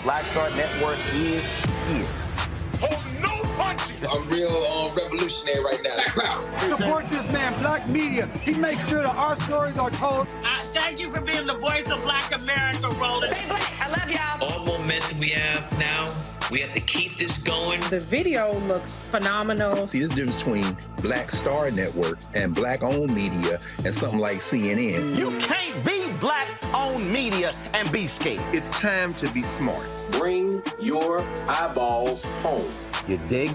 Black Star Network is here. Oh, no punches! I'm real revolutionary right now. Support this man, Black Media. He makes sure that our stories are told. Thank you for being the voice of Black America, Roland. Stay black. I love y'all. All momentum we have now, we have to keep this going. The video looks phenomenal. See, there's a difference between Black Star Network and Black-owned media and something like CNN. You can't be Black-owned media and be scared. It's time to be smart. Bring your eyeballs home. You dig?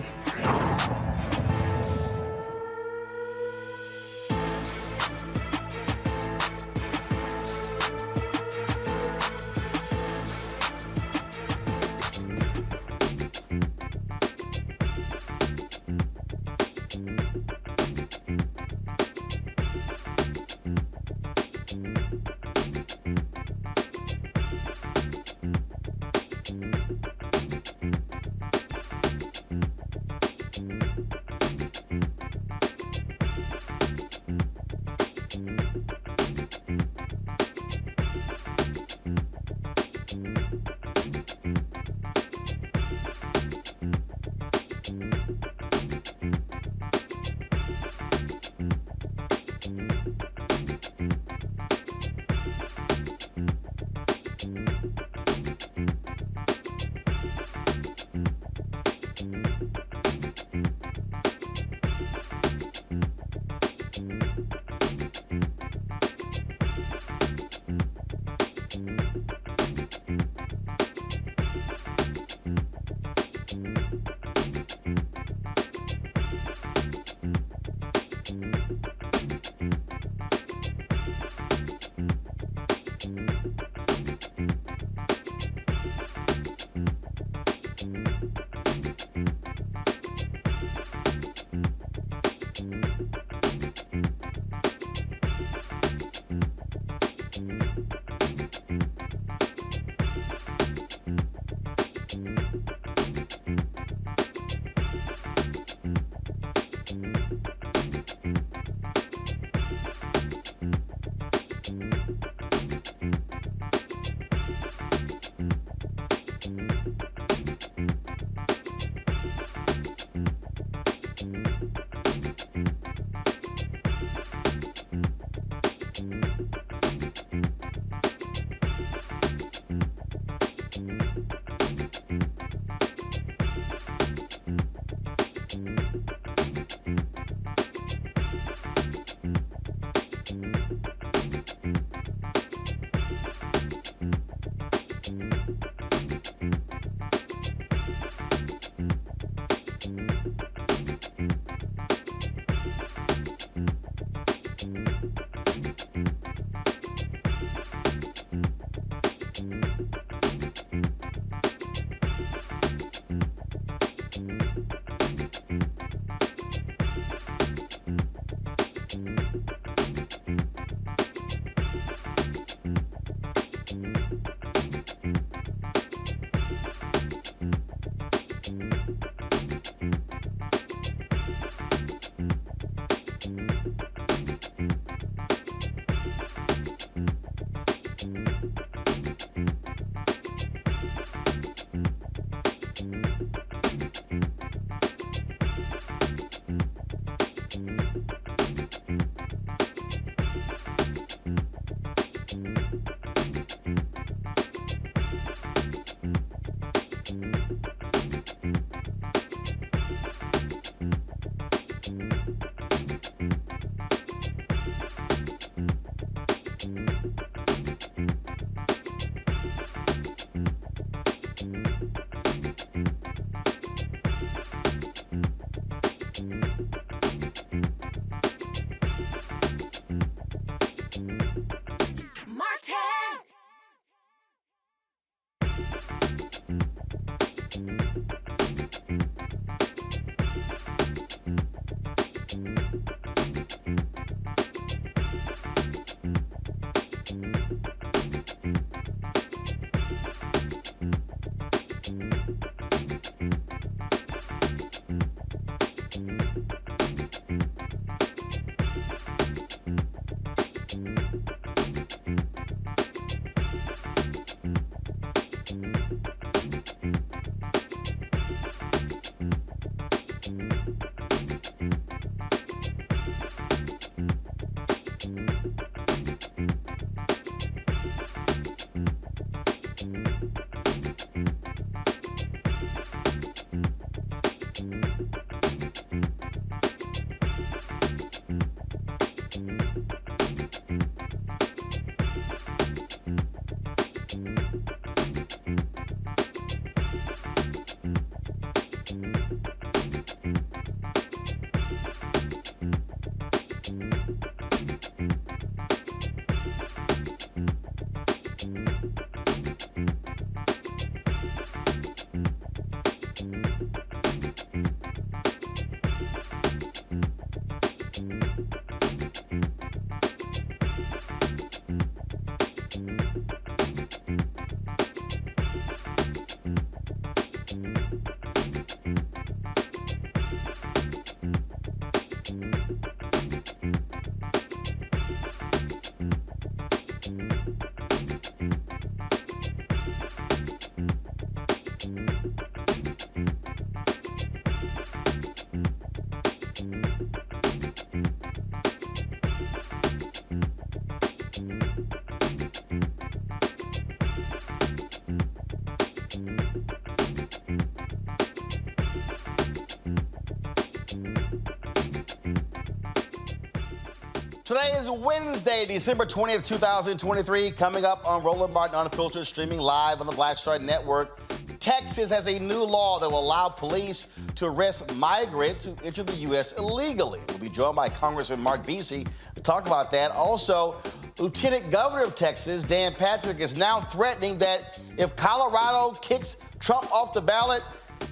Today is Wednesday, December 20th, 2023. Coming up on Roland Martin Unfiltered, streaming live on the Black Star Network. Texas has a new law that will allow police to arrest migrants who enter the U.S. illegally. We'll be joined by Congressman Mark Veasey to talk about that. Also, Lieutenant Governor of Texas, Dan Patrick, is now threatening that if Colorado kicks Trump off the ballot,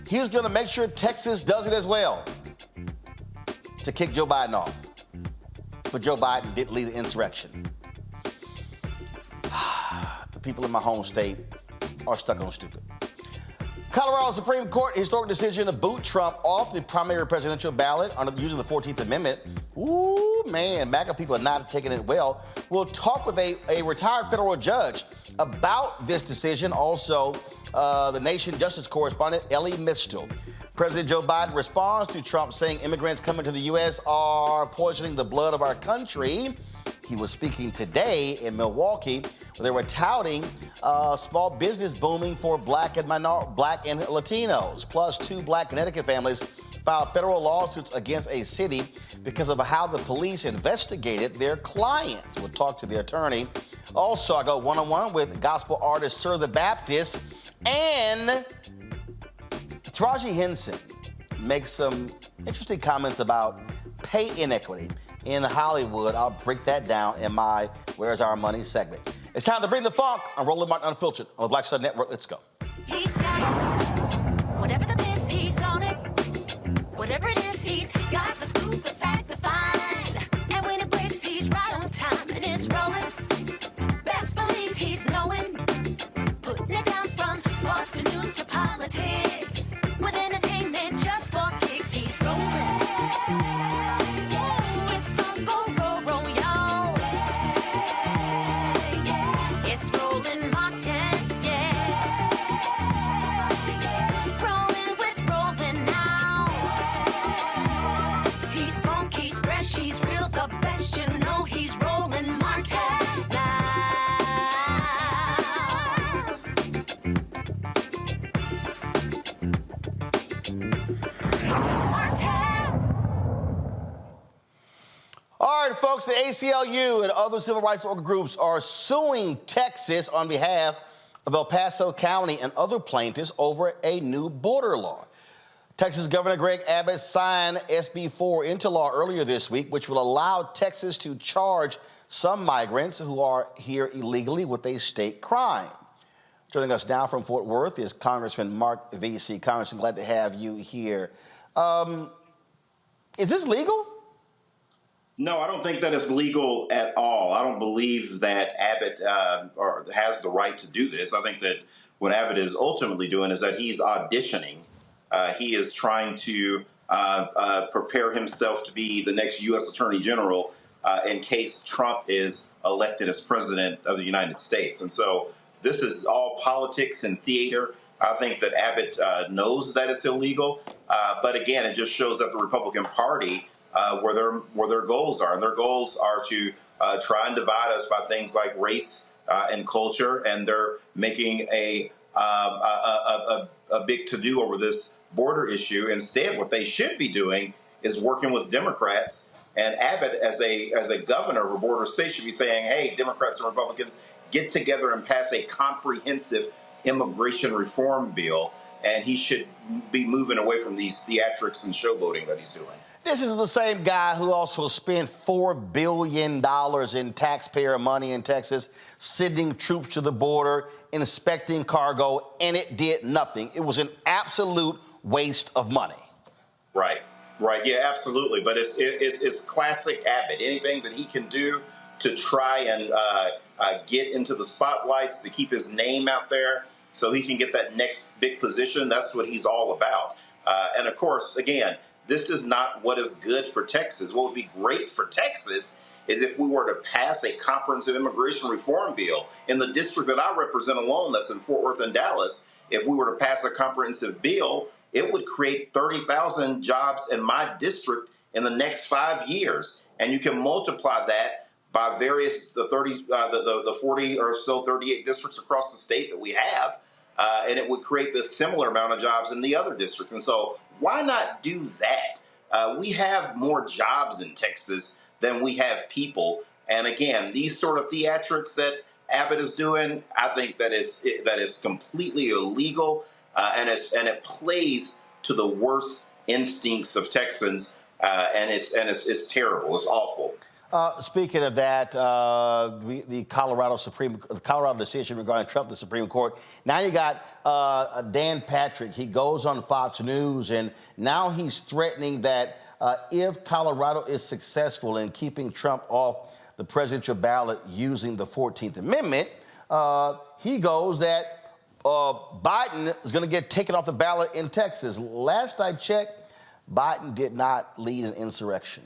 he's going to make sure Texas does it as well to kick Joe Biden off. But Joe Biden didn't lead the insurrection. The people in my home state are stuck on stupid. Colorado Supreme Court historic decision to boot Trump off the primary presidential ballot using the 14th Amendment. Ooh, man, MAGA people are not taking it well. We'll talk with a retired federal judge about this decision. Also, the Nation Justice Correspondent, Elie Mystal. President Joe Biden responds to Trump saying immigrants coming to the U.S. are poisoning the blood of our country. He was speaking today in Milwaukee where they were touting small business booming for black and Latinos. Plus, 2 black Connecticut families filed federal lawsuits against a city because of how the police investigated their clients. We'll talk to the attorney. Also, I go one-on-one with gospel artist Sir the Baptist, and Taraji Henson makes some interesting comments about pay inequity in Hollywood. I'll break that down in my Where's Our Money segment. It's time to bring the funk on Roland Martin Unfiltered on the Black Star Network. Let's go. He's got it. Whatever the biz, he's on it. Whatever it is, he's got the scoop, the fact, the find. And when it breaks, he's right on time and it's rolling. Best believe he's knowing. Putting it down from sports to news to politics. With entertainment just for kicks, he's rolling. It's on go, y'all. It's Roland Martin, yeah. Rolling with Roland now. He's funk, he's fresh, he's real, the best, you know he's Roland Martin now. All right, folks, the ACLU and other civil rights groups are suing Texas on behalf of El Paso County and other plaintiffs over a new border law. Texas Governor Greg Abbott signed SB 4 into law earlier this week, which will allow Texas to charge some migrants who are here illegally with a state crime. Joining us now from Fort Worth is Congressman Mark Veasey. Congressman, glad to have you here. Is this legal? No, I don't think that it's legal at all. I don't believe that Abbott has the right to do this. I think that what Abbott is ultimately doing is that he's auditioning. He is trying to prepare himself to be the next U.S. Attorney General in case Trump is elected as president of the United States. And so this is all politics and theater. I think that Abbott knows that it's illegal. But again, it just shows that the Republican Party where their goals are. And their goals are to try and divide us by things like race and culture. And they're making a big to-do over this border issue. Instead, what they should be doing is working with Democrats. And Abbott, as a governor of a border state, should be saying, hey, Democrats and Republicans, get together and pass a comprehensive immigration reform bill. And he should be moving away from these theatrics and showboating that he's doing. This is the same guy who also spent $4 billion in taxpayer money in Texas, sending troops to the border, inspecting cargo, and it did nothing. It was an absolute waste of money. Right. Yeah, absolutely. But it's classic Abbott. Anything that he can do to try and get into the spotlights, to keep his name out there so he can get that next big position, that's what he's all about. And of course, again, this is not what is good for Texas. What would be great for Texas is if we were to pass a comprehensive immigration reform bill. In the district that I represent alone, that's in Fort Worth and Dallas, if we were to pass a comprehensive bill, it would create 30,000 jobs in my district in the next 5 years. And you can multiply that by the 40 or so 38 districts across the state that we have, and it would create the similar amount of jobs in the other districts. And so why not do that? We have more jobs in Texas then we have people. And again, these sort of theatrics that Abbott is doing, I think that is completely illegal, and it plays to the worst instincts of Texans, and it's terrible. It's awful. Speaking of that, the Colorado decision regarding Trump, the Supreme Court. Now you got Dan Patrick. He goes on Fox News, and now he's threatening that if Colorado is successful in keeping Trump off the presidential ballot using the 14th Amendment, he goes that Biden is going to get taken off the ballot in Texas. Last I checked, Biden did not lead an insurrection.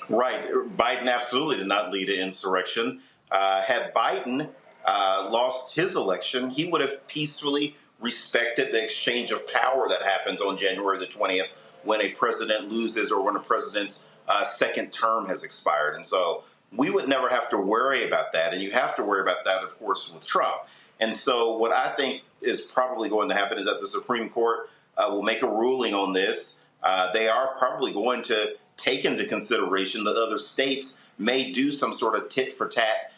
Right. Biden absolutely did not lead an insurrection. Had Biden lost his election, he would have peacefully respected the exchange of power that happens on January the 20th when a president loses or when a president's second term has expired. And so we would never have to worry about that. And you have to worry about that, of course, with Trump. And so what I think is probably going to happen is that the Supreme Court will make a ruling on this. They are probably going to take into consideration that other states may do some sort of tit-for-tat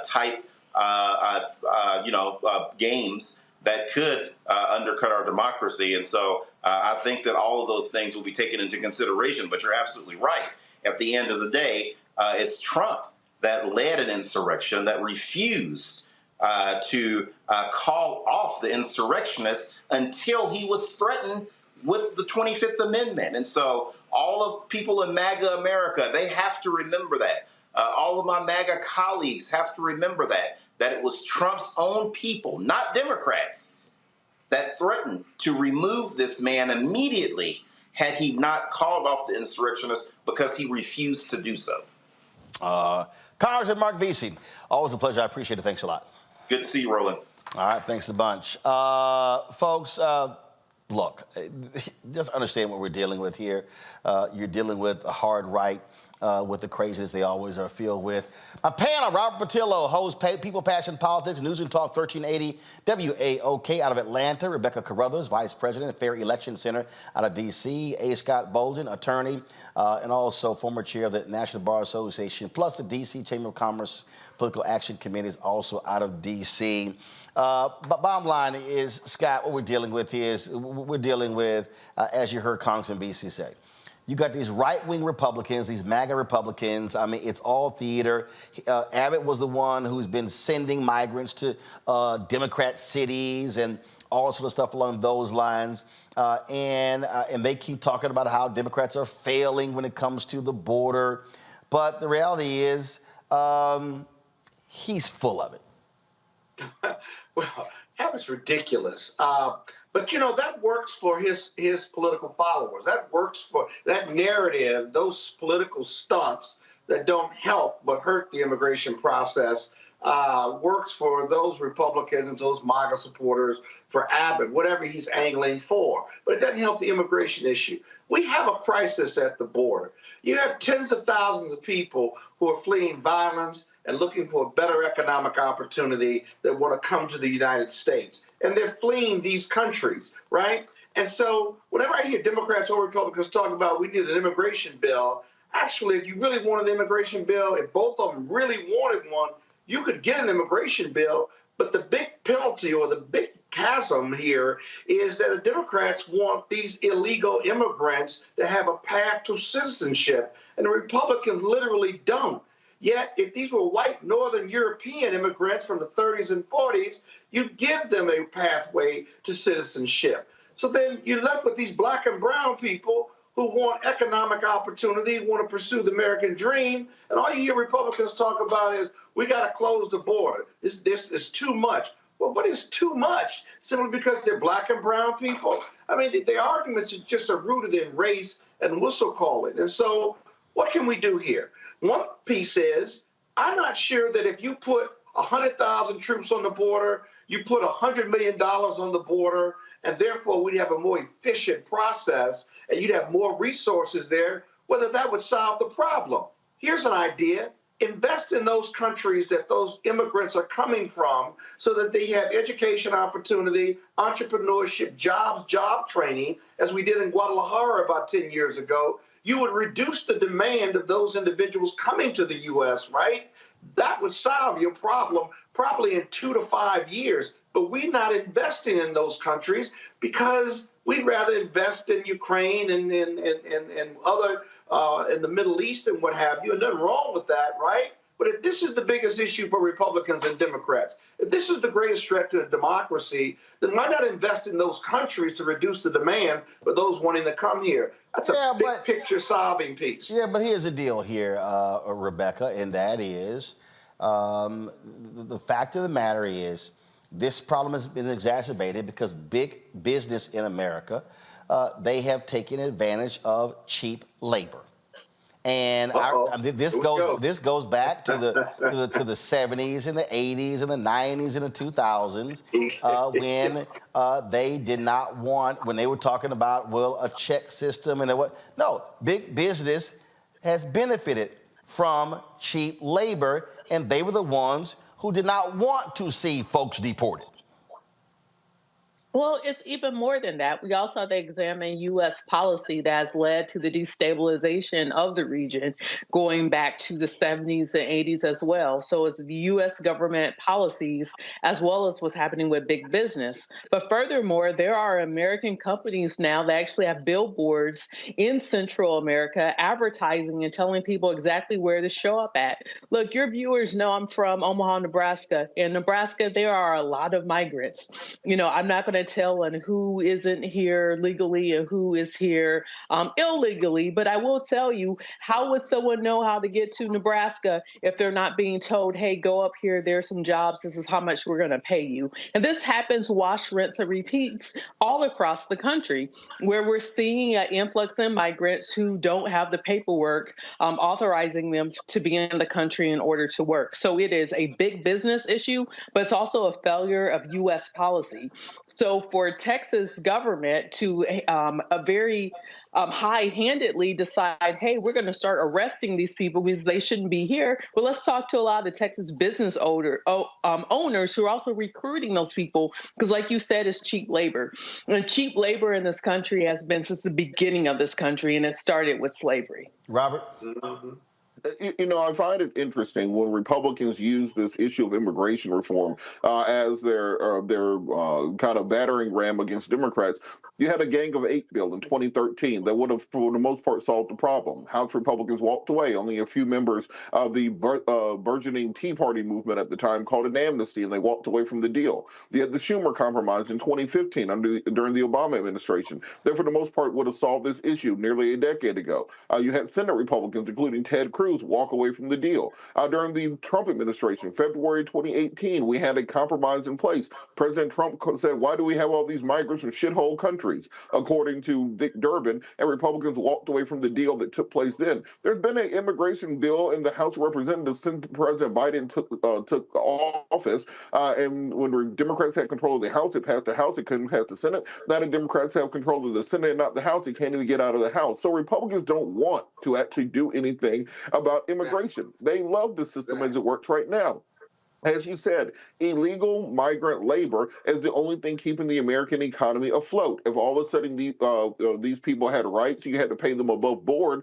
type games that could undercut our democracy. And so I think that all of those things will be taken into consideration. But you're absolutely right. At the end of the day, it's Trump that led an insurrection, that refused to call off the insurrectionists until he was threatened with the 25th Amendment. And so all of people in MAGA America, they have to remember that. All of my MAGA colleagues have to remember that it was Trump's own people, not Democrats, that threatened to remove this man immediately had he not called off the insurrectionists because he refused to do so. Congressman Mark Veasey, always a pleasure. I appreciate it. Thanks a lot. Good to see you, Roland. All right, thanks a bunch. Folks, look, just understand what we're dealing with here. You're dealing with a hard right, with the craziness they always are filled with. My panel, Robert Patillo, host People, Passion, Politics, News and Talk 1380 WAOK out of Atlanta. Rebecca Carruthers, Vice President, Fair Election Center out of D.C. A. Scott Bolden, attorney, and also former chair of the National Bar Association, plus the D.C. Chamber of Commerce Political Action Committee is also out of D.C. But bottom line is, Scott, what we're dealing with is, as you heard Congressman Veasey say, you got these right-wing Republicans, these MAGA Republicans. I mean, it's all theater. Abbott was the one who's been sending migrants to Democrat cities and all sort of stuff along those lines. And they keep talking about how Democrats are failing when it comes to the border. But the reality is, he's full of it. Well, Abbott's ridiculous. But, that works for his political followers. That works for that narrative, those political stunts that don't help but hurt the immigration process, works for those Republicans, those MAGA supporters, for Abbott, whatever he's angling for. But it doesn't help the immigration issue. We have a crisis at the border. You have tens of thousands of people who are fleeing violence and looking for a better economic opportunity that want to come to the United States. And they're fleeing these countries, right? And so whenever I hear Democrats or Republicans talk about we need an immigration bill, actually, if you really wanted the immigration bill, if both of them really wanted one, you could get an immigration bill. But the big penalty or the big chasm here is that the Democrats want these illegal immigrants to have a path to citizenship, and the Republicans literally don't. Yet, if these were white Northern European immigrants from the 30s and 40s, you'd give them a pathway to citizenship. So then you're left with these black and brown people who want economic opportunity, want to pursue the American dream, and all you hear Republicans talk about is, we got to close the border. This is too much. Well, what is too much? Simply because they're black and brown people? I mean, the arguments just are rooted in race and whistle calling. And so what can we do here? One piece is, I'm not sure that if you put 100,000 troops on the border, you put $100 million on the border, and therefore we'd have a more efficient process and you'd have more resources there, whether that would solve the problem. Here's an idea. Invest in those countries that those immigrants are coming from so that they have education opportunity, entrepreneurship, jobs, job training, as we did in Guadalajara about 10 years ago. you would reduce the demand of those individuals coming to the U.S., right? That would solve your problem probably in 2 to 5 years. But we're not investing in those countries because we'd rather invest in Ukraine and other in the Middle East and what have you. And nothing wrong with that, right? But if this is the biggest issue for Republicans and Democrats, if this is the greatest threat to democracy, then why not invest in those countries to reduce the demand for those wanting to come here? That's a big picture solving piece. Yeah, but here's the deal here, Rebecca, and that is the fact of the matter is this problem has been exacerbated because big business in America, they have taken advantage of cheap labor. And this goes back to the 70s and the 80s and the 90s and the 2000s when they did not want, when they were talking about, well, a check system and what. No, big business has benefited from cheap labor, and they were the ones who did not want to see folks deported. Well, it's even more than that. We also have to examine U.S. policy that has led to the destabilization of the region going back to the 70s and 80s as well. So it's the U.S. government policies as well as what's happening with big business. But furthermore, there are American companies now that actually have billboards in Central America advertising and telling people exactly where to show up at. Look, your viewers know I'm from Omaha, Nebraska. In Nebraska, there are a lot of migrants. You know, I'm not going to tell on who isn't here legally and who is here illegally, but I will tell you, how would someone know how to get to Nebraska if they're not being told, hey, go up here, there's some jobs, this is how much we're going to pay you? And this happens, wash, rinse, and repeats all across the country, where we're seeing an influx in migrants who don't have the paperwork authorizing them to be in the country in order to work. So it is a big business issue, but it's also a failure of U.S. policy. So for Texas government to very high-handedly decide, hey, we're going to start arresting these people because they shouldn't be here. Well, let's talk to a lot of the Texas business owners who are also recruiting those people because, like you said, it's cheap labor. And cheap labor in this country has been since the beginning of this country, and it started with slavery. Robert? Mm-hmm. You know, I find it interesting when Republicans use this issue of immigration reform as their kind of battering ram against Democrats. You had a Gang of Eight bill in 2013 that would have, for the most part, solved the problem. House Republicans walked away. Only a few members of the burgeoning Tea Party movement at the time called an amnesty, and they walked away from the deal. You had the Schumer compromise in 2015 during the Obama administration. That, for the most part, would have solved this issue nearly a decade ago. You had Senate Republicans, including Ted Cruz, walk away from the deal. During the Trump administration, February 2018, we had a compromise in place. President Trump said, why do we have all these migrants from shithole countries, according to Dick Durbin, and Republicans walked away from the deal that took place then. There's been an immigration bill in the House of Representatives since President Biden took office, and when Democrats had control of the House, it passed the House, it couldn't pass the Senate. Now the Democrats have control of the Senate and not the House, it can't even get out of the House. So Republicans don't want to actually do anything about immigration. They love the system as it works right now. As you said, illegal migrant labor is the only thing keeping the American economy afloat. If all of a sudden these people had rights, you had to pay them above board,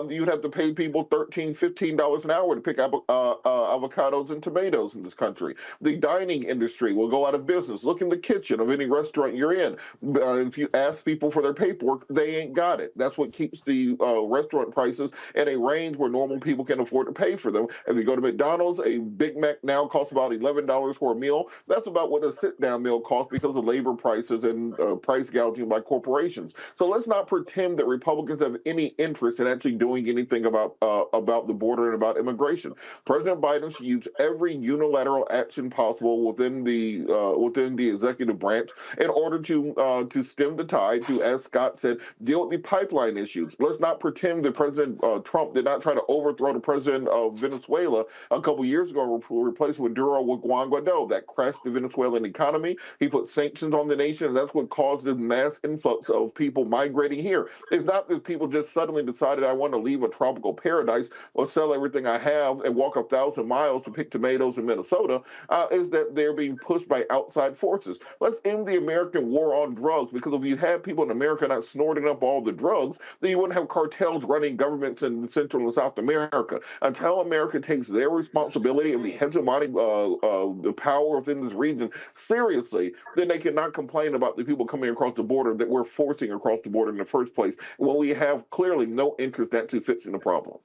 you'd have to pay people $13, $15 an hour to pick up avocados and tomatoes in this country. The dining industry will go out of business. Look in the kitchen of any restaurant you're in. If you ask people for their paperwork, they ain't got it. That's what keeps the restaurant prices at a range where normal people can afford to pay for them. If you go to McDonald's, a Big Mac now costs about $11 for a meal. That's about what a sit-down meal costs because of labor prices and price gouging by corporations. So let's not pretend that Republicans have any interest in actually doing anything about the border and about immigration. President Biden should use every unilateral action possible within the executive branch in order to stem the tide, to, as Scott said, deal with the pipeline issues. Let's not pretend that President Trump did not try to overthrow the president of Venezuela a couple years ago, replace this with Duro with Juan Guaido. That crashed the Venezuelan economy. He put sanctions on the nation, and that's what caused the mass influx of people migrating here. It's not that people just suddenly decided, I want to leave a tropical paradise or sell everything I have and walk 1,000 miles to pick tomatoes in Minnesota. Is that they're being pushed by outside forces. Let's end the American war on drugs, because if you had people in America not snorting up all the drugs, then you wouldn't have cartels running governments in Central and South America. Until America takes their responsibility of the hegemonic the power within this region seriously, then they cannot complain about the people coming across the border that we're forcing across the border in the first place, when we have clearly no interest in actually fixing the problem.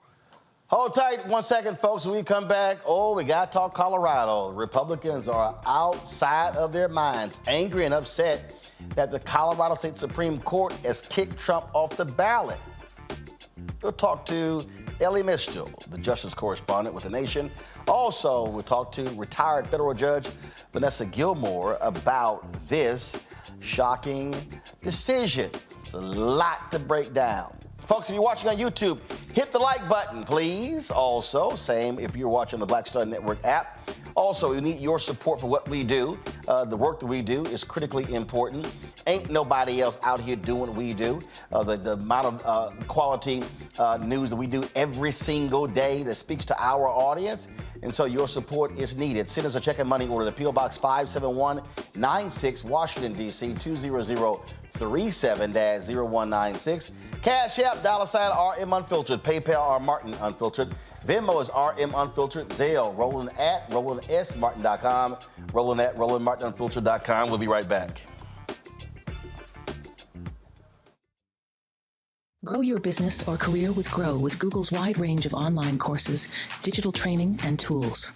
Hold tight 1 second, folks. When we come back, we got to talk Colorado. Republicans are outside of their minds, angry and upset that the Colorado State Supreme Court has kicked Trump off the ballot. We'll talk to Elie Mystal, the Justice Correspondent with The Nation. Also, we'll talk to retired federal judge Vanessa Gilmore about this shocking decision. It's a lot to break down. Folks, if you're watching on YouTube, hit the like button, please. Also, same if you're watching the Black Star Network app. Also, we need your support for what we do. The work that we do is critically important. Ain't nobody else out here doing what we do. The amount of quality news that we do every single day that speaks to our audience. And so your support is needed. Send us a check and money order to P.O. Box 57196, Washington, D.C., 20037-0196. Cash App, $RM Unfiltered. PayPal, R Martin Unfiltered. Venmo is RM Unfiltered. Zelle, Roland at RolandSMartin.com. Roland at RolandMartinUnfiltered.com. We'll be right back. Grow your business or career with Grow with Google's wide range of online courses, digital training, and tools.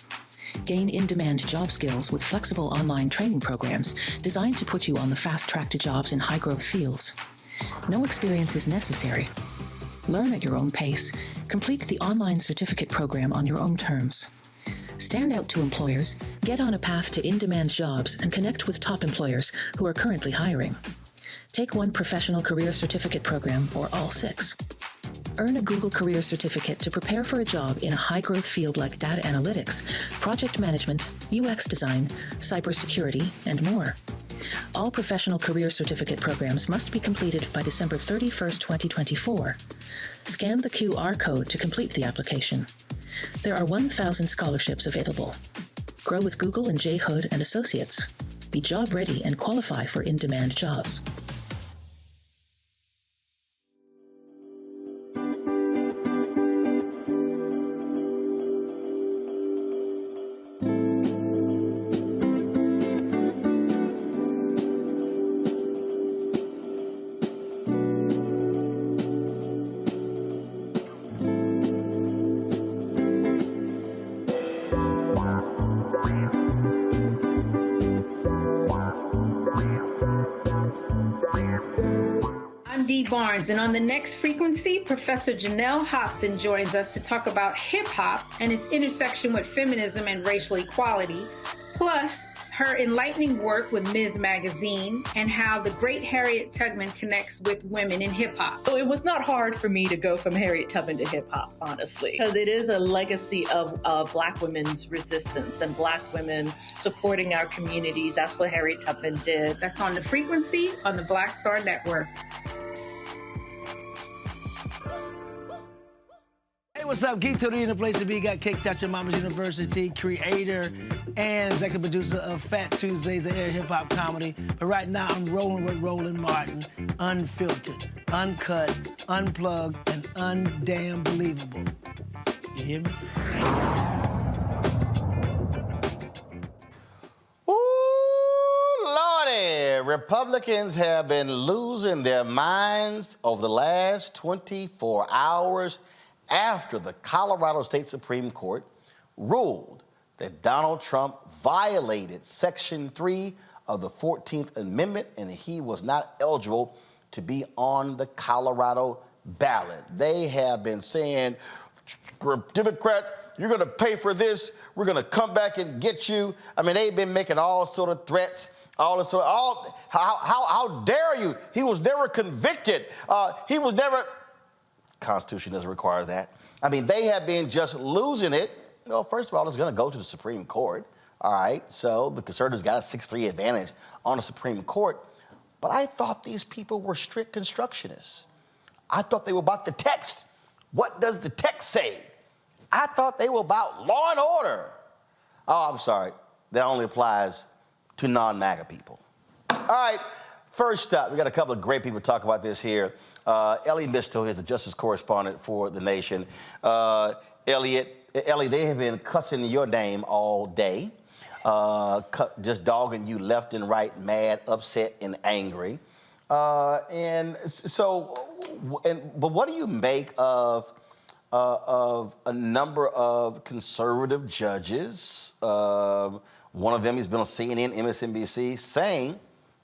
Gain in-demand job skills with flexible online training programs designed to put you on the fast track to jobs in high-growth fields. No experience is necessary. Learn at your own pace. Complete the online certificate program on your own terms. Stand out to employers, get on a path to in-demand jobs, and connect with top employers who are currently hiring. Take one professional career certificate program or all 6. Earn a Google Career Certificate to prepare for a job in a high-growth field like data analytics, project management, UX design, cybersecurity, and more. All professional career certificate programs must be completed by December 31st, 2024. Scan the QR code to complete the application. There are 1,000 scholarships available. Grow with Google and J. Hood and Associates. Be job ready and qualify for in-demand jobs. Barnes, and on the next frequency, Professor Janelle Hobson joins us to talk about hip-hop and its intersection with feminism and racial equality, plus her enlightening work with Ms. Magazine and how the great Harriet Tubman connects with women in hip-hop. So it was not hard for me to go from Harriet Tubman to hip-hop, honestly, because it is a legacy of Black women's resistance and Black women supporting our communities. That's what Harriet Tubman did. That's on the frequency on the Black Star Network. Hey, what's up? Geek Tony in the place to be. Got kicked out your mama's university, creator and executive producer of Fat Tuesdays, an air hip-hop comedy. But right now, I'm rolling with Roland Martin, unfiltered, uncut, unplugged, and undamn believable. You hear me? Ooh, Lordy. Republicans have been losing their minds over the last 24 hours after the Colorado State Supreme Court ruled that Donald Trump violated Section 3 of the 14th Amendment and he was not eligible to be on the Colorado ballot. They have been saying, Democrats, you're going to pay for this. We're going to come back and get you. I mean, they've been making all sort of threats. How dare you? He was never convicted. He was never. Constitution doesn't require that. I mean, they have been just losing it. Well, first of all, it's going to go to the Supreme Court. All right, so the conservatives got a 6-3 advantage on the Supreme Court. But I thought these people were strict constructionists. I thought they were about the text. What does the text say? I thought they were about law and order. Oh, I'm sorry. That only applies to non-MAGA people. All right, first up, we got a couple of great people to talk about this here. Elie Mystal is the Justice Correspondent for The Nation. Elie, they have been cussing your name all day. Just dogging you left and right, mad, upset, and angry. But what do you make of a number of conservative judges? One of them has been on CNN, MSNBC, saying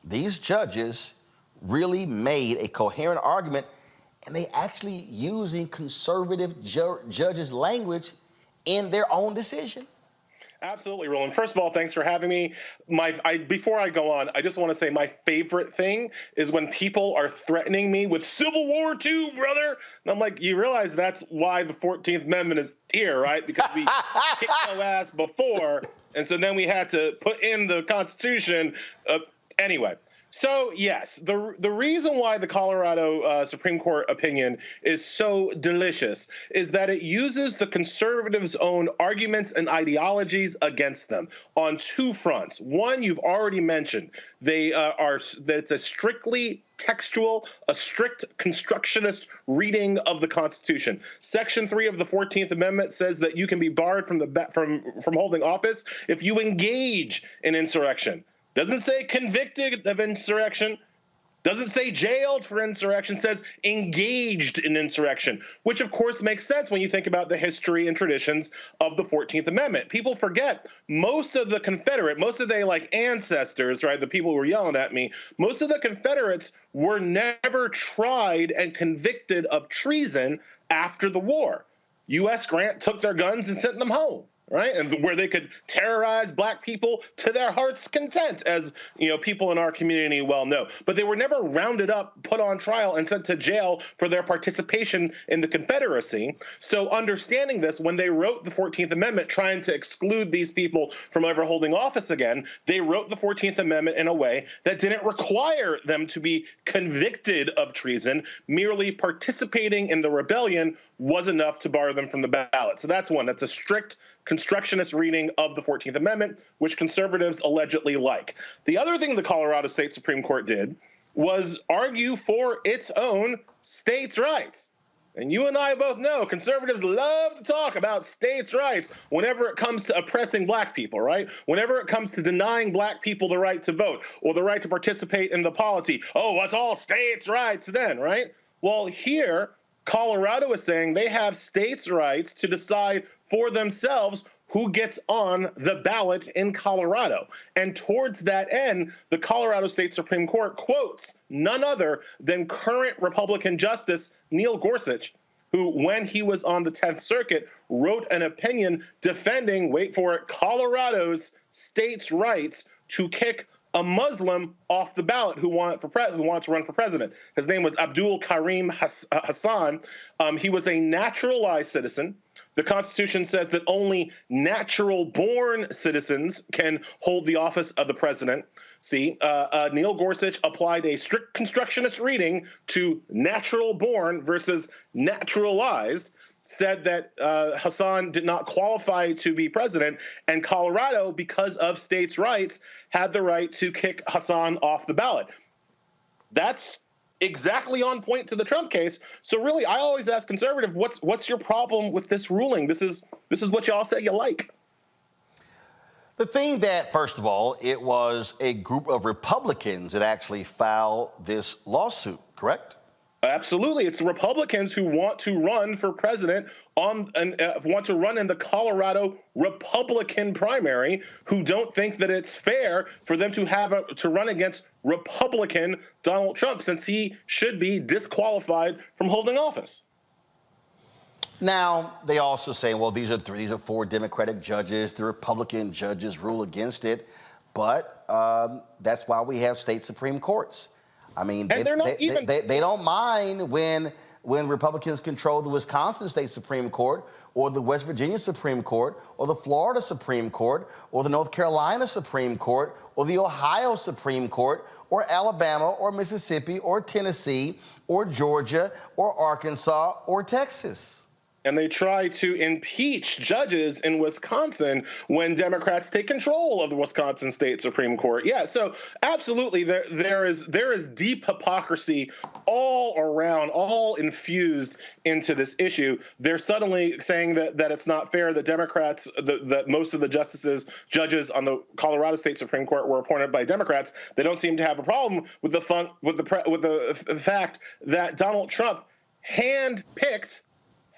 these judges really made a coherent argument, and they actually using conservative judges' language in their own decision. Absolutely, Roland. First of all, thanks for having me. Before I go on, I just want to say my favorite thing is when people are threatening me with Civil War II, brother. And I'm like, you realize that's why the 14th Amendment is here, right? Because we kicked your ass before, and so then we had to put in the Constitution. Anyway. So, yes, the reason why the Colorado Supreme Court opinion is so delicious is that it uses the conservatives' own arguments and ideologies against them on two fronts. One, you've already mentioned, that it's a strictly textual, a strict constructionist reading of the Constitution. Section 3 of the 14th Amendment says that you can be barred from holding office if you engage in insurrection. Doesn't say convicted of insurrection. Doesn't say jailed for insurrection. Says engaged in insurrection, which of course makes sense when you think about the history and traditions of the 14th Amendment. People forget most of the ancestors, right? The people who were yelling at me, most of the Confederates were never tried and convicted of treason after the war. U.S. Grant took their guns and sent them home. Right, and where they could terrorize black people to their heart's content, as people in our community well know. But they were never rounded up, put on trial, and sent to jail for their participation in the Confederacy. So understanding this, when they wrote the 14th Amendment, trying to exclude these people from ever holding office again, they wrote the 14th Amendment in a way that didn't require them to be convicted of treason. Merely participating in the rebellion was enough to bar them from the ballot. So that's one. That's a strict constructionist reading of the 14th Amendment, which conservatives allegedly like. The other thing the Colorado State Supreme Court did was argue for its own states' rights. And you and I both know conservatives love to talk about states' rights whenever it comes to oppressing black people, right? Whenever it comes to denying black people the right to vote or the right to participate in the polity. Oh, it's all states' rights then, right? Well, here, Colorado is saying they have states' rights to decide for themselves who gets on the ballot in Colorado. And towards that end, the Colorado State Supreme Court quotes none other than current Republican Justice Neil Gorsuch, who, when he was on the 10th Circuit, wrote an opinion defending, wait for it, Colorado's states' rights to kick a Muslim off the ballot who wanted to run for president. His name was Abdul Karim Hassan. He was a naturalized citizen. The Constitution says that only natural-born citizens can hold the office of the president. See, Neil Gorsuch applied a strict constructionist reading to natural-born versus naturalized, said that Hassan did not qualify to be president, and Colorado, because of states' rights, had the right to kick Hassan off the ballot. That's exactly on point to the Trump case. So really, I always ask conservative, what's your problem with this ruling? This is what y'all say you like. The thing that, first of all, it was a group of Republicans that actually filed this lawsuit, correct? Absolutely. It's Republicans who want to run for president want to run in the Colorado Republican primary, who don't think that it's fair for them to run against Republican Donald Trump, since he should be disqualified from holding office. Now, they also say, well, these are 4 Democratic judges. The Republican judges rule against it. But that's why we have state Supreme Courts. I mean, they don't mind when when Republicans control the Wisconsin State Supreme Court or the West Virginia Supreme Court or the Florida Supreme Court or the North Carolina Supreme Court or the Ohio Supreme Court or Alabama or Mississippi or Tennessee or Georgia or Arkansas or Texas. And they try to impeach judges in Wisconsin when Democrats take control of the Wisconsin State Supreme Court. Yeah, so absolutely, there is deep hypocrisy all around, all infused into this issue. They're suddenly saying that it's not fair that Democrats, that most of the judges on the Colorado State Supreme Court were appointed by Democrats. They don't seem to have a problem with the fact that Donald Trump handpicked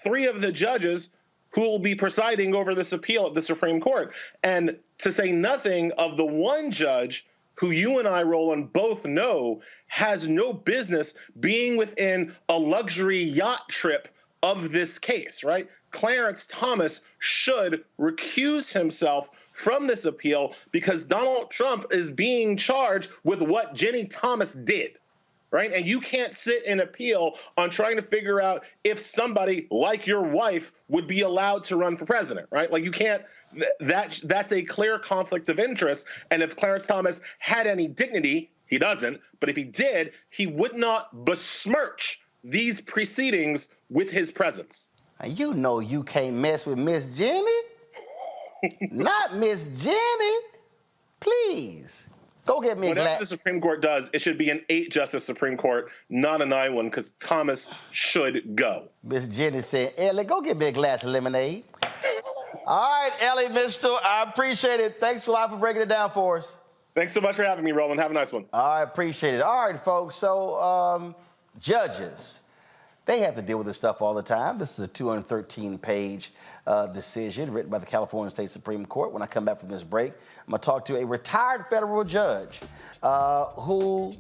3 of the judges who will be presiding over this appeal at the Supreme Court. And to say nothing of the one judge who you and I, Roland, both know has no business being within a luxury yacht trip of this case, right? Clarence Thomas should recuse himself from this appeal because Donald Trump is being charged with what Jenny Thomas did. Right? And you can't sit and appeal on trying to figure out if somebody like your wife would be allowed to run for president, right? Like you can't, that's a clear conflict of interest. And if Clarence Thomas had any dignity, he doesn't, but if he did, he would not besmirch these proceedings with his presence. Now, you know you can't mess with Miss Jenny. Not Miss Jenny. Please. Go get me a Whatever the Supreme Court does, it should be an 8-justice Supreme Court, not a 9 one, because Thomas should go. Miss Jenny said, Elie, go get me a glass of lemonade. All right, Elie Mystal, I appreciate it. Thanks a lot for breaking it down for us. Thanks so much for having me, Roland. Have a nice one. I appreciate it. All right, folks, so judges, they have to deal with this stuff all the time. This is a 213-page decision written by the California State Supreme Court. When I come back from this break, I'm going to talk to a retired federal judge who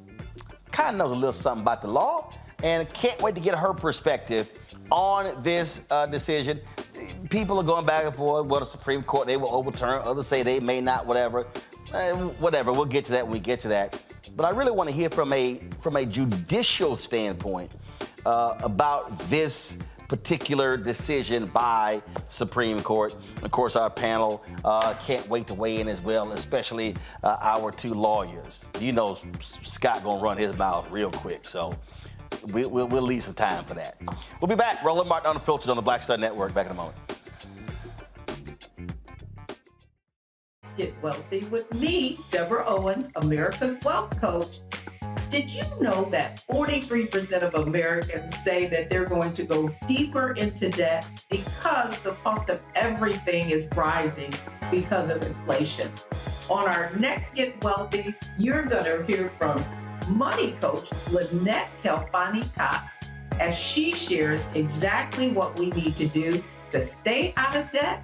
kind of knows a little something about the law and can't wait to get her perspective on this decision. People are going back and forth. Well, the Supreme Court, they will overturn. Others say they may not, whatever. Whatever, we'll get to that when we get to that. But I really want to hear from a judicial standpoint about this particular decision by Supreme Court. Of course, our panel can't wait to weigh in as well, especially our 2 lawyers. You know Scott gonna run his mouth real quick, so we'll leave some time for that. We'll be back. Roland Martin Unfiltered on the Black Star Network. Back in a moment. Get wealthy with me, Deborah Owens, America's Wealth Coach. Did you know that 43% of Americans say that they're going to go deeper into debt because the cost of everything is rising because of inflation? On our next Get Wealthy, you're going to hear from money coach Lynette Kelfani-Cox as she shares exactly what we need to do to stay out of debt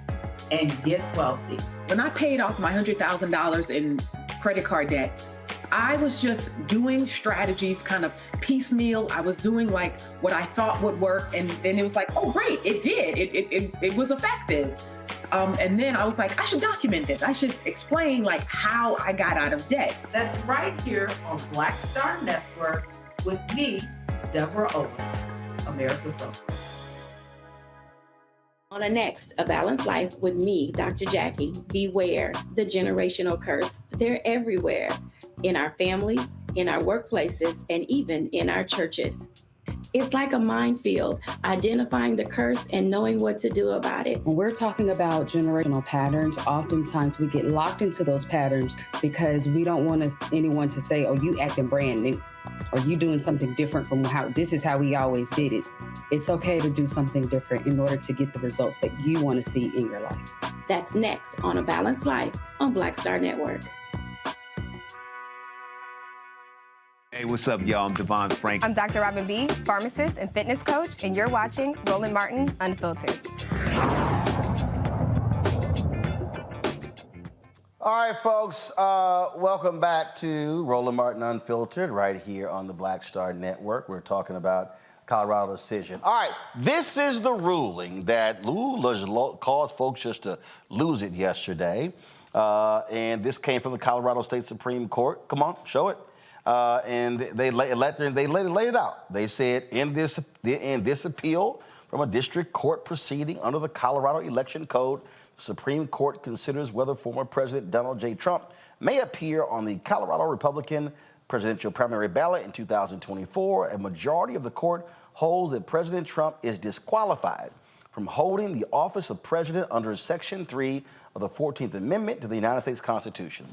and get wealthy. When I paid off my $100,000 in credit card debt, I was just doing strategies kind of piecemeal. I was doing like what I thought would work. And then it was like, oh, great, it did. It was effective. And then I was like, I should document this. I should explain like how I got out of debt. That's right here on Black Star Network with me, Deborah Owens, America's Wealth. On the next, A Balanced Life with me, Dr. Jackie, beware the generational curse. They're everywhere, in our families, in our workplaces, and even in our churches. It's like a minefield, identifying the curse and knowing what to do about it. When we're talking about generational patterns, oftentimes we get locked into those patterns because we don't want anyone to say, oh, you acting brand new, or you doing something different from how this is how we always did it. It's okay to do something different in order to get the results that you want to see in your life. That's next on A Balanced Life on Black Star Network. Hey, what's up, y'all? I'm Devon Frank. I'm Dr. Robin B., pharmacist and fitness coach, and you're watching Roland Martin Unfiltered. All right, folks, welcome back to Roland Martin Unfiltered right here on the Black Star Network. We're talking about Colorado decision. All right, this is the ruling that caused folks just to lose it yesterday. And this came from the Colorado State Supreme Court. Come on, show it. and they laid it out. They said in this appeal from a district court proceeding under the Colorado Election Code, the Supreme Court considers whether former President Donald J. Trump may appear on the Colorado Republican presidential primary ballot in 2024. A majority of the court holds that President Trump is disqualified from holding the office of president under Section 3 of the 14th Amendment to the United States Constitution.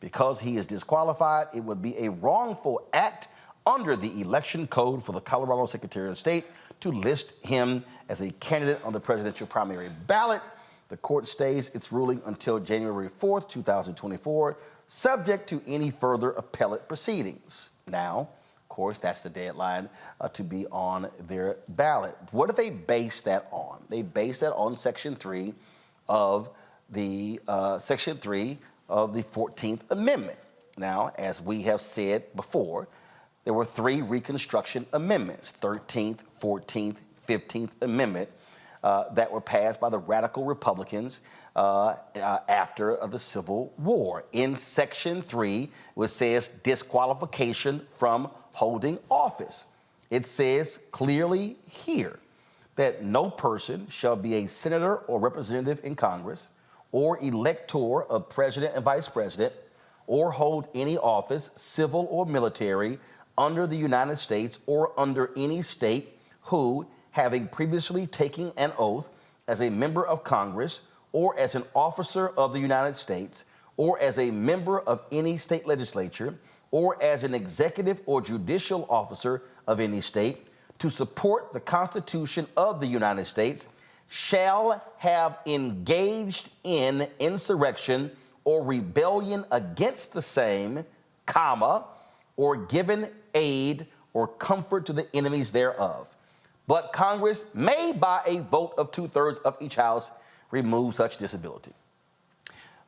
Because he is disqualified, it would be a wrongful act under the election code for the Colorado Secretary of State to list him as a candidate on the presidential primary ballot. The court stays its ruling until January 4th, 2024, subject to any further appellate proceedings. Now, of course, that's the deadline to be on their ballot. What do they base that on? They base that on Section 3 of the 14th Amendment. Now, as we have said before, there were 3 Reconstruction Amendments, 13th, 14th, 15th Amendment, that were passed by the radical Republicans after the Civil War. In Section 3, which says disqualification from holding office, it says clearly here that no person shall be a senator or representative in Congress or elector of president and vice president or hold any office, civil or military, under the United States or under any state who, having previously taken an oath as a member of Congress or as an officer of the United States or as a member of any state legislature or as an executive or judicial officer of any state to support the Constitution of the United States shall have engaged in insurrection or rebellion against the same, comma, or given aid or comfort to the enemies thereof. But Congress may, by a vote of 2/3 of each house, remove such disability.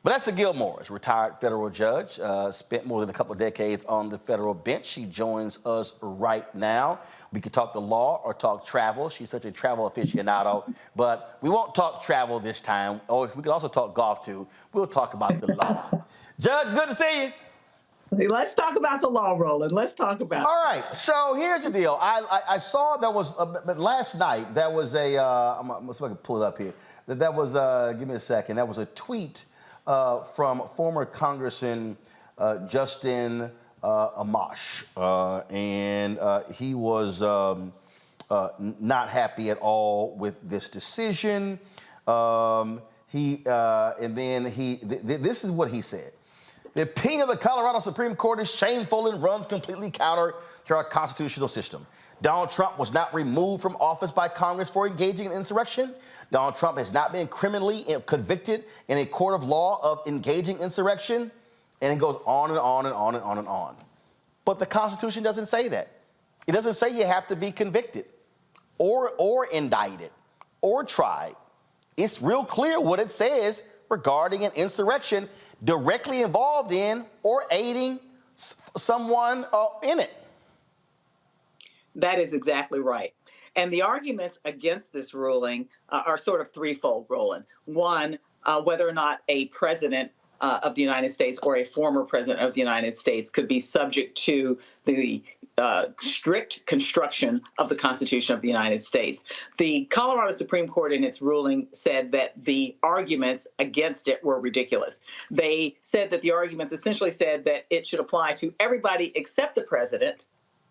Vanessa Gilmore is a retired federal judge, spent more than a couple of decades on the federal bench. She joins us right now. We could talk the law or talk travel. She's such a travel aficionado, but we won't talk travel this time. Or we could also talk golf too. We'll talk about the law. Judge, good to see you. Let's talk about the law, Roland. Let's talk about it. All right, so here's the deal. I saw there was, but last night, there was a, let's see if I can pull it up here. That was, give me a second, that was a tweet from former Congressman Justin Amash, and he was not happy at all with this decision. This is what he said. The opinion of the Colorado Supreme Court is shameful and runs completely counter to our constitutional system. Donald Trump was not removed from office by Congress for engaging in insurrection. Donald Trump has not been criminally convicted in a court of law of engaging insurrection. And it goes on and on and on and on and on. But the Constitution doesn't say that. It doesn't say you have to be convicted or indicted or tried. It's real clear what it says regarding an insurrection directly involved in or aiding someone in it. That is exactly right. And the arguments against this ruling are sort of threefold, Roland. One, whether or not a president of the United States or a former president of the United States could be subject to the strict construction of the Constitution of the United States. The Colorado Supreme Court in its ruling said that the arguments against it were ridiculous. They said that the arguments essentially said that it should apply to everybody except the president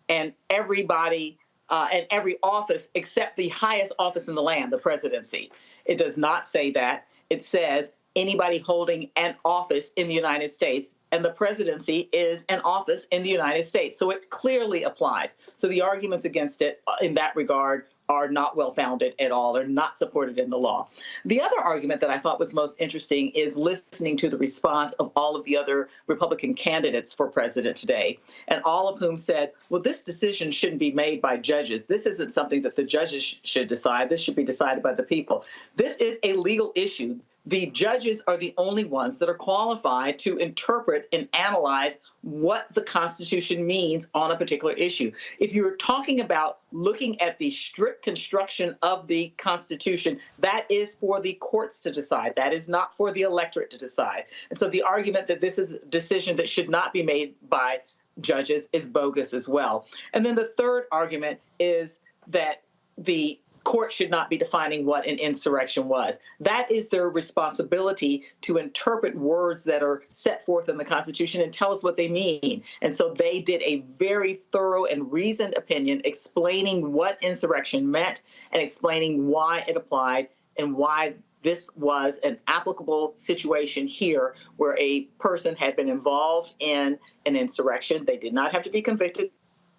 and everybody and every office except the highest office in the land, the presidency. It does not say that. It says anybody holding an office in the United States, and the presidency is an office in the United States. So it clearly applies. So the arguments against it in that regard are not well-founded at all. They're not supported in the law. The other argument that I thought was most interesting is listening to the response of all of the other Republican candidates for president today, and all of whom said, well, this decision shouldn't be made by judges. This isn't something that the judges should decide. This should be decided by the people. This is a legal issue. The judges are the only ones that are qualified to interpret and analyze what the Constitution means on a particular issue. If you're talking about looking at the strict construction of the Constitution, that is for the courts to decide. That is not for the electorate to decide. And so the argument that this is a decision that should not be made by judges is bogus as well. And then the third argument is that the court should not be defining what an insurrection was. That is their responsibility to interpret words that are set forth in the Constitution and tell us what they mean. And so they did a very thorough and reasoned opinion explaining what insurrection meant and explaining why it applied and why this was an applicable situation here where a person had been involved in an insurrection. They did not have to be convicted.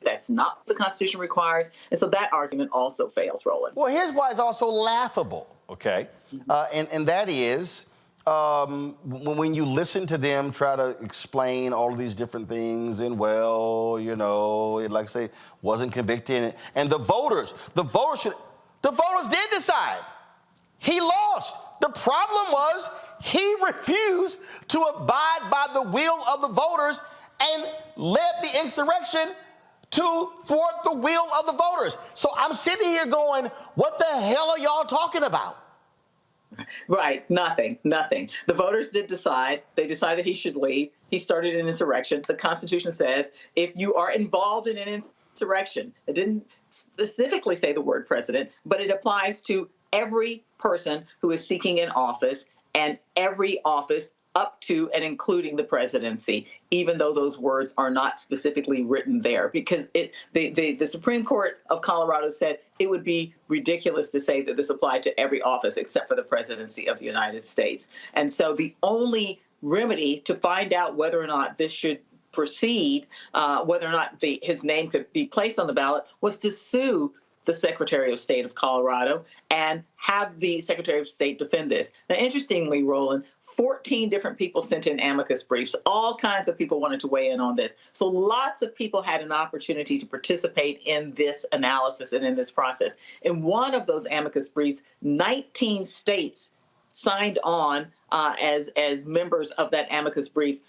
That's not what the Constitution requires. And so that argument also fails, Roland. Well, here's why it's also laughable, okay? And that is when you listen to them try to explain all of these different things and, well, you know, it, like I say, wasn't convicted. And the voters did decide. He lost. The problem was he refused to abide by the will of the voters and led the insurrection to thwart the will of the voters. So I'm sitting here going, what the hell are y'all talking about? Right, nothing. The voters did decide. They decided he should leave. He started an insurrection. The Constitution says if you are involved in an insurrection, it didn't specifically say the word president, but it applies to every person who is seeking an office and every office up to and including the presidency, even though those words are not specifically written there, because the Supreme Court of Colorado said it would be ridiculous to say that this applied to every office except for the presidency of the United States. And so the only remedy to find out whether or not this should proceed, whether or not his name could be placed on the ballot, was to sue the Secretary of State of Colorado and have the Secretary of State defend this. Now, interestingly, Roland, 14 different people sent in amicus briefs. All kinds of people wanted to weigh in on this. So lots of people had an opportunity to participate in this analysis and in this process. In one of those amicus briefs, 19 states signed on as members of that amicus brief,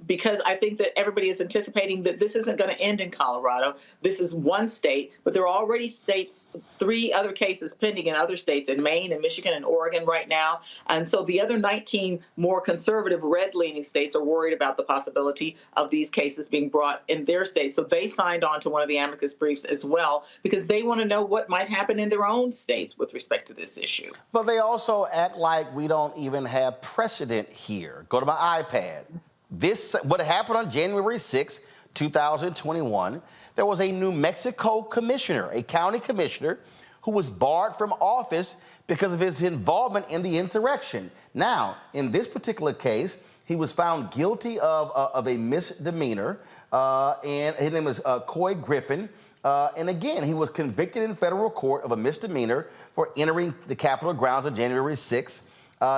because I think that everybody is anticipating that this isn't going to end in Colorado. This is one state, but there are already states, 3 other cases pending in other states, in Maine and Michigan and Oregon right now. And so the other 19 more conservative red-leaning states are worried about the possibility of these cases being brought in their states. So they signed on to one of the amicus briefs as well, because they want to know what might happen in their own states with respect to this issue. But they also act like we don't even have precedent here. Go to my iPad. What happened on January 6, 2021, there was a New Mexico commissioner, a county commissioner, who was barred from office because of his involvement in the insurrection. Now, in this particular case, he was found guilty of a misdemeanor, and his name was Coy Griffin. And again, he was convicted in federal court of a misdemeanor for entering the Capitol grounds on January 6.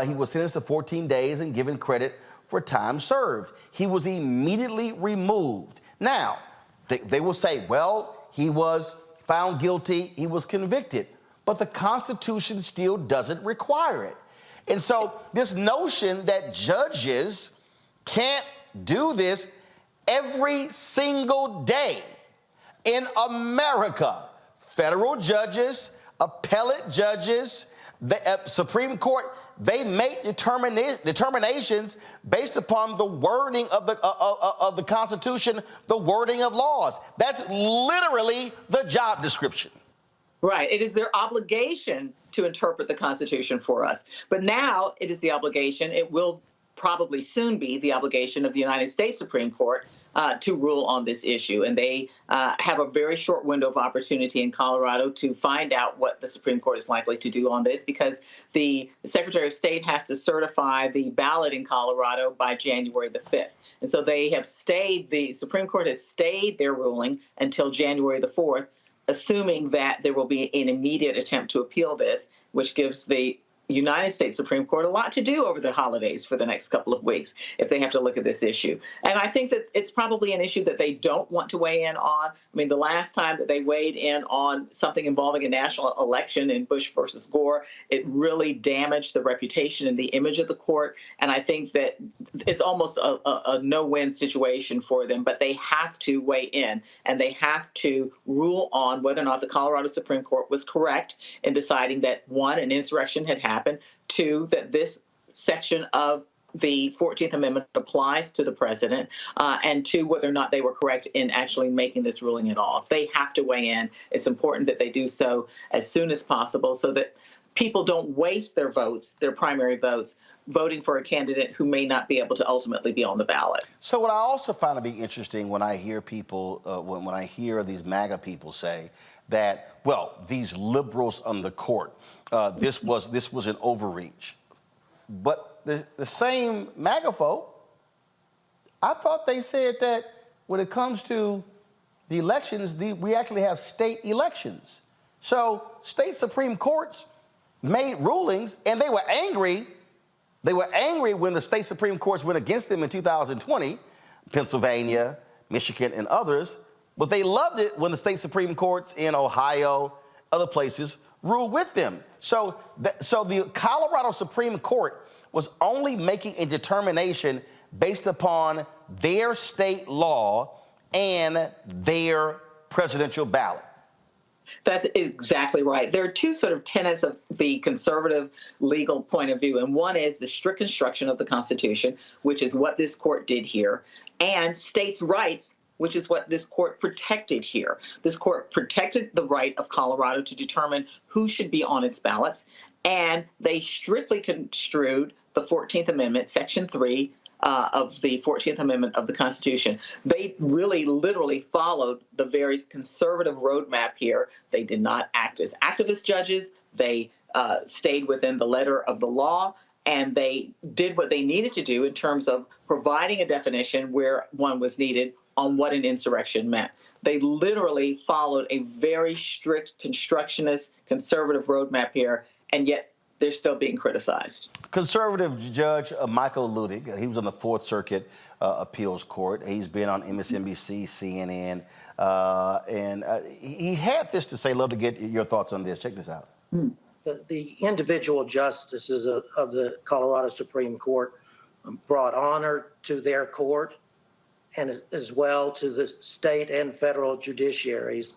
He was sentenced to 14 days and given credit for time served. He was immediately removed. Now, they will say, well, he was found guilty, he was convicted, but the Constitution still doesn't require it. And so this notion that judges can't do this every single day in America, federal judges, appellate judges, the Supreme Court, they make determinations based upon the wording of the Constitution, the wording of laws. That's literally the job description. Right. It is their obligation to interpret the Constitution for us. But now it is the obligation, it will probably soon be the obligation of the United States Supreme Court to rule on this issue. And they have a very short window of opportunity in Colorado to find out what the Supreme Court is likely to do on this, because the Secretary of State has to certify the ballot in Colorado by January the 5th. And so they have stayed, the Supreme Court has stayed their ruling until January the 4th, assuming that there will be an immediate attempt to appeal this, which gives the United States Supreme Court a lot to do over the holidays for the next couple of weeks if they have to look at this issue. And I think that it's probably an issue that they don't want to weigh in on. I mean, the last time that they weighed in on something involving a national election in Bush versus Gore, it really damaged the reputation and the image of the court. And I think that it's almost a no-win situation for them, but they have to weigh in and they have to rule on whether or not the Colorado Supreme Court was correct in deciding that, 1, an insurrection had happened, 2, that this section of the 14th Amendment applies to the president, and two, whether or not they were correct in actually making this ruling at all. If they have to weigh in, it's important that they do so as soon as possible so that people don't waste their votes, their primary votes, voting for a candidate who may not be able to ultimately be on the ballot. So what I also find to be interesting when I hear people, when I hear these MAGA people say that, well, these liberals on the court, this was an overreach. But the same MAGA folk, I thought they said that when it comes to the elections, we actually have state elections. So state Supreme Courts made rulings, and they were angry. They were angry when the state Supreme Courts went against them in 2020, Pennsylvania, Michigan, and others. But they loved it when the state Supreme Courts in Ohio, other places, ruled with them. So the Colorado Supreme Court was only making a determination based upon their state law and their presidential ballot. That's exactly right. There are two sort of tenets of the conservative legal point of view, and one is the strict construction of the Constitution, which is what this court did here, and states' rights, which is what this court protected here. This court protected the right of Colorado to determine who should be on its ballots, and they strictly construed the 14th Amendment, Section 3, of the 14th Amendment of the Constitution. They really literally followed the very conservative roadmap here. They did not act as activist judges. They stayed within the letter of the law, and they did what they needed to do in terms of providing a definition where one was needed on what an insurrection meant. They literally followed a very strict constructionist conservative roadmap here, and yet they're still being criticized. Conservative Judge Michael Ludig, he was on the Fourth Circuit Appeals Court. He's been on MSNBC, CNN, and he had this to say. Love to get your thoughts on this. Check this out. The individual justices of the Colorado Supreme Court brought honor to their court and as well to the state and federal judiciaries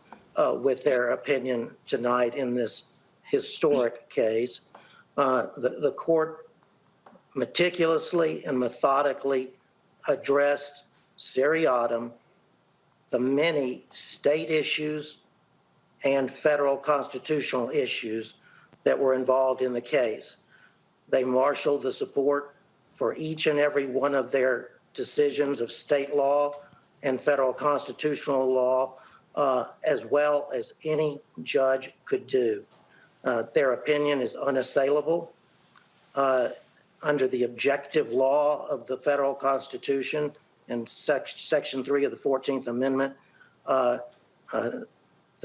with their opinion tonight in this historic case. The court meticulously and methodically addressed seriatim the many state issues and federal constitutional issues that were involved in the case. They marshaled the support for each and every one of their decisions of state law and federal constitutional law, as well as any judge could do. Their opinion is unassailable. Under the objective law of the federal Constitution and Section 3 of the 14th Amendment, the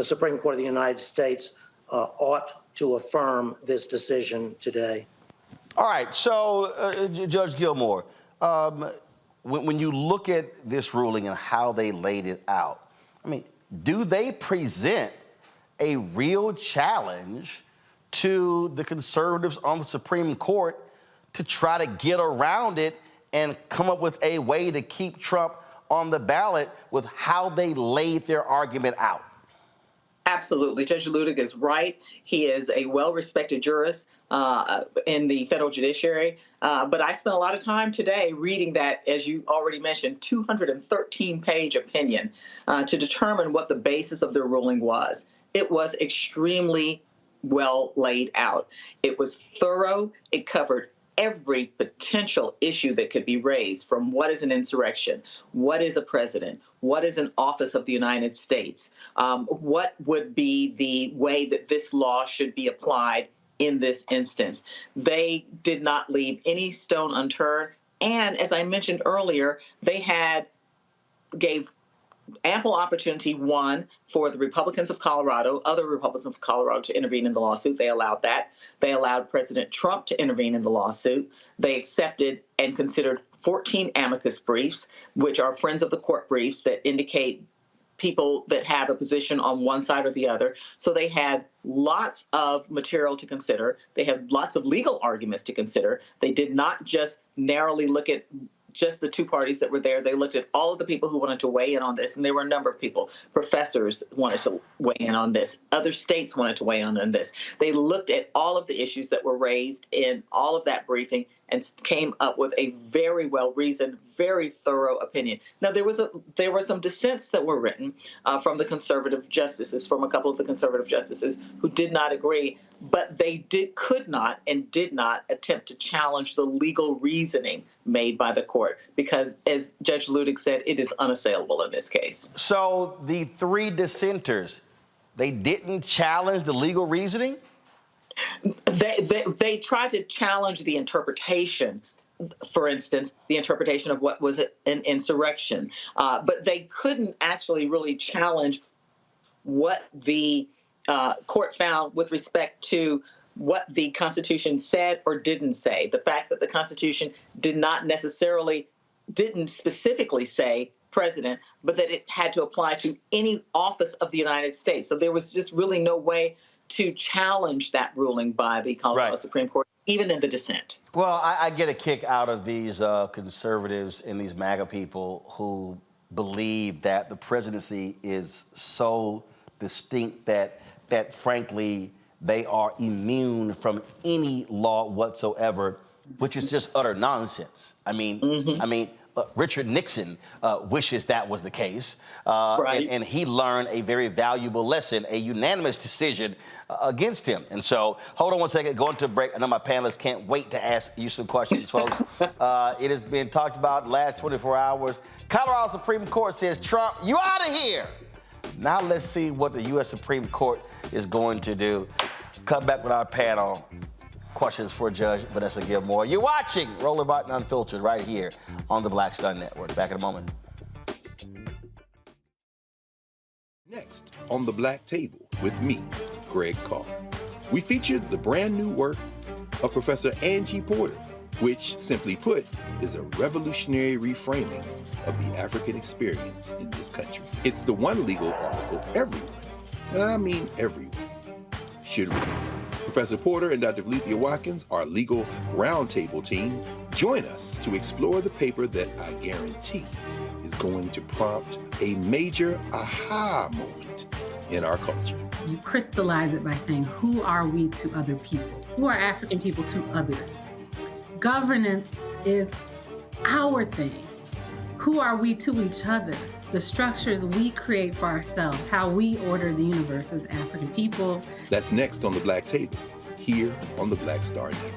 Supreme Court of the United States ought to affirm this decision today. All right, so Judge Gilmore, when you look at this ruling and how they laid it out, I mean, do they present a real challenge to the conservatives on the Supreme Court to try to get around it and come up with a way to keep Trump on the ballot with how they laid their argument out? Absolutely. Judge Ludig is right. He is a well-respected jurist in the federal judiciary. But I spent a lot of time today reading that, as you already mentioned, 213-page opinion to determine what the basis of their ruling was. It was extremely well laid out. It was thorough. It covered every potential issue that could be raised, from what is an insurrection, what is a president, what is an office of the United States, what would be the way that this law should be applied in this instance. They did not leave any stone unturned. And as I mentioned earlier, they gave ample opportunity, one, for the Republicans of Colorado, other Republicans of Colorado, to intervene in the lawsuit. They allowed that. They allowed President Trump to intervene in the lawsuit. They accepted and considered 14 amicus briefs, which are friends of the court briefs that indicate people that have a position on one side or the other. So they had lots of material to consider. They had lots of legal arguments to consider. They did not just narrowly look at just the two parties that were there. They looked at all of the people who wanted to weigh in on this, and there were a number of people. Professors wanted to weigh in on this. Other states wanted to weigh in on this. They looked at all of the issues that were raised in all of that briefing and came up with a very well-reasoned, very thorough opinion. Now, there were some dissents that were written from the conservative justices, from a couple of the conservative justices who did not agree, but they could not and did not attempt to challenge the legal reasoning made by the court because, as Judge Ludig said, it is unassailable in this case. So the three dissenters, they didn't challenge the legal reasoning? They tried to challenge the interpretation, for instance, the interpretation of what was an insurrection, but they couldn't actually really challenge what the court found with respect to what the Constitution said or didn't say. The fact that the Constitution didn't specifically say president, but that it had to apply to any office of the United States. So there was just really no way to challenge that ruling by the Colorado Supreme Court, even in the dissent. Well, I get a kick out of these conservatives and these MAGA people who believe that the presidency is so distinct that frankly, they are immune from any law whatsoever, which is just utter nonsense. I mean, Richard Nixon wishes that was the case, and he learned a very valuable lesson, a unanimous decision against him. And so, hold on one second, going to a break. I know my panelists can't wait to ask you some questions, folks. It has been talked about the last 24 hours. Colorado Supreme Court says, Trump, you out of here. Now let's see what the U.S. Supreme Court is going to do. Come back with our panel. Questions for Judge Vanessa Gilmore. You're watching Roland Martin Unfiltered right here on the Black Star Network. Back in a moment. Next on The Black Table with me, Greg Carr. We featured the brand new work of Professor Angie Porter, which, simply put, is a revolutionary reframing of the African experience in this country. It's the one legal article everyone, and I mean everyone, should read. Professor Porter and Dr. Valencia Watkins, our legal roundtable team, join us to explore the paper that I guarantee is going to prompt a major aha moment in our culture. You crystallize it by saying, who are we to other people? Who are African people to others? Governance is our thing. Who are we to each other? The structures we create for ourselves, how we order the universe as African people. That's next on The Black Table, here on the Black Star Network.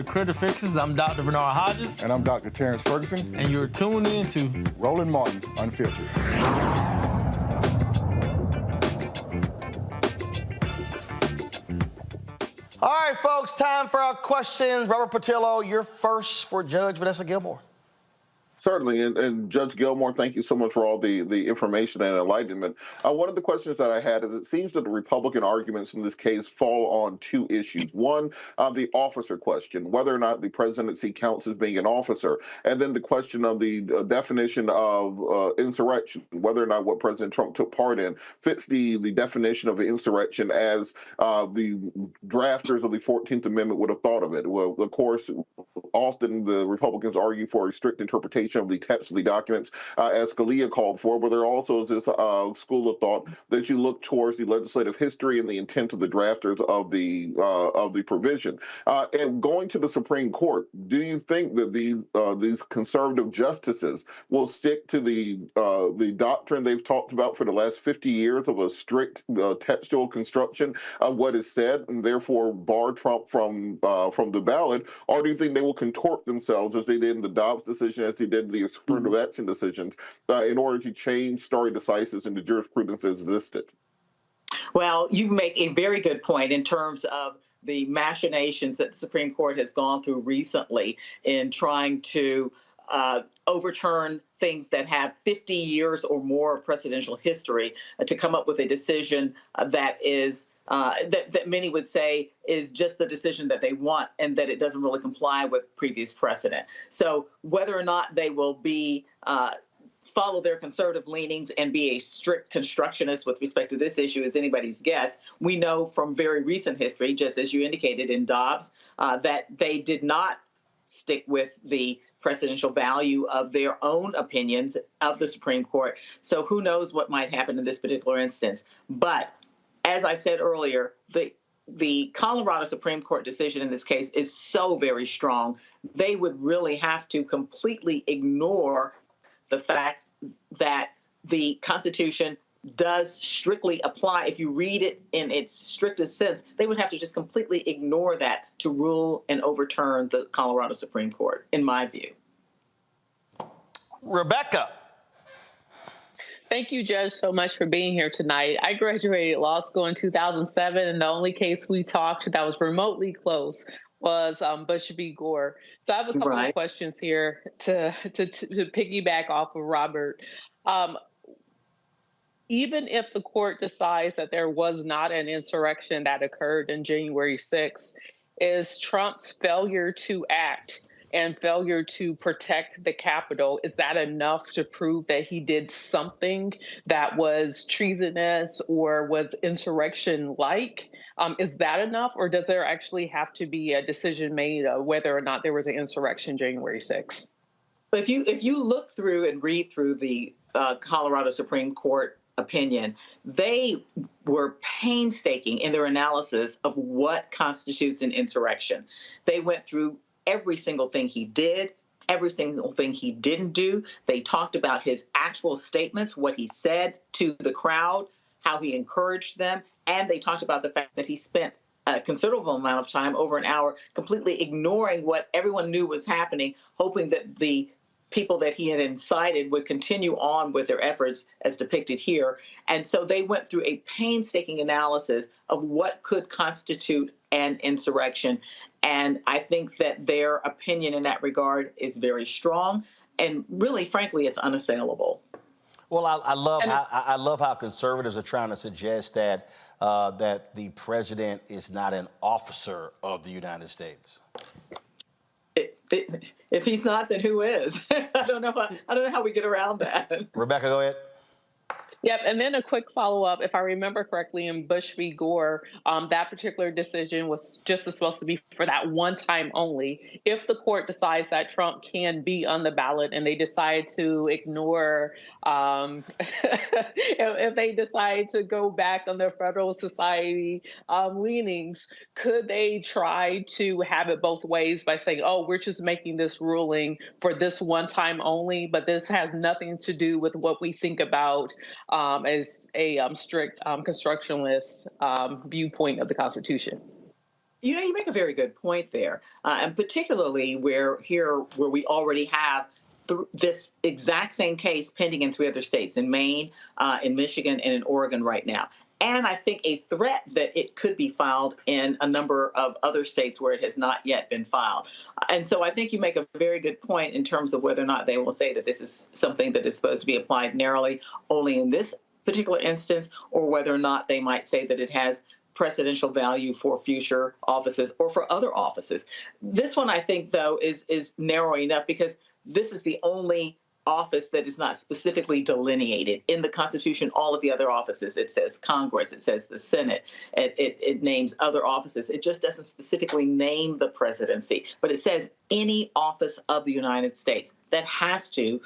Critter Fixers. I'm Dr. Bernard Hodges. And I'm Dr. Terrence Ferguson. And you're tuned in to Roland Martin Unfiltered. All right, folks, time for our questions. Robert Patillo, you're first for Judge Vanessa Gilmore. Certainly, and Judge Gilmore, thank you so much for all the information and enlightenment. One of the questions that I had is, it seems that the Republican arguments in this case fall on two issues. One, the officer question, whether or not the presidency counts as being an officer, and then the question of the definition of insurrection, whether or not what President Trump took part in fits the definition of insurrection as the drafters of the 14th Amendment would have thought of it. Well, of course, often the Republicans argue for a strict interpretation of the text of the documents, as Scalia called for, but there also is this school of thought that you look towards the legislative history and the intent of the drafters of the provision. And going to the Supreme Court, do you think that these conservative justices will stick to the doctrine they've talked about for the last 50 years of a strict textual construction of what is said, and therefore bar Trump from the ballot, or do you think they will contort themselves as they did in the Dobbs decision, as they did in the affirmative action decisions, in order to change stare decisis into jurisprudence as existed? Well, you make a very good point in terms of the machinations that the Supreme Court has gone through recently in trying to overturn things that have 50 years or more of presidential history to come up with a decision that is that many would say is just the decision that they want and that it doesn't really comply with previous precedent. So whether or not they will be follow their conservative leanings and be a strict constructionist with respect to this issue is anybody's guess. We know from very recent history, just as you indicated in Dobbs, that they did not stick with the presidential value of their own opinions of the Supreme Court. So who knows what might happen in this particular instance. But as I said earlier, the Colorado Supreme Court decision in this case is so very strong. They would really have to completely ignore the fact that the Constitution does strictly apply. If you read it in its strictest sense, they would have to just completely ignore that to rule and overturn the Colorado Supreme Court, in my view. Rebecca. Thank you, Judge, so much for being here tonight. I graduated law school in 2007, and the only case we talked that was remotely close was Bush v. Gore. So I have a couple of questions here to piggyback off of Robert. Even if the court decides that there was not an insurrection that occurred on January 6th, is Trump's failure to act and failure to protect the Capitol, is that enough to prove that he did something that was treasonous or was insurrection-like? Is that enough, or does there actually have to be a decision made of whether or not there was an insurrection January 6th? If you look through and read through the Colorado Supreme Court opinion, they were painstaking in their analysis of what constitutes an insurrection. They went through every single thing he did, every single thing he didn't do. They talked about his actual statements, what he said to the crowd, how he encouraged them, and they talked about the fact that he spent a considerable amount of time, over an hour, completely ignoring what everyone knew was happening, hoping that the people that he had incited would continue on with their efforts as depicted here. And so they went through a painstaking analysis of what could constitute an insurrection. And I think that their opinion in that regard is very strong. And really, frankly, it's unassailable. Well, I love how conservatives are trying to suggest that that the president is not an officer of the United States. If he's not, then who is? I don't know how we get around that. Rebecca, go ahead. Yep, and then a quick follow-up. If I remember correctly, in Bush v. Gore, that particular decision was just supposed to be for that one time only. If the court decides that Trump can be on the ballot and they decide to ignore, if they decide to go back on their Federal Society leanings, could they try to have it both ways by saying, oh, we're just making this ruling for this one time only, but this has nothing to do with what we think about as a strict constructionist viewpoint of the Constitution. You know, you make a very good point there, and particularly where we already have this exact same case pending in 3 other states, in Maine, in Michigan, and in Oregon right now. And I think a threat that it could be filed in a number of other states where it has not yet been filed. And so I think you make a very good point in terms of whether or not they will say that this is something that is supposed to be applied narrowly only in this particular instance, or whether or not they might say that it has precedential value for future offices or for other offices. This one, I think, though, is narrow enough because this is the only office that is not specifically delineated in the Constitution. All of the other offices, it says Congress, it says the Senate, it names other offices. It just doesn't specifically name the presidency, but it says any office of the United States that has to,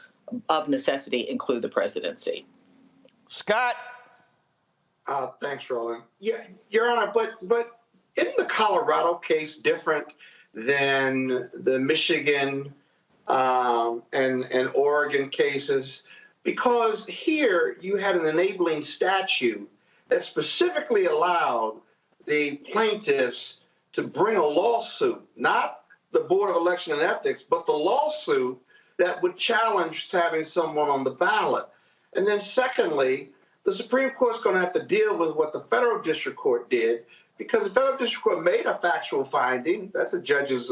of necessity, include the presidency. Scott. Thanks, Roland. Yeah, Your Honor, but isn't the Colorado case different than the Michigan and Oregon cases? Because here you had an enabling statute that specifically allowed the plaintiffs to bring a lawsuit, not the Board of Election and Ethics, but the lawsuit that would challenge having someone on the ballot. And then secondly, the Supreme Court's going to have to deal with what the federal district court did because the federal district court made a factual finding. That's a judge's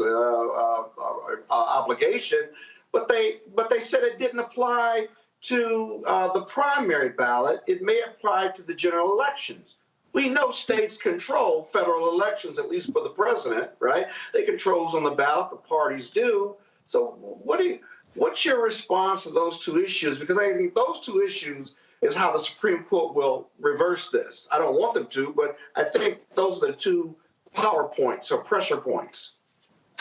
obligation, but they said it didn't apply to the primary ballot. It may apply to the general elections. We know states control federal elections, at least for the president, right? They control who's on the ballot, the parties do. So what's your response to those two issues? Because I think those two issues is how the Supreme Court will reverse this. I don't want them to, but I think those are the two power points or pressure points.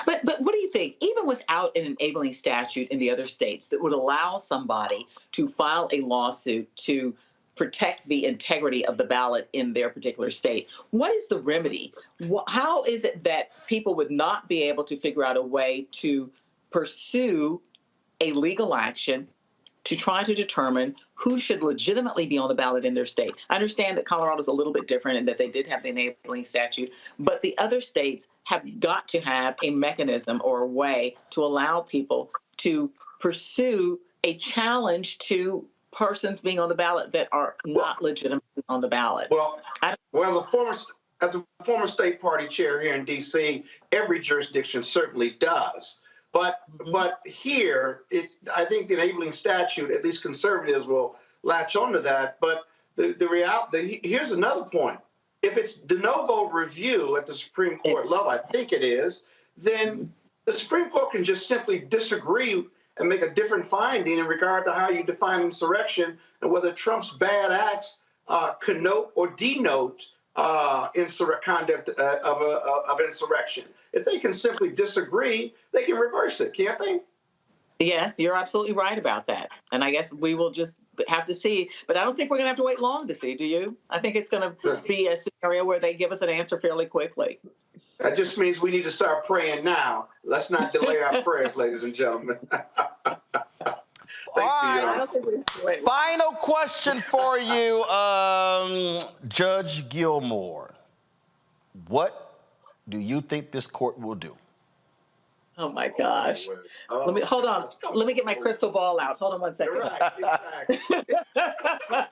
But what do you think? Even without an enabling statute in the other states that would allow somebody to file a lawsuit to protect the integrity of the ballot in their particular state, what is the remedy? How is it that people would not be able to figure out a way to pursue a legal action to try to determine who should legitimately be on the ballot in their state? I understand that Colorado is a little bit different and that they did have the enabling statute, but the other states have got to have a mechanism or a way to allow people to pursue a challenge to persons being on the ballot that are not legitimately on the ballot. Well, as a former state party chair here in D.C., every jurisdiction certainly does. But here, I think the enabling statute, at least conservatives will latch onto that. But the reality, here's another point. If it's de novo review at the Supreme Court level, I think it is, then the Supreme Court can just simply disagree and make a different finding in regard to how you define insurrection and whether Trump's bad acts connote or denote conduct of insurrection. If they can simply disagree, they can reverse it, can't they? Yes, you're absolutely right about that. And I guess we will just have to see. But I don't think we're going to have to wait long to see, do you? I think it's going to be a scenario where they give us an answer fairly quickly. That just means we need to start praying now. Let's not delay our prayers, ladies and gentlemen. All right. Final question for you, Judge Gilmore. What do you think this court will do? Oh my gosh. Let me hold on. Let me get my crystal ball out. Hold on one second. Right, exactly.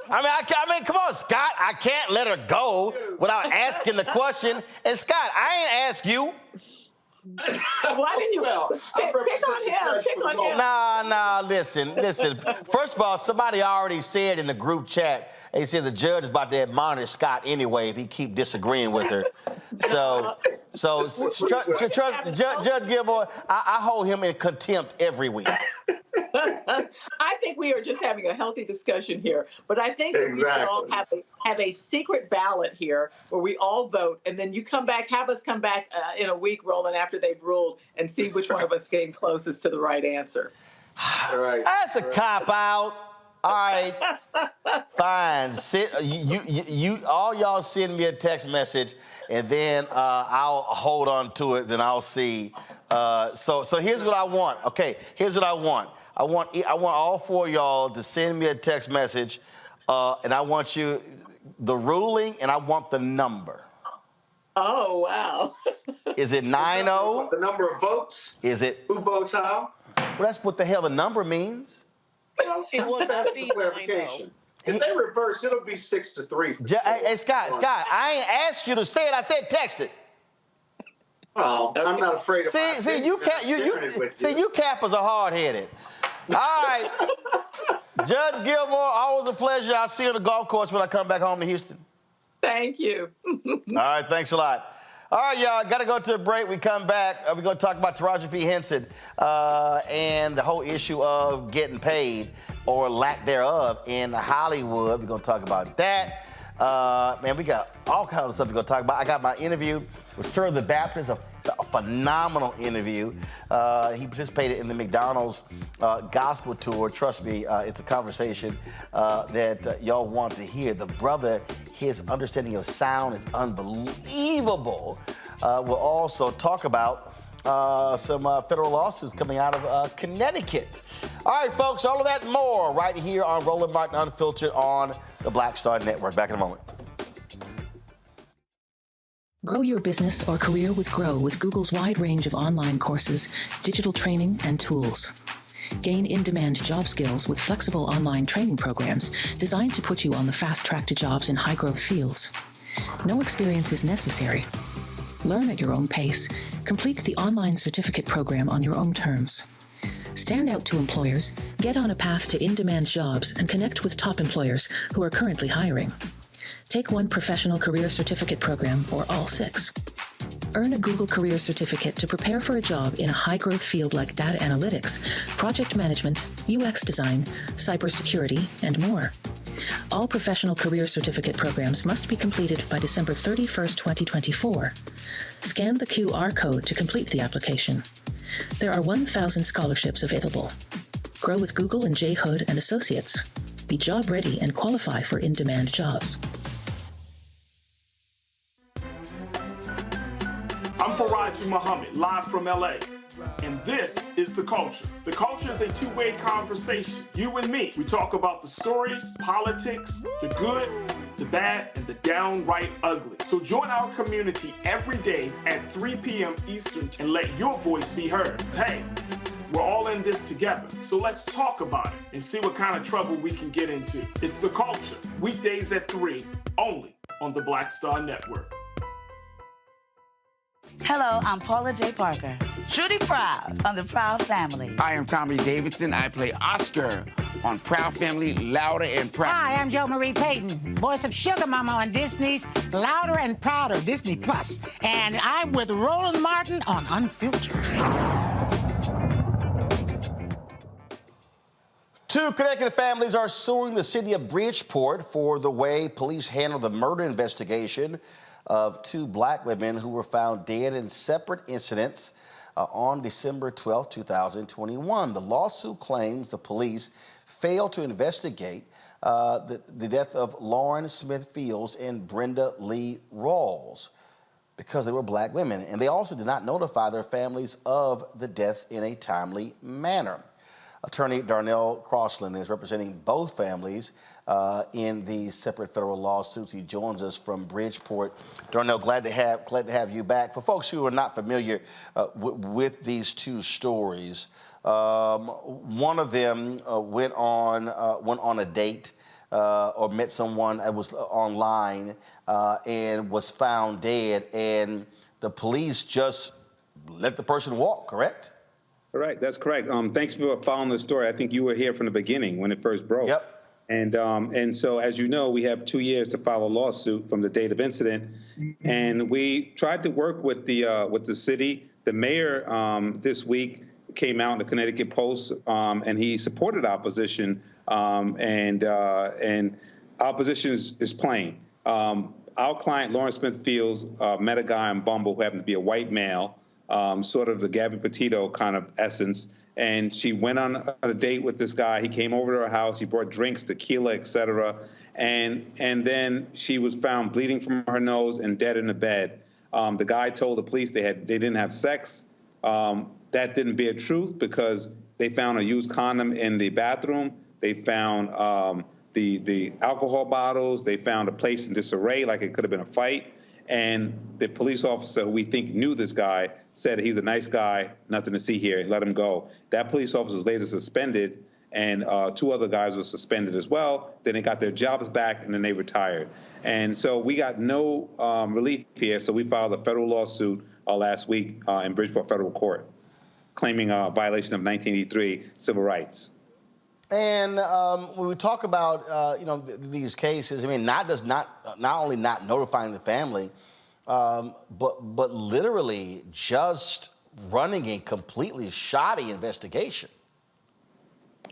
I mean, come on, Scott. I can't let her go without asking the question. And Scott, I ain't ask you. Why didn't you? Pick on him. Pick on him. Nah. Listen. First of all, somebody already said in the group chat, they said the judge is about to admonish Scott anyway if he keep disagreeing with her. So trust Judge Gilmore. I hold him in contempt every week. I think we are just having a healthy discussion here, but I think that we should all have a secret ballot here where we all vote, and then you have us come back in a week, Roland, after they've ruled, and see which one of us came closest to the right answer. All right. That's a cop-out. All right, fine. You all y'all send me a text message, and then I'll hold on to it. Then I'll see. So here's what I want. Okay, here's what I want. I want all four of y'all to send me a text message, and I want the ruling, and I want the number. Oh wow! Is it 9-0? The number of votes? Is it? Who votes how? Well, that's what the hell the number means. It will That's be the clarification. If they reverse, it'll be 6-3. Hey, Scott, I ain't asked you to say it. I said text it. Oh, I'm not afraid of it. See, you cappers are hard-headed. All right. Judge Gilmore, always a pleasure. I'll see you on the golf course when I come back home to Houston. Thank you. All right, thanks a lot. All right, y'all, got to go to a break. We come back. We're going to talk about Taraji P. Henson and the whole issue of getting paid or lack thereof in Hollywood. We're going to talk about that. Man, we got all kinds of stuff we're going to talk about. I got my interview with Sir the Baptist, a phenomenal interview. He participated in the McDonald's gospel tour. Trust me, it's a conversation that y'all want to hear. The brother, his understanding of sound is unbelievable. We'll also talk about some federal lawsuits coming out of Connecticut. All right, folks, all of that and more right here on Roland Martin Unfiltered on the Black Star Network. Back in a moment. Grow your business or career with Grow with Google's wide range of online courses, digital training, and tools. Gain in-demand job skills with flexible online training programs designed to put you on the fast track to jobs in high-growth fields. No experience is necessary. Learn at your own pace. Complete the online certificate program on your own terms. Stand out to employers, get on a path to in-demand jobs, and connect with top employers who are currently hiring. Take one professional career certificate program or all 6. Earn a Google Career Certificate to prepare for a job in a high-growth field like data analytics, project management, UX design, cybersecurity, and more. All professional career certificate programs must be completed by December 31st, 2024. Scan the QR code to complete the application. There are 1,000 scholarships available. Grow with Google and J. Hood and Associates. Be job ready and qualify for in-demand jobs. I'm Faraji Muhammad, live from LA. And this is The Culture. The Culture is a two-way conversation. You and me. We talk about the stories, politics, the good, the bad, and the downright ugly. So join our community every day at 3 p.m. Eastern and let your voice be heard. Hey, we're all in this together. So let's talk about it and see what kind of trouble we can get into. It's The Culture, weekdays at 3, only on the Black Star Network. Hello, I'm Paula J. Parker. Truly proud on the Proud Family. I am Tommy Davidson. I play Oscar on Proud Family, Louder and Proud. Hi, I'm Jo Marie Payton, voice of Sugar Mama on Disney's Louder and Prouder, Disney Plus. And I'm with Roland Martin on Unfiltered. 2 Connecticut families are suing the city of Bridgeport for the way police handled the murder investigation of 2 black women who were found dead in separate incidents on December 12, 2021. The lawsuit claims the police failed to investigate the death of Lauren Smith Fields and Brenda Lee Rawls because they were black women, and they also did not notify their families of the deaths in a timely manner. Attorney Darnell Crossland is representing both families in these separate federal lawsuits. He joins us from Bridgeport. Darnell, glad to have you back. For folks who are not familiar with these 2 stories, one of them went on a date or met someone that was online and was found dead, and the police just let the person walk, correct? Correct. That's correct. Thanks for following the story. I think you were here from the beginning when it first broke. Yep. And so, as you know, we have 2 years to file a lawsuit from the date of incident, and we tried to work with the city. The mayor this week came out in the Connecticut Post, and he supported our position, and our position is plain. Our client, Lauren Smith Fields, met a guy on Bumble who happened to be a white male. Sort of the Gabby Petito kind of essence. And she went on a date with this guy. He came over to her house. He brought drinks, tequila, et cetera. And then she was found bleeding from her nose and dead in the bed. The guy told the police they didn't have sex. That didn't bear truth because they found a used condom in the bathroom. They found the alcohol bottles. They found a place in disarray, like it could have been a fight. And the police officer who we think knew this guy said he's a nice guy, nothing to see here, let him go. That police officer was later suspended, and 2 other guys were suspended as well. Then they got their jobs back, and then they retired. And so we got no relief here, so we filed a federal lawsuit last week in Bridgeport Federal Court, claiming a violation of 1983 civil rights. And when we talk about these cases, I mean, not only not notifying the family, but literally just running a completely shoddy investigation.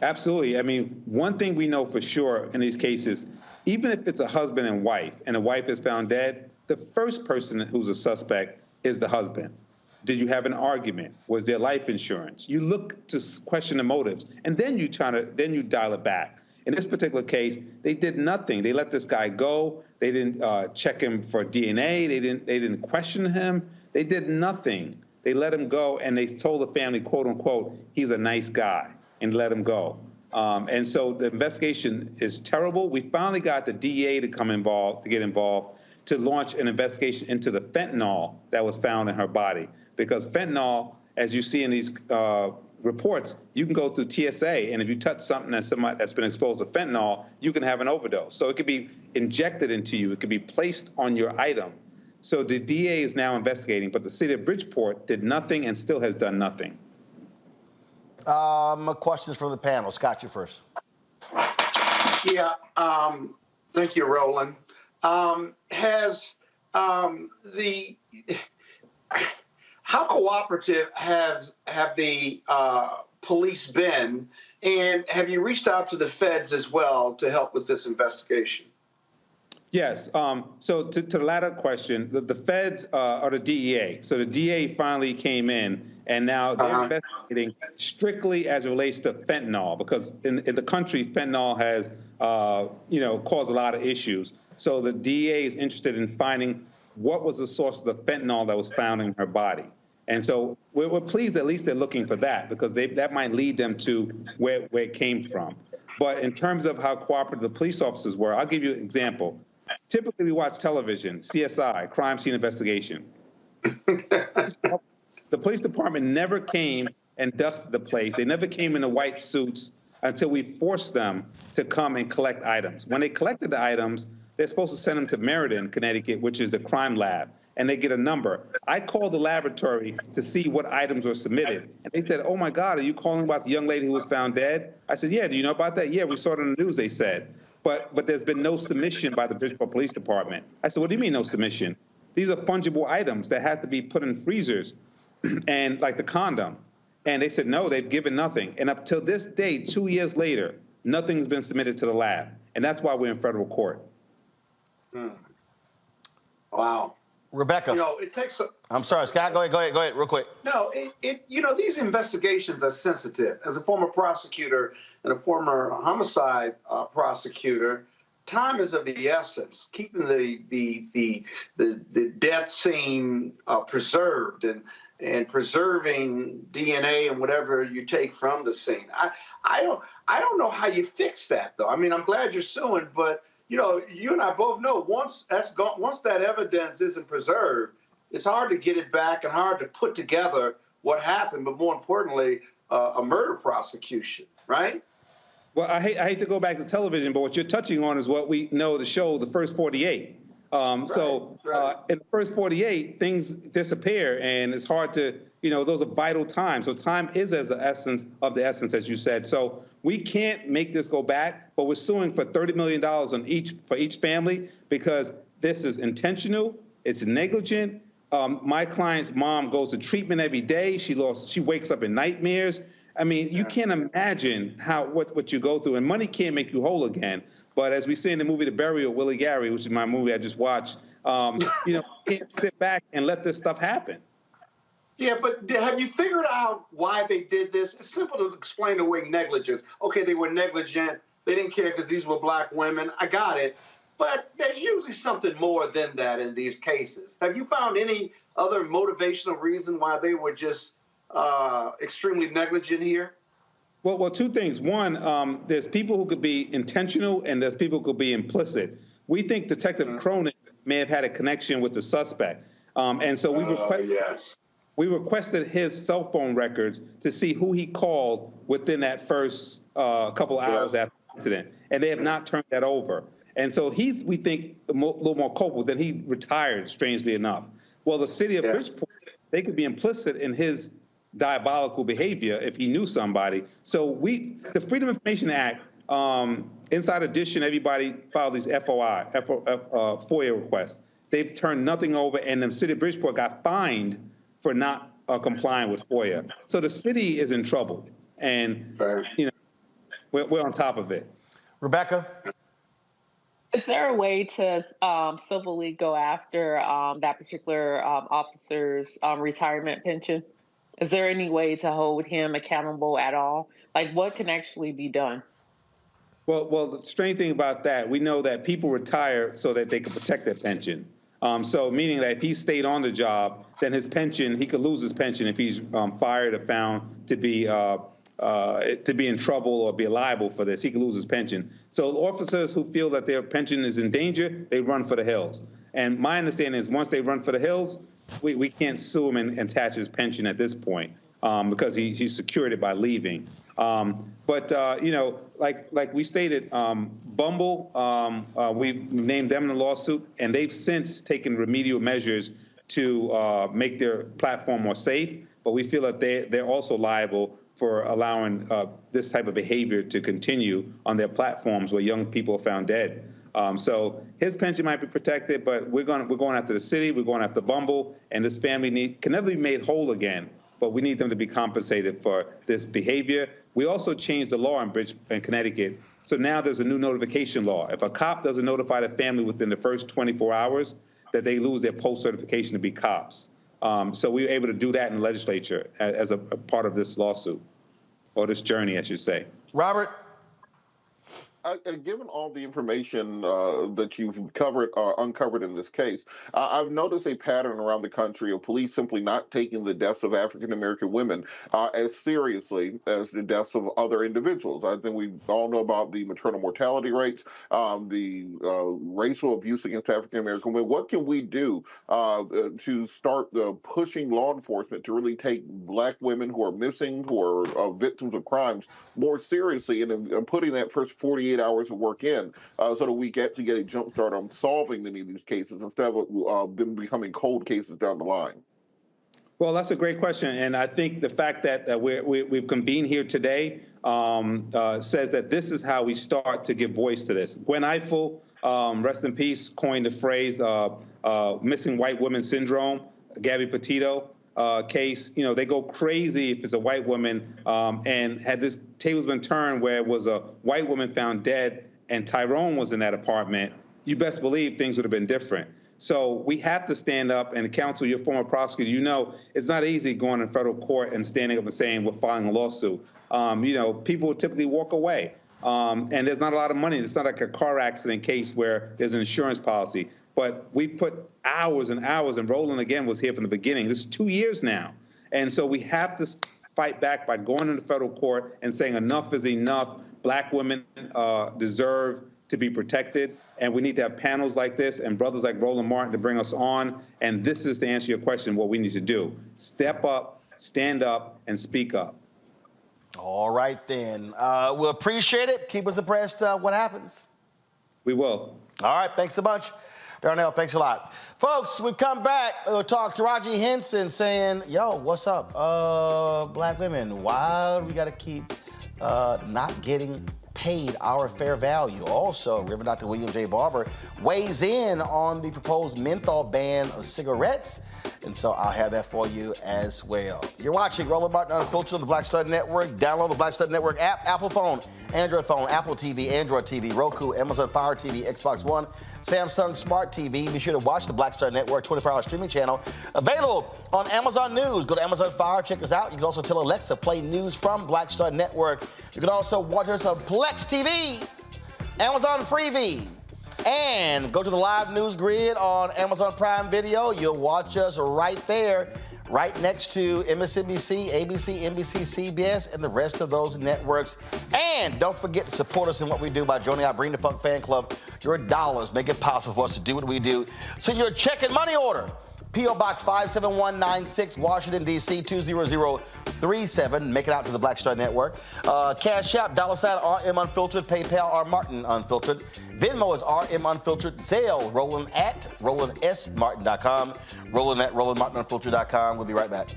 Absolutely. I mean, one thing we know for sure in these cases, even if it's a husband and wife, and the wife is found dead, the first person who's a suspect is the husband. Did you have an argument? Was there life insurance? You look to question the motives, and then you dial it back. In this particular case, they did nothing. They let this guy go. They didn't check him for DNA. They didn't question him. They did nothing. They let him go, and they told the family, quote unquote, he's a nice guy, and let him go. And so the investigation is terrible. We finally got the DEA to get involved, to launch an investigation into the fentanyl that was found in her body. Because fentanyl, as you see in these reports, you can go through TSA, and if you touch something that's been exposed to fentanyl, you can have an overdose. So it could be injected into you. It could be placed on your item. So the DA is now investigating, but the city of Bridgeport did nothing and still has done nothing. Questions from the panel. Scott, you first. Yeah, thank you, Roland. How cooperative have the police been, and have you reached out to the feds as well to help with this investigation? Yes. So to the latter question, the feds are the DEA. So the DEA finally came in, and now they're investigating strictly as it relates to fentanyl, because in the country, fentanyl has caused a lot of issues. So the DEA is interested in finding what was the source of the fentanyl that was found in her body. And so we're pleased at least they're looking for that, because that might lead them to where it came from. But in terms of how cooperative the police officers were, I'll give you an example. Typically, we watch television, CSI, crime scene investigation. The police department never came and dusted the place. They never came in the white suits until we forced them to come and collect items. When they collected the items, they're supposed to send them to Meriden, Connecticut, which is the crime lab, and they get a number. I called the laboratory to see what items were submitted, and they said, "Oh my God, are you calling about the young lady who was found dead?" I said, "Yeah, do you know about that?" "Yeah, we saw it on the news," they said. But there's been no submission by the Bridgeport Police Department. I said, "What do you mean no submission? These are fungible items that have to be put in freezers, and like the condom." And they said, "No, they've given nothing." And up till this day, 2 years later, nothing's been submitted to the lab. And that's why we're in federal court. Wow. Rebecca. It takes I'm sorry, Scott, go ahead, real quick. No, these investigations are sensitive. As a former prosecutor and a former homicide prosecutor, time is of the essence. Keeping the death scene preserved and preserving DNA and whatever you take from the scene. I don't know how you fix that, though. I mean, I'm glad you're suing, but you and I both know once that's gone, once that evidence isn't preserved, it's hard to get it back and hard to put together what happened, but more importantly, a murder prosecution, right? Well, I hate to go back to television, but what you're touching on is what we know the show, The First 48. In the first 48, things disappear, and it's hard to, those are vital times. So time is as the essence of the essence, as you said. So we can't make this go back, but we're suing for $30 million for each family, because this is intentional, it's negligent. My client's mom goes to treatment every day. She wakes up in nightmares. I mean, you can't imagine what you go through, and money can't make you whole again. But as we say in the movie The Burial, Willie Gary, which is my movie I just watched, you can't sit back and let this stuff happen. Yeah, but have you figured out why they did this? It's simple to explain away negligence. Okay, they were negligent. They didn't care because these were black women. I got it. But there's usually something more than that in these cases. Have you found any other motivational reason why they were just extremely negligent here? Well, two things. One, there's people who could be intentional, and there's people who could be implicit. We think Detective Cronin may have had a connection with the suspect. And so we requested his cell phone records to see who he called within that first couple hours after the incident. And they have not turned that over. And so he's, we think, a little more culpable. Then he retired, strangely enough. Well, the city of Bridgeport, they could be implicit in his diabolical behavior if he knew somebody. So the Freedom of Information Act, Inside Edition, everybody filed these FOIA requests. They've turned nothing over, and the city of Bridgeport got fined for not complying with FOIA. So the city is in trouble, and we're on top of it. Rebecca? Is there a way to civilly go after that particular officer's retirement pension? Is there any way to hold him accountable at all? Like, what can actually be done? Well, the strange thing about that, we know that people retire so that they can protect their pension. So meaning that if he stayed on the job, then his pension, he could lose his pension if he's fired or found to be in trouble or be liable for this. He could lose his pension. So officers who feel that their pension is in danger, they run for the hills. And my understanding is once they run for the hills, we can't sue him and attach his pension at this point. because he secured it by leaving. But like we stated, Bumble, we named them in the lawsuit, and they've since taken remedial measures to make their platform more safe. But we feel that they're also liable for allowing this type of behavior to continue on their platforms where young people are found dead. So his pension might be protected, but we're going after the city, we're going after Bumble, and this family can never be made whole again. But we need them to be compensated for this behavior. We also changed the law in Connecticut. So now there's a new notification law. If a cop doesn't notify the family within the first 24 hours, that they lose their post-certification to be cops. So we were able to do that in the legislature as a part of this lawsuit, or this journey, I should say. Robert? Given all the information that you've uncovered in this case, I've noticed a pattern around the country of police simply not taking the deaths of African-American women as seriously as the deaths of other individuals. I think we all know about the maternal mortality rates, the racial abuse against African-American women. What can we do to start pushing law enforcement to really take Black women who are missing, who are victims of crimes, more seriously, and putting that first 48 hours of work in so that we get a jump start on solving many of these cases instead of them becoming cold cases down the line? Well, that's a great question. And I think the fact that we've convened here today says that this is how we start to give voice to this. Gwen Ifill, rest in peace, coined the phrase missing white woman syndrome. Gabby Petito case, they go crazy if it's a white woman. And had this tables been turned where it was a white woman found dead and Tyrone was in that apartment, you best believe things would have been different. So we have to stand up, and counsel, your former prosecutor, it's not easy going in federal court and standing up and saying we're filing a lawsuit. People typically walk away, and there's not a lot of money. It's not like a car accident case where there's an insurance policy. But we put hours and hours, and Roland, again, was here from the beginning. This is 2 years now. And so we have to fight back by going into federal court and saying enough is enough. Black women deserve to be protected. And we need to have panels like this and brothers like Roland Martin to bring us on. And this is, to answer your question, what we need to do. Step up, stand up, and speak up. All right, then. We'll appreciate it. Keep us abreast what happens. We will. All right, thanks so much. Darnell, thanks a lot. Folks, we come back, we'll talk to Taraji Henson saying, yo, what's up? Black women, why do we got to keep not getting paid our fair value? Also, Reverend Dr. William J. Barber weighs in on the proposed menthol ban of cigarettes. And so I'll have that for you as well. You're watching Roland Martin Unfiltered on the Black Stud Network. Download the Black Stud Network app, Apple phone, Android phone, Apple TV, Android TV, Roku, Amazon Fire TV, Xbox One, Samsung Smart TV. Be sure to watch the Black Stud Network 24-hour streaming channel. Available on Amazon News. Go to Amazon Fire, check us out. You can also tell Alexa, play news from Black Stud Network. You can also watch us on Plex TV, Amazon Freevee. And go to the live news grid on Amazon Prime Video. You'll watch us right there, right next to MSNBC, ABC, NBC, CBS, and the rest of those networks. And don't forget to support us in what we do by joining our Bring the Funk fan club. Your dollars make it possible for us to do what we do. Send your check and money order. P.O. Box 57196, Washington, D.C. 20037. Make it out to the Black Star Network. Cash App, $RM Unfiltered. PayPal, R Martin Unfiltered. Venmo is RM Unfiltered. Zelle, Roland at RolandSMartin.com. Roland at RolandMartinUnfiltered.com. We'll be right back.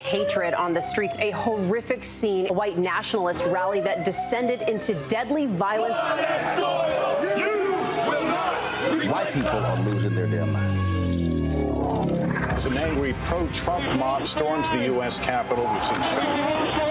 Hatred on the streets, a horrific scene, a white nationalist rally that descended into deadly violence. White people are losing their damn minds. As an angry pro-Trump mob storms the U.S. Capitol,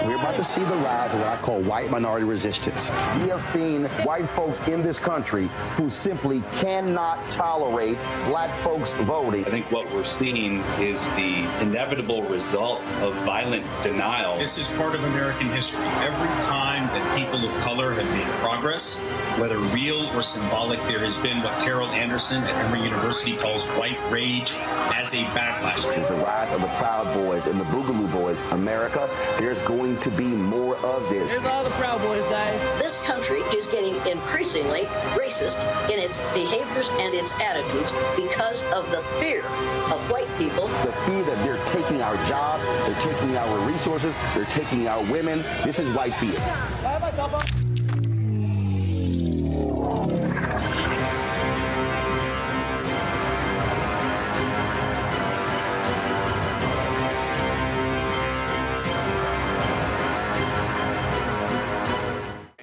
we're about to see the rise of what I call white minority resistance. We have seen white folks in this country who simply cannot tolerate black folks voting. I think what we're seeing is the inevitable result of violent denial. This is part of American history. Every time that people of color have made progress, whether real or symbolic, there has been what Carol Anderson at Emory University calls white rage as a backdrop. backlash. This is the rise of the Proud Boys and the Boogaloo Boys. America, there's going to be more of this. Here's all the Proud Boys, guys. This country is getting increasingly racist in its behaviors and its attitudes because of the fear of white people. The fear that they're taking our jobs, they're taking our resources, they're taking our women. This is white fear.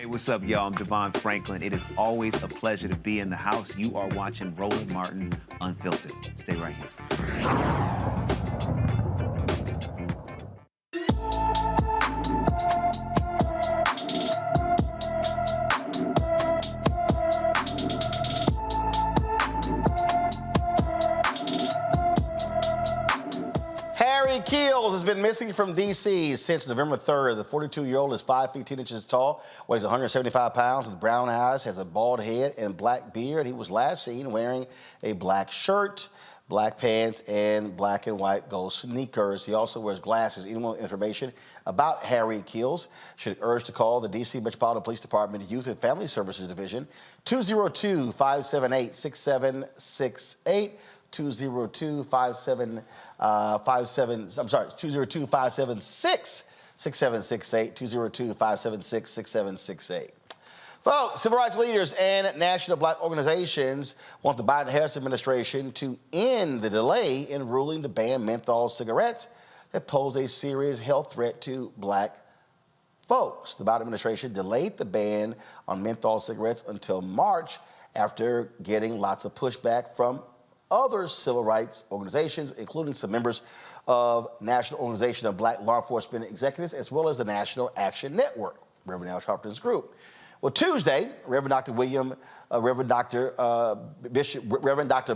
What's up, y'all? I'm Devon Franklin. It is always a pleasure to be in the house. You are watching Roland Martin Unfiltered. Stay right here. Harry Keels has been missing from D.C. since November 3rd. The 42-year-old is 5 feet 10 inches tall, weighs 175 pounds, with brown eyes, has a bald head and black beard. He was last seen wearing a black shirt, black pants, and black and white gold sneakers. He also wears glasses. Any more information about Harry Keels should urge to call the D.C. Metropolitan Police Department Youth and Family Services Division, 202-578-6768. 202-576-6768, 202-576-6768. Folks, civil rights leaders and national black organizations want the Biden-Harris administration to end the delay in ruling to ban menthol cigarettes that pose a serious health threat to black folks. The Biden administration delayed the ban on menthol cigarettes until March after getting lots of pushback from other civil rights organizations, including some members of National Organization of Black Law Enforcement Executives, as well as the National Action Network, Reverend Al Sharpton's group. Well, Tuesday, Reverend Dr.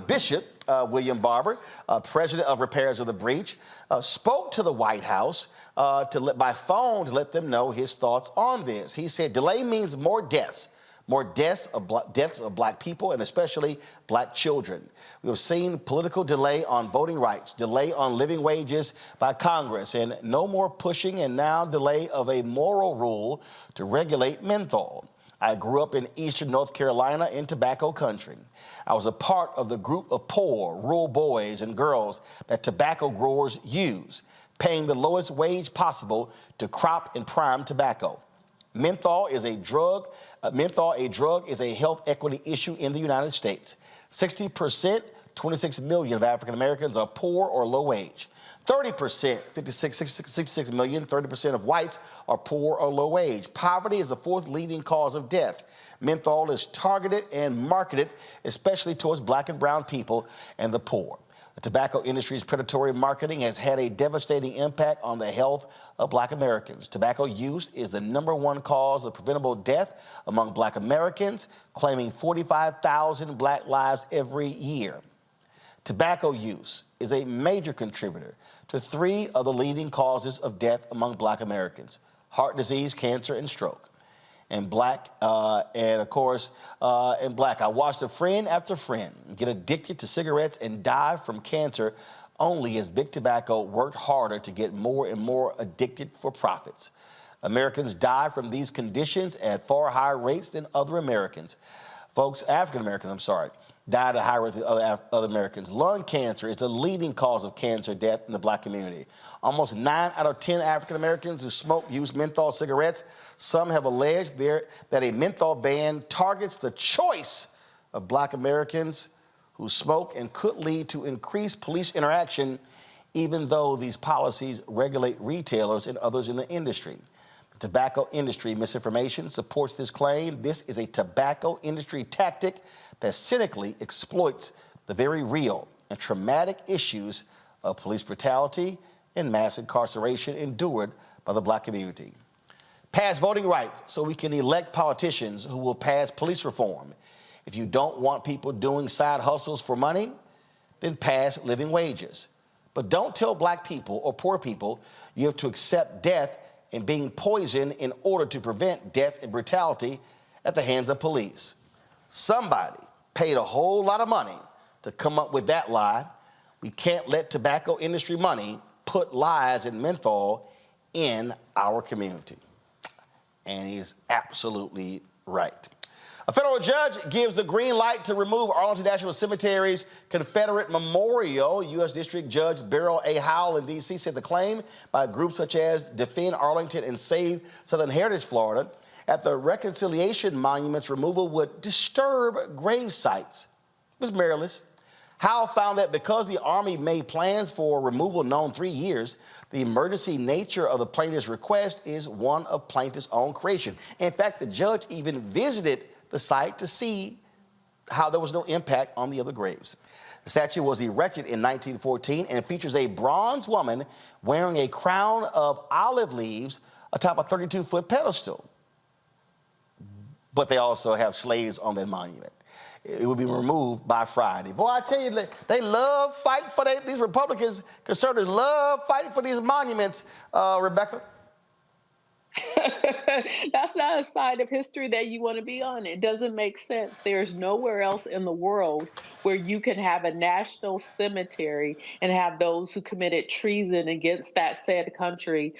Bishop William Barber, president of Repairers of the Breach, spoke to the White House by phone to let them know his thoughts on this. He said, delay means more deaths of black people, and especially black children. We have seen political delay on voting rights, delay on living wages by Congress, and no more pushing, and now delay of a moral rule to regulate menthol. I grew up in eastern North Carolina in tobacco country. I was a part of the group of poor, rural boys and girls that tobacco growers use, paying the lowest wage possible to crop and prime tobacco. Menthol is a drug is a health equity issue in the United States. 60%, 26 million of African Americans are poor or low wage. 30%, 66 million, 30% of whites are poor or low wage. Poverty is the fourth leading cause of death. Menthol is targeted and marketed especially towards black and brown people and the poor. The tobacco industry's predatory marketing has had a devastating impact on the health of black Americans. Tobacco use is the #1 cause of preventable death among black Americans, claiming 45,000 black lives every year. Tobacco use is a major contributor to 3 of the leading causes of death among black Americans: heart disease, cancer, and stroke. And black, I watched a friend after friend get addicted to cigarettes and die from cancer only as big tobacco worked harder to get more and more addicted for profits. Americans die from these conditions at far higher rates than other Americans. Folks, African Americans, died at higher rates than other Americans. Lung cancer is the leading cause of cancer death in the black community. Almost 9 out of 10 African Americans who smoke use menthol cigarettes. Some have alleged that a menthol ban targets the choice of black Americans who smoke and could lead to increased police interaction, even though these policies regulate retailers and others in the industry. The tobacco industry misinformation supports this claim. This is a tobacco industry tactic that cynically exploits the very real and traumatic issues of police brutality and mass incarceration endured by the black community. Pass voting rights so we can elect politicians who will pass police reform. If you don't want people doing side hustles for money, then pass living wages. But don't tell black people or poor people you have to accept death and being poisoned in order to prevent death and brutality at the hands of police. Somebody paid a whole lot of money to come up with that lie. We can't let tobacco industry money put lies and menthol in our community. And he's absolutely right. A federal judge gives the green light to remove Arlington National Cemetery's Confederate Memorial. U.S. District Judge Beryl A. Howell in D.C. said the claim by groups such as Defend Arlington and Save Southern Heritage Florida at the Reconciliation Monument's removal would disturb grave sites. It was meritless. Howell found that because the Army made plans for removal known 3 years, the emergency nature of the plaintiff's request is one of plaintiff's own creation. In fact, the judge even visited the site to see how there was no impact on the other graves. The statue was erected in 1914 and features a bronze woman wearing a crown of olive leaves atop a 32-foot pedestal. But they also have slaves on that monument. It will be removed by Friday. Boy, I tell you, they love fighting for these Republicans, conservatives love fighting for these monuments, Rebecca. That's not a side of history that you want to be on. It doesn't make sense. There's nowhere else in the world where you can have a national cemetery and have those who committed treason against that said country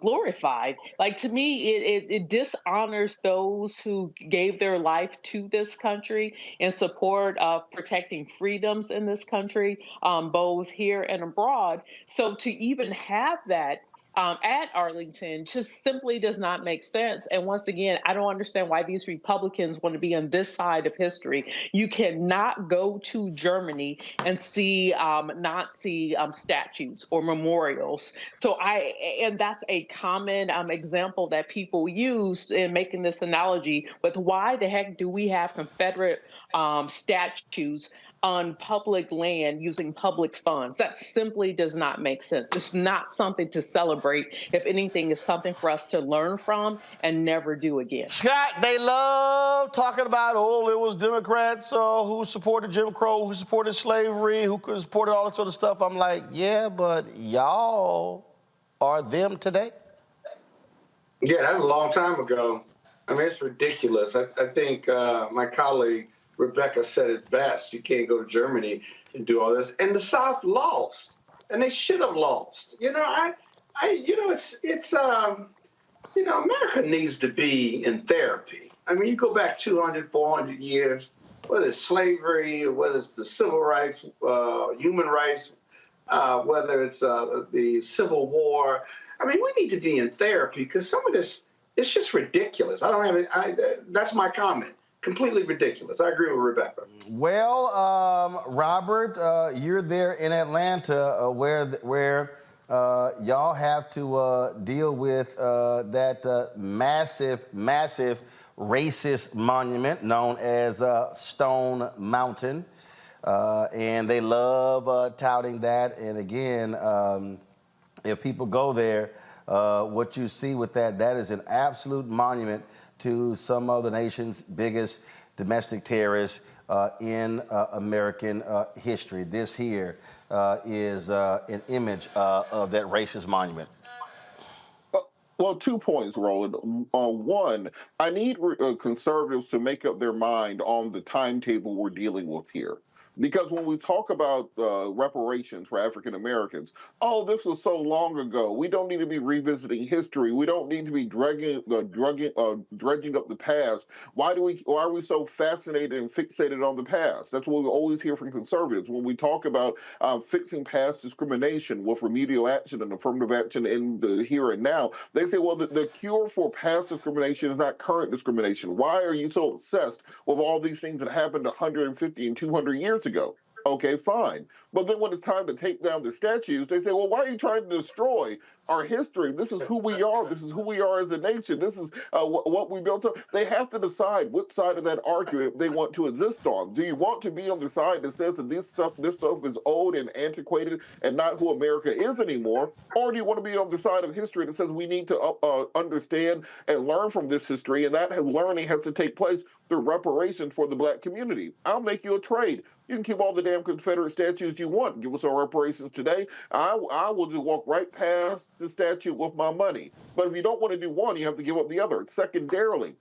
glorified. Like, to me, it dishonors those who gave their life to this country in support of protecting freedoms in this country, both here and abroad. So to even have that at Arlington just simply does not make sense. And once again, I don't understand why these Republicans want to be on this side of history. You cannot go to Germany and see Nazi statues or memorials. And that's a common example that people use in making this analogy with why the heck do we have Confederate statues on public land using public funds? That simply does not make sense. It's not something to celebrate. If anything, it's something for us to learn from and never do again. Scott, they love talking about, it was Democrats who supported Jim Crow, who supported slavery, who supported all that sort of stuff. I'm like, yeah, but y'all are them today? Yeah, that's a long time ago. I mean, it's ridiculous. I think my colleague Rebecca said it best. You can't go to Germany and do all this. And the South lost, and they should have lost. America needs to be in therapy. I mean, you go back 200, 400 years, whether it's slavery, whether it's the civil rights, human rights, whether it's the Civil War. I mean, we need to be in therapy because some of this, it's just ridiculous. That's my comment. Completely ridiculous. I agree with Rebecca. Well, Robert, you're there in Atlanta where y'all have to deal with that massive racist monument known as Stone Mountain. And they love touting that. And again, if people go there, what you see with that is an absolute monument to some of the nation's biggest domestic terrorists in American history. This here is an image of that racist monument. Well, 2 points, Roland. One, I need conservatives to make up their mind on the timetable we're dealing with here. Because when we talk about reparations for African Americans, this was so long ago. We don't need to be revisiting history. We don't need to be dredging up the past. Why are we so fascinated and fixated on the past? That's what we always hear from conservatives when we talk about fixing past discrimination with remedial action and affirmative action in the here and now. They say, well, the cure for past discrimination is not current discrimination. Why are you so obsessed with all these things that happened 150 and 200 years ago? Okay, fine. But then when it's time to take down the statues, they say, well, why are you trying to destroy our history? This is who we are. This is who we are as a nation. This is what we built up. They have to decide which side of that argument they want to exist on. Do you want to be on the side that says that this stuff is old and antiquated and not who America is anymore? Or do you want to be on the side of history that says we need to understand and learn from this history, and that learning has to take place through reparations for the Black community? I'll make you a trade. You can keep all the damn Confederate statues you want. Give us our reparations today. I will just walk right past the statue with my money. But if you don't want to do one, you have to give up the other. Secondarily,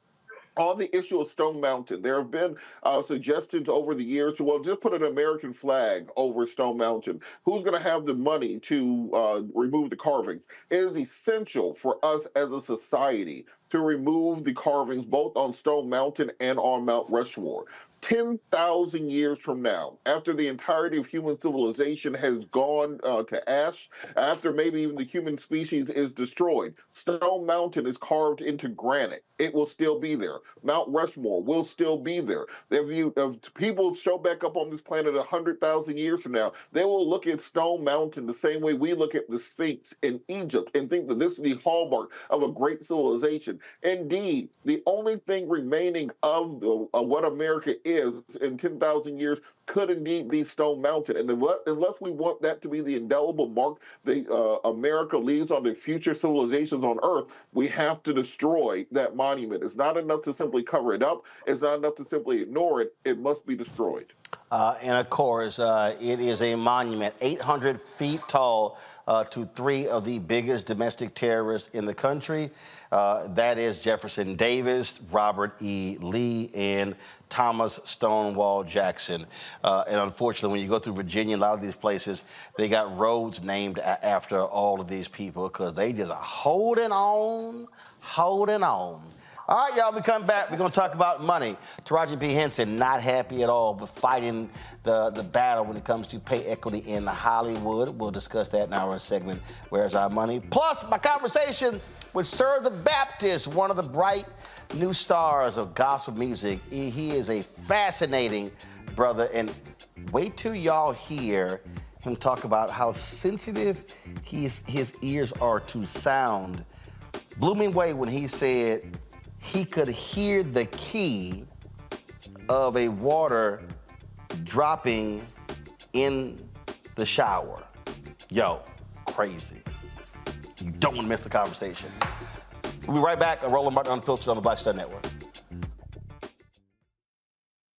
On the issue of Stone Mountain, there have been suggestions over the years to, well, just put an American flag over Stone Mountain. Who's going to have the money to remove the carvings? It is essential for us as a society to remove the carvings both on Stone Mountain and on Mount Rushmore. 10,000 years from now, after the entirety of human civilization has gone to ash, after maybe even the human species is destroyed, Stone Mountain is carved into granite. It will still be there. Mount Rushmore will still be there. If people show back up on this planet 100,000 years from now, they will look at Stone Mountain the same way we look at the Sphinx in Egypt and think that this is the hallmark of a great civilization. Indeed, the only thing remaining of what America is in 10,000 years could indeed be Stone Mountain. And unless we want that to be the indelible mark that America leaves on the future civilizations on Earth, we have to destroy that monument. It's not enough to simply cover it up. It's not enough to simply ignore it. It must be destroyed. And of course, it is a monument 800 feet tall to three of the biggest domestic terrorists in the country. That is Jefferson Davis, Robert E. Lee, and Thomas Stonewall Jackson. And unfortunately, when you go through Virginia, a lot of these places, they got roads named after all of these people because they just are holding on, holding on. All right, y'all, we come back. We're going to talk about money. Taraji P. Henson, not happy at all, but fighting the battle when it comes to pay equity in Hollywood. We'll discuss that in our segment, Where's Our Money? Plus, my conversation with Sir the Baptist, one of the bright new stars of gospel music. He is a fascinating brother, and wait till y'all hear him talk about how sensitive his ears are to sound. Blew me away when he said he could hear the key of a water dropping in the shower. Yo, crazy. You don't want to miss the conversation. We'll be right back on Roland Martin Unfiltered on the Black Star Network.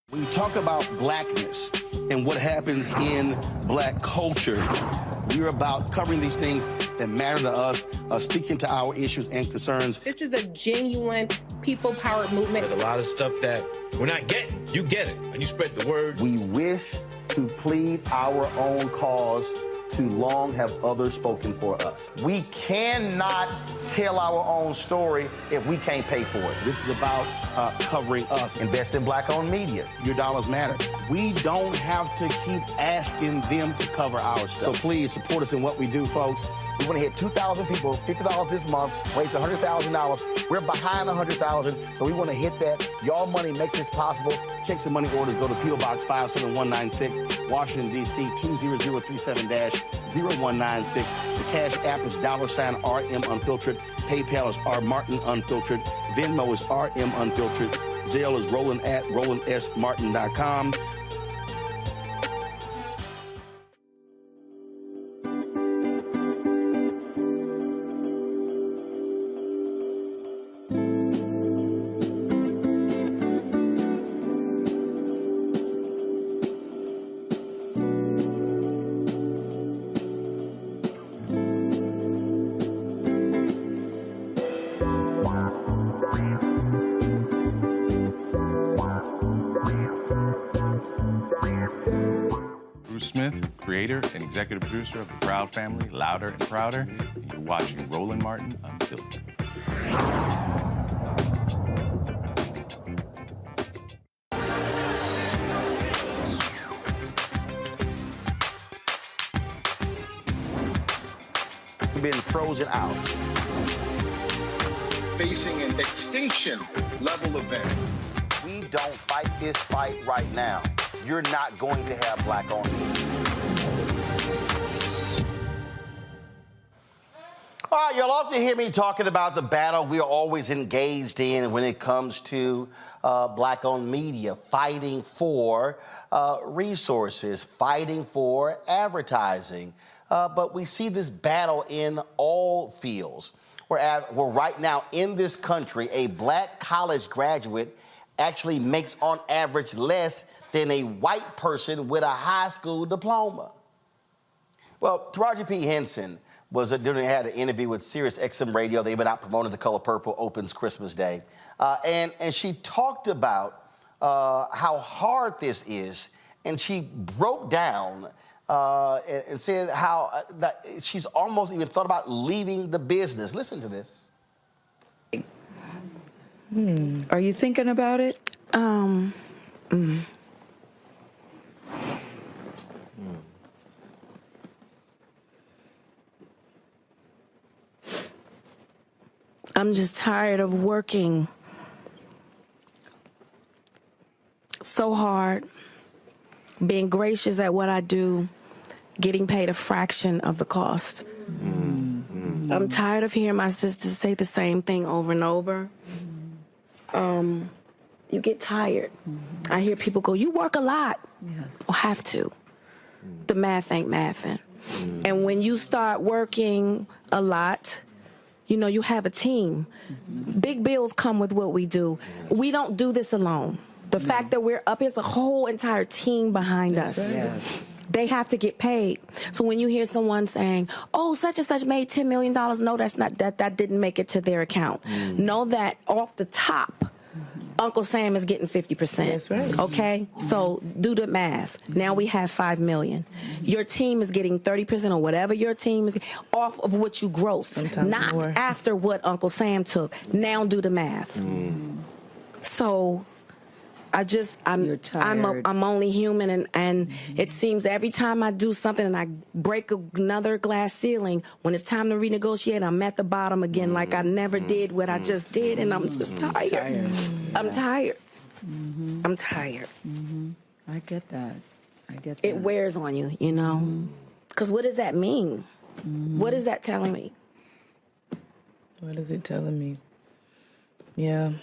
When you talk about blackness and what happens in black culture, we're about covering these things that matter to us, speaking to our issues and concerns. This is a genuine people-powered movement. There's a lot of stuff that we're not getting. You get it, and you spread the word. We wish to plead our own cause. Too long have others spoken for us. We cannot tell our own story if we can't pay for it. This is about covering us. Invest in black-owned media. Your dollars matter. We don't have to keep asking them to cover our stuff. So please support us in what we do, folks. We want to hit 2,000 people, $50 this month, raise $100,000. We're behind 100,000, so we want to hit that. Y'all money makes this possible. Check some money orders. Go to P.O. Box 57196, Washington, D.C. 20037-0196. The Cash App is $RM Unfiltered. PayPal is R Martin Unfiltered. Venmo is RM Unfiltered. Zelle is Roland at RolandSMartin.com. Creator and executive producer of The Proud Family, Louder and Prouder, and you're watching Roland Martin Unfiltered. We've been frozen out. Facing an extinction level event. We don't fight this fight right now. You're not going to have black-owned media. All right, you'll often hear me talking about the battle we are always engaged in when it comes to black-owned media, fighting for resources, fighting for advertising. But we see this battle in all fields. We're right now in this country, a black college graduate actually makes on average less than a white person with a high school diploma. Well, Taraji P. Henson had an interview with Sirius XM Radio. They've been out promoting The Color Purple opens Christmas Day. And she talked about how hard this is. And she broke down and said how that she's almost even thought about leaving the business. Listen to this. Are you thinking about it? I'm just tired of working so hard, being gracious at what I do, getting paid a fraction of the cost. I'm tired of hearing my sisters say the same thing over and over. You get tired. I hear people go, you work a lot. Well, have to. The math ain't mathing. And when you start working a lot, you know, you have a team. Big bills come with what we do. We don't do this alone. The fact that we're up, there's a whole entire team behind us. They have to get paid. So when you hear someone saying, oh, such and such made $10 million, no, that's not, that didn't make it to their account. Know that off the top, Uncle Sam is getting 50%. That's right. Okay? So do the math. Now we have $5 million. Your team is getting 30% or whatever your team is off of what you grossed. Sometimes not more. After what Uncle Sam took. Now do the math. So I'm only human, and it seems every time I do something and I break another glass ceiling, when it's time to renegotiate, I'm at the bottom again, like I never did what I just did, and I'm just tired. I'm tired. I'm tired. I get that. It wears on you, you know? Because what does that mean? What is that telling me? What is it telling me? Yeah.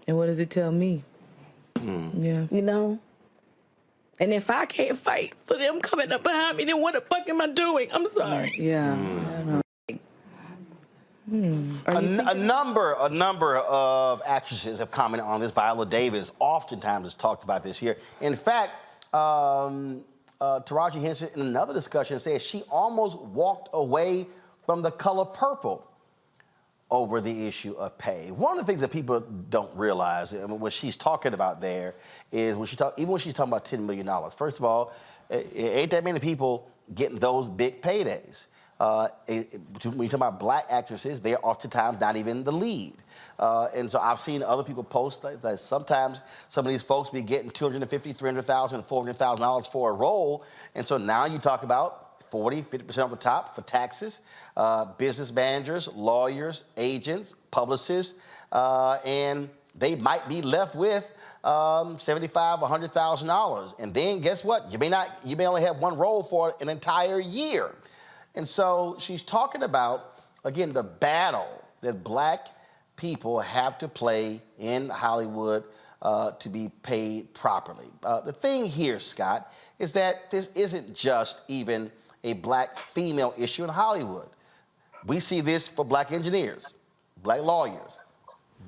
And what does it tell me? Yeah. You know? And if I can't fight for them coming up behind me, then what the fuck am I doing? I'm sorry. Yeah. A number of actresses have commented on this. Viola Davis oftentimes has talked about this here. In fact, Taraji Henson in another discussion says she almost walked away from The Color Purple over the issue of pay. One of the things that people don't realize, what she's talking about there, is even when she's talking about $10 million. First of all, it ain't that many people getting those big paydays. When you talk about black actresses, they're oftentimes not even the lead. And so I've seen other people post that sometimes some of these folks be getting $250,000, $300,000, $400,000 for a role. And so now you talk about 50% off the top for taxes, business managers, lawyers, agents, publicists, and they might be left with $75,000, $100,000. And then guess what? You may only have one role for an entire year. And so she's talking about, again, the battle that black people have to play in Hollywood to be paid properly. The thing here, Scott, is that this isn't just even a black female issue in Hollywood. We see this for black engineers, black lawyers,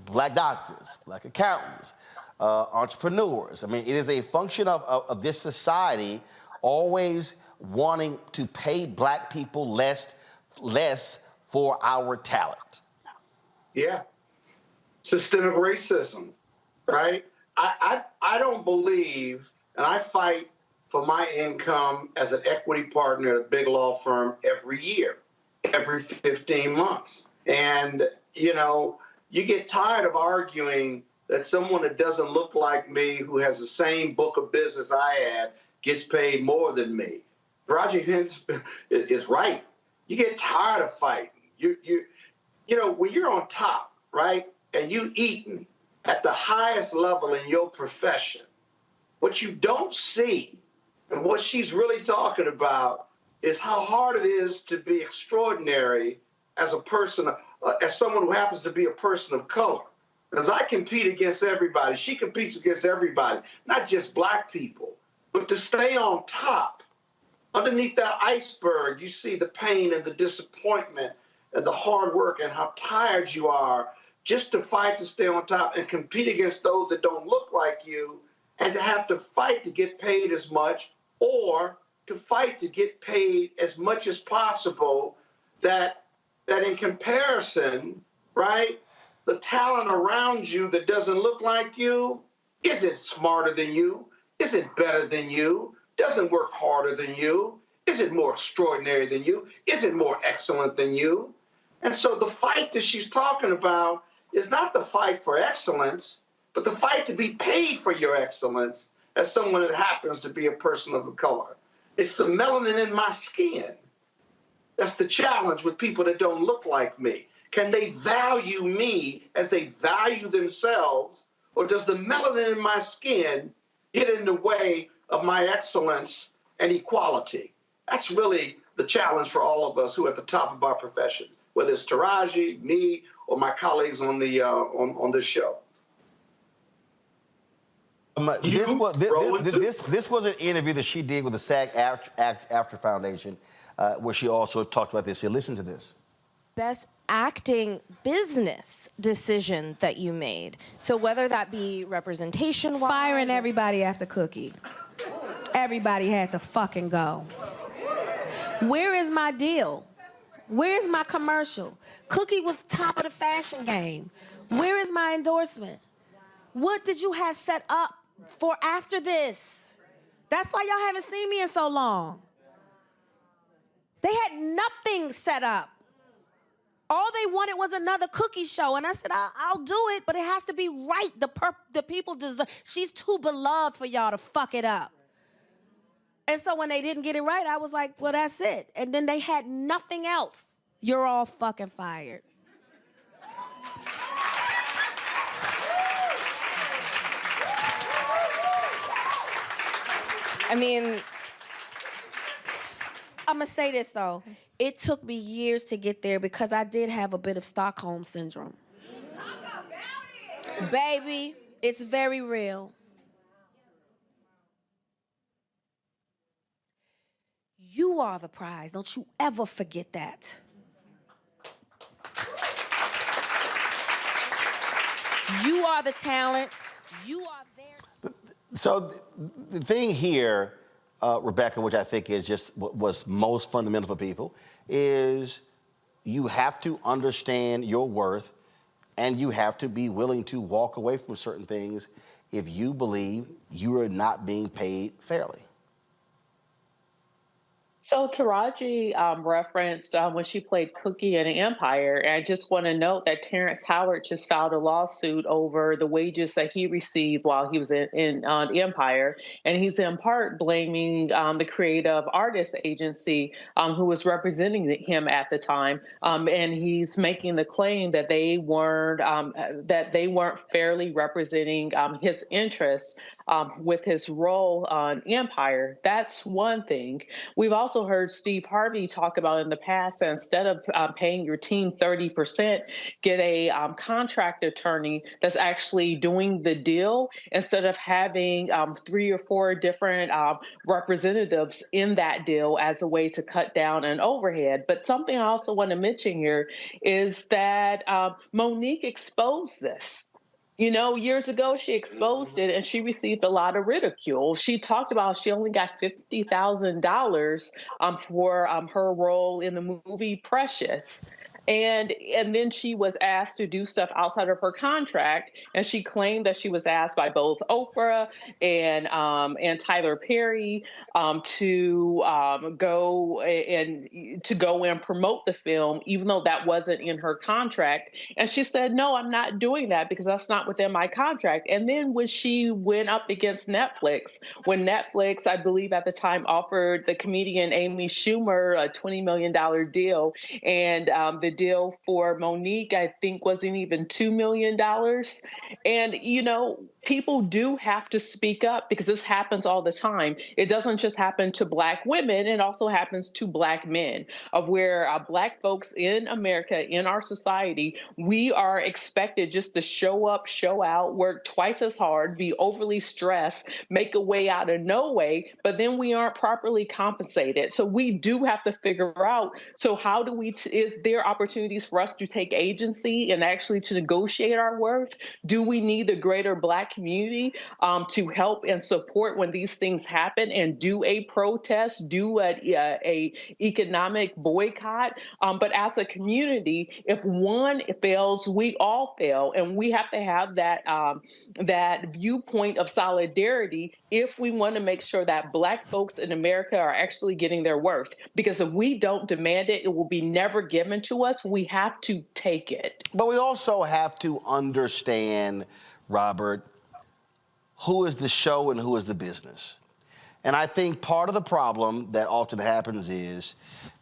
black doctors, black accountants, entrepreneurs. I mean, it is a function of this society always wanting to pay black people less for our talent. Yeah. Systemic racism, right? I don't believe, and I fight for my income as an equity partner at a big law firm every year, every 15 months. And, you know, you get tired of arguing that someone that doesn't look like me, who has the same book of business I had, gets paid more than me. Roger Henson is right. You get tired of fighting. You know, when you're on top, right, and you eating at the highest level in your profession, what you don't see and what she's really talking about is how hard it is to be extraordinary as a person, as someone who happens to be a person of color. Because I compete against everybody. She competes against everybody, not just black people. But to stay on top, underneath that iceberg, you see the pain and the disappointment and the hard work and how tired you are just to fight to stay on top and compete against those that don't look like you, and to have to fight to get paid as much or to fight to get paid as much as possible, that in comparison, right, the talent around you that doesn't look like you isn't smarter than you, isn't better than you, doesn't work harder than you, isn't more extraordinary than you, isn't more excellent than you. And so the fight that she's talking about is not the fight for excellence, but the fight to be paid for your excellence as someone that happens to be a person of color. It's the melanin in my skin. That's the challenge with people that don't look like me. Can they value me as they value themselves, or does the melanin in my skin get in the way of my excellence and equality? That's really the challenge for all of us who are at the top of our profession, whether it's Taraji, me, or my colleagues on the on this show. This was an interview that she did with the SAG-AFTRA Foundation, where she also talked about this. Here, listen to this. Best acting business decision that you made. So whether that be representation, firing everybody after Cookie. Everybody had to fucking go. Where is my deal? Where is my commercial? Cookie was top of the fashion game. Where is my endorsement? What did you have set up for after this? That's why y'all haven't seen me in so long. They had nothing set up. All they wanted was another Cookie show. And I said, I'll do it, but it has to be right. The people deserve. She's too beloved for y'all to fuck it up. And so when they didn't get it right, I was like, well, that's it. And then they had nothing else. You're all fucking fired. I mean, I'm going to say this, though. It took me years to get there because I did have a bit of Stockholm syndrome. Baby, it's very real. You are the prize. Don't you ever forget that. You are the talent. You are there. So the thing here, Rebecca, which I think is just what was most fundamental for people, is you have to understand your worth and you have to be willing to walk away from certain things if you believe you are not being paid fairly. So Taraji referenced when she played Cookie in Empire, and I just want to note that Terrence Howard just filed a lawsuit over the wages that he received while he was in Empire, and he's in part blaming the Creative Artists Agency who was representing him at the time, and he's making the claim that they weren't fairly representing his interests with his on Empire. That's one thing. We've also heard Steve Harvey talk about in the past that instead of paying your team 30%, get a contract attorney that's actually doing the deal instead of having 3 or 4 different representatives in that deal as a way to cut down an overhead. But something I also want to mention here is that Monique exposed this. You know, years ago, she exposed it and she received a lot of ridicule. She talked about she only got $50,000 for her role in the movie Precious. And then she was asked to do stuff outside of her contract, and she claimed that she was asked by both Oprah and Tyler Perry to go and promote the film, even though that wasn't in her contract. And she said, "No, I'm not doing that because that's not within my contract." And then when she went up against Netflix, when Netflix, I believe at the time, offered the comedian Amy Schumer a $20 million deal, and the deal for Monique, I think, wasn't even $2 million. And, you know, people do have to speak up because this happens all the time. It doesn't just happen to Black women. It also happens to Black men, of where Black folks in America, in our society, we are expected just to show up, show out, work twice as hard, be overly stressed, make a way out of no way, but then we aren't properly compensated. So we do have to figure out, so how do we, is there opportunities for us to take agency and actually to negotiate our worth? Do we need the greater Black community to help and support when these things happen and do a protest, do a economic boycott. But as a community, if one fails, we all fail, and we have to have that that viewpoint of solidarity if we want to make sure that Black folks in America are actually getting their worth. Because if we don't demand it, it will be never given to us. We have to take it. But we also have to understand, Robert, who is the show and who is the business. And I think part of the problem that often happens is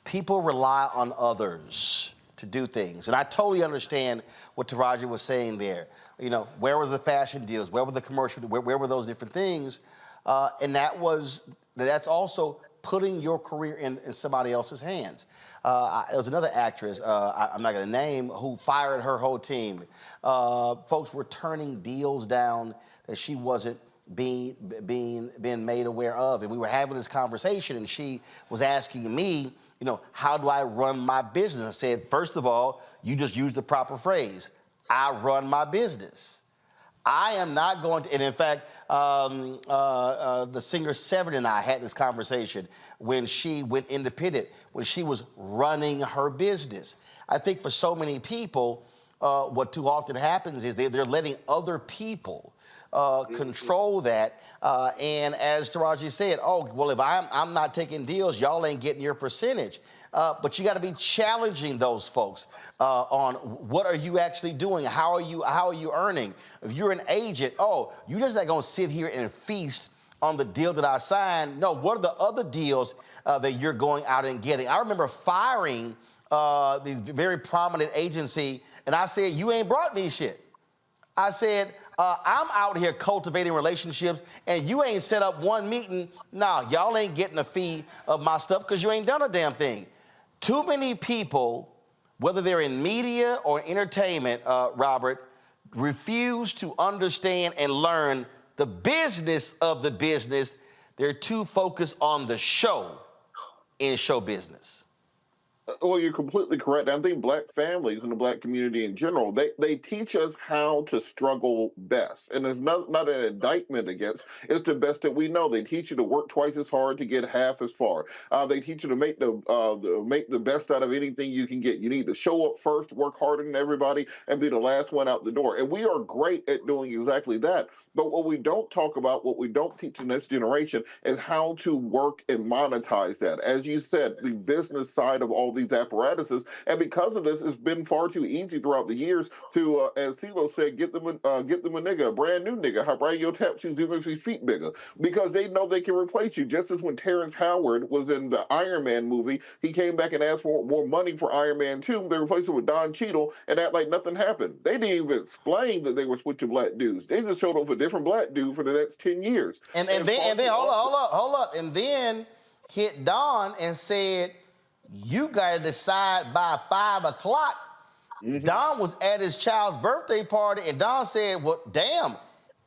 people rely on others to do things. And I totally understand what Taraji was saying there. You know, where were the fashion deals? Where were the commercial? Where were those different things? And that's also putting your career in somebody else's hands. There was another actress, I'm not going to name, who fired her whole team. Folks were turning deals down that she wasn't being made aware of. And we were having this conversation, and she was asking me, you know, how do I run my business? I said, first of all, you just use the proper phrase. I run my business. I am not going to, and in fact, the singer Severin and I had this conversation when she went independent, when she was running her business. I think for so many people, what too often happens is they're letting other people control that. And as Taraji said, oh, well, if I'm not taking deals, y'all ain't getting your percentage. But you got to be challenging those folks on what are you actually doing? How are you earning? If you're an agent, oh, you're just not going to sit here and feast on the deal that I signed. No, what are the other deals that you're going out and getting? I remember firing the very prominent agency, and I said, you ain't brought me shit. I said, I'm out here cultivating relationships, and you ain't set up one meeting. Nah, y'all ain't getting a fee of my stuff because you ain't done a damn thing. Too many people, whether they're in media or entertainment, Robert, refuse to understand and learn the business of the business. They're too focused on the show in show business. Well, you're completely correct. I think Black families and the Black community in general, they teach us how to struggle best. And it's not an indictment against, it's the best that we know. They teach you to work twice as hard to get half as far. They teach you to make the best out of anything you can get. You need to show up first, work harder than everybody, and be the last one out the door. And we are great at doing exactly that. But what we don't talk about, what we don't teach the next generation is how to work and monetize that. As you said, the business side of all these apparatuses. And because of this, it's been far too easy throughout the years to, as CeeLo said, get them a nigga, a brand new nigga, how bright your tap shoes even if his feet bigger, because they know they can replace you. Just as when Terrence Howard was in the Iron Man movie, he came back and asked for more money for Iron Man 2. They replaced him with Don Cheadle and act like nothing happened. They didn't even explain that they were switching Black dudes. They just showed up a different Black dude for the next 10 years. And then hold up. And then hit Don and said, you got to decide by 5 o'clock. Mm-hmm. Don was at his child's birthday party, and Don said, well, damn,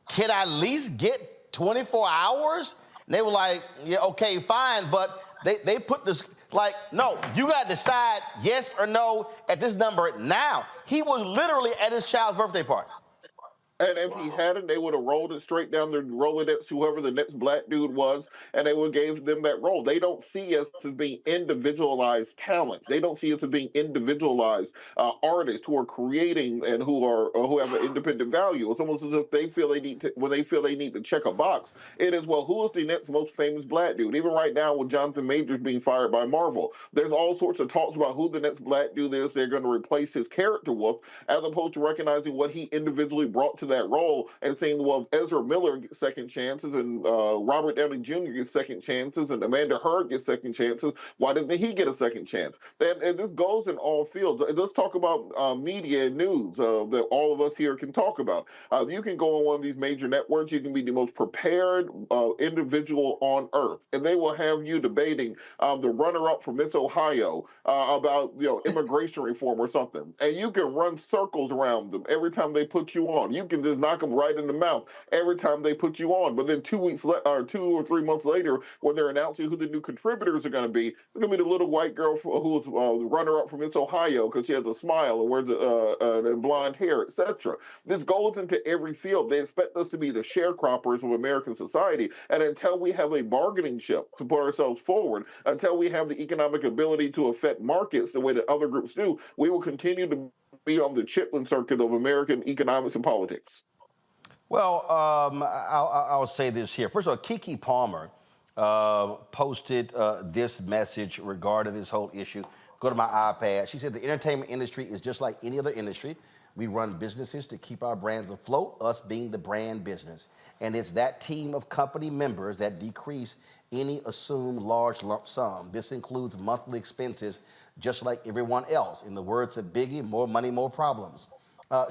can I at least get 24 hours? And they were like, yeah, okay, fine. But they put this, like, no, you got to decide yes or no at this number now. He was literally at his child's birthday party. And if he hadn't, they would have rolled it straight down the Rolodex to whoever the next Black dude was, and they would have gave them that role. They don't see us as being individualized talents. They don't see us as being individualized artists who are creating and who have an independent value. It's almost as if they feel they need to, when they feel they need to check a box, it is, well, who is the next most famous Black dude? Even right now with Jonathan Majors being fired by Marvel, there's all sorts of talks about who the next Black dude is they're going to replace his character with, as opposed to recognizing what he individually brought to that role and saying, well, if Ezra Miller gets second chances and Robert Downey Jr. gets second chances and Amanda Heard gets second chances, why didn't he get a second chance? And this goes in all fields. Let's talk about media and news that all of us here can talk about. You can go on one of these major networks. You can be the most prepared individual on earth, and they will have you debating the runner-up from Miss Ohio about immigration reform or something, and you can run circles around them every time they put you on. You can can just knock them right in the mouth every time they put you on. But then 2 or 3 months later, when they're announcing who the new contributors are going to be, it's going to be the little white girl who's the runner-up from It's Ohio because she has a smile and wears blonde hair, etc. This goes into every field. They expect us to be the sharecroppers of American society. And until we have a bargaining chip to put ourselves forward, until we have the economic ability to affect markets the way that other groups do, we will continue to be on the Chitlin circuit of American economics and politics. Well, I'll say this here. First of all, Keke Palmer posted this message regarding this whole issue. Go to my iPad. She said the entertainment industry is just like any other industry. We run businesses to keep our brands afloat, us being the brand business. And it's that team of company members that decrease any assumed large lump sum. This includes monthly expenses, just like everyone else. In the words of Biggie, more money, more problems.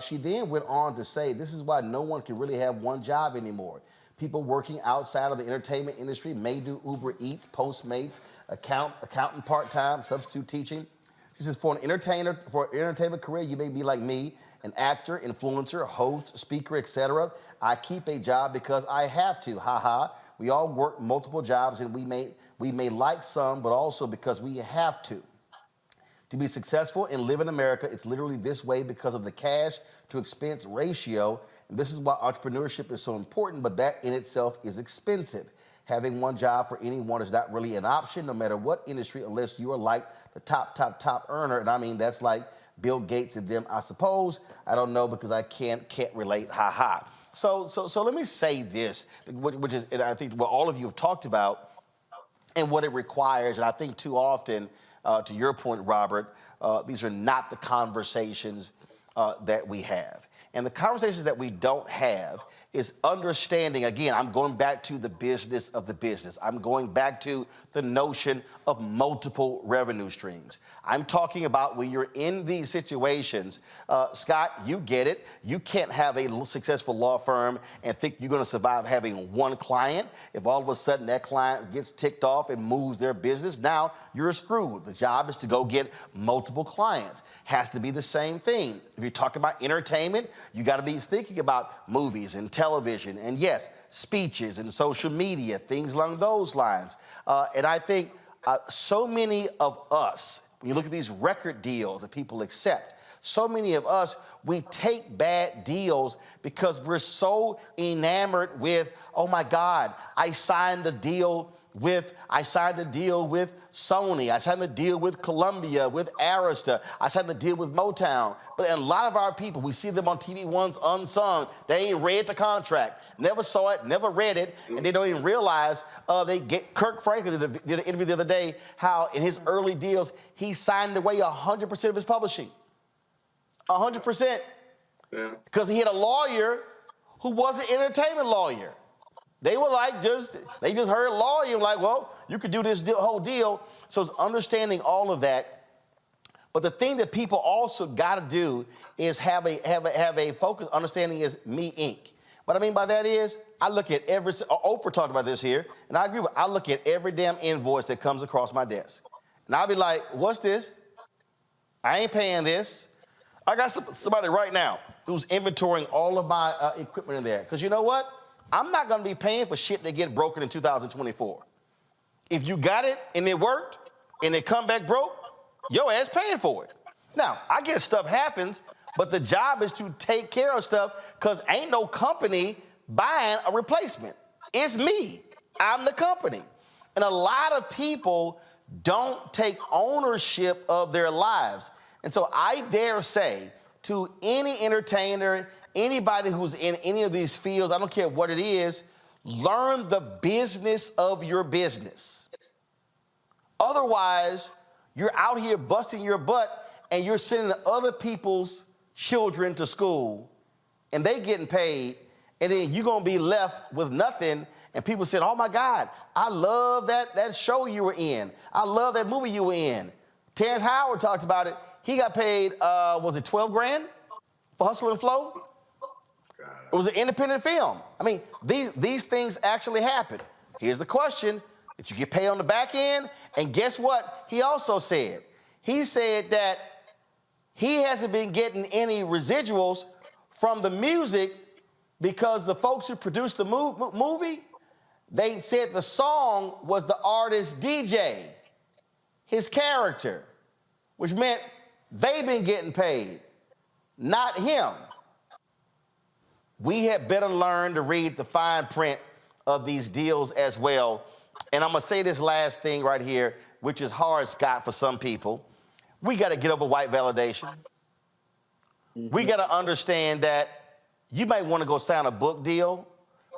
She then went on to say, this is why no one can really have one job anymore. People working outside of the entertainment industry may do Uber Eats, Postmates, accountant part-time, substitute teaching. She says, for an entertainment career, you may be like me, an actor, influencer, host, speaker, etc. I keep a job because I have to, haha. We all work multiple jobs and we may like some, but also because we have to. To be successful and live in America, it's literally this way because of the cash to expense ratio. And this is why entrepreneurship is so important, but that in itself is expensive. Having one job for anyone is not really an option, no matter what industry, unless you are like the top earner. And I mean, that's like Bill Gates and them, I suppose. I don't know because I can't relate, ha. So let me say this, which is, and I think what all of you have talked about and what it requires, and I think too often, to your point, Robert, these are not the conversations that we have. And the conversations that we don't have is understanding, again, I'm going back to the business of the business. I'm going back to the notion of multiple revenue streams. I'm talking about when you're in these situations, Scott, you get it. You can't have a successful law firm and think you're going to survive having one client. If all of a sudden that client gets ticked off and moves their business, now you're screwed. The job is to go get multiple clients. Has to be the same thing. If you're talking about entertainment, you got to be thinking about movies and television and, yes, speeches and social media, things along those lines. And I think so many of us, when you look at these record deals that people accept, so many of us, we take bad deals because we're so enamored with, oh my God, I signed a deal with Sony, I signed the deal with Columbia, with Arista, I signed the deal with Motown. But a lot of our people, we see them on TV One's Unsung, they ain't read the contract, never saw it, never read it, and they don't even realize Kirk Franklin did an interview the other day, how in his early deals, he signed away 100% of his publishing. 100%. Yeah. Because he had a lawyer who was an entertainment lawyer. They were like they just heard lawyer like, well, you could do this whole deal. So it's understanding all of that. But the thing that people also got to do is have a focus. Understanding is me Inc. What I mean by that is I look at Oprah talked about this here, and I agree with. I look at every damn invoice that comes across my desk, and I'll be like, what's this? I ain't paying this. I got somebody right now who's inventorying all of my equipment in there, because you know what? I'm not going to be paying for shit that get broken in 2024. If you got it and it worked and it come back broke, your ass paying for it. Now, I guess stuff happens, but the job is to take care of stuff because ain't no company buying a replacement. It's me. I'm the company. And a lot of people don't take ownership of their lives. And so I dare say to any entertainer, anybody who's in any of these fields, I don't care what it is, learn the business of your business. Otherwise, you're out here busting your butt and you're sending other people's children to school and they getting paid, and then you're going to be left with nothing. And people said, oh my God, I love that show you were in. I love that movie you were in. Terrence Howard talked about it. He got paid, was it 12 grand for Hustle and Flow? It was an independent film. I mean, these things actually happen. Here's the question, that you get paid on the back end, and guess what he also said? He said that he hasn't been getting any residuals from the music because the folks who produced the movie, they said the song was the artist DJ, his character, which meant they've been getting paid, not him. We had better learn to read the fine print of these deals as well. And I'm gonna say this last thing right here, which is hard, Scott, for some people. We gotta get over white validation. We gotta understand that you might wanna go sign a book deal,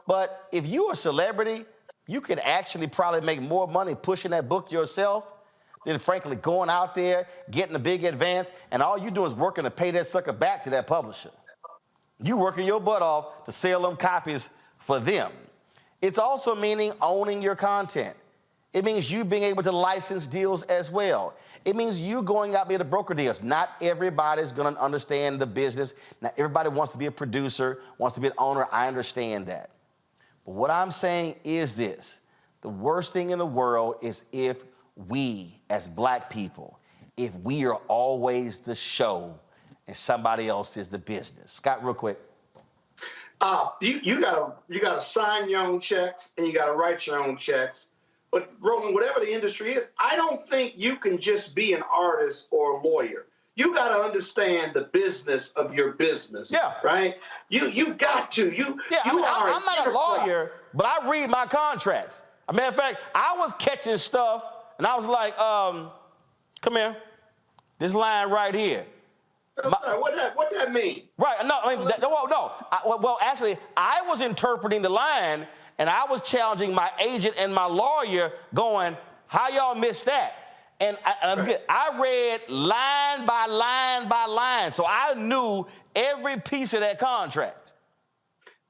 but if you're a celebrity, you can actually probably make more money pushing that book yourself than frankly going out there, getting a big advance, and all you do is working to pay that sucker back to that publisher. You working your butt off to sell them copies for them. It's also meaning owning your content. It means you being able to license deals as well. It means you going out there to broker deals. Not everybody's gonna understand the business. Not everybody wants to be a producer, wants to be an owner. I understand that. But what I'm saying is this. The worst thing in the world is if we, as black people, if we are always the show and somebody else is the business. Scott, real quick. You gotta sign your own checks and you gotta write your own checks. But Roland, whatever the industry is, I don't think you can just be an artist or a lawyer. You got to understand the business of your business. Yeah. Right? You've got to. I'm not a lawyer, but I read my contracts. As a matter of fact, I was catching stuff and I was like, come here. This line right here. What that mean? Right. No, I mean, well, actually, I was interpreting the line and I was challenging my agent and my lawyer going, how y'all missed that? And I read line by line by line, so I knew every piece of that contract.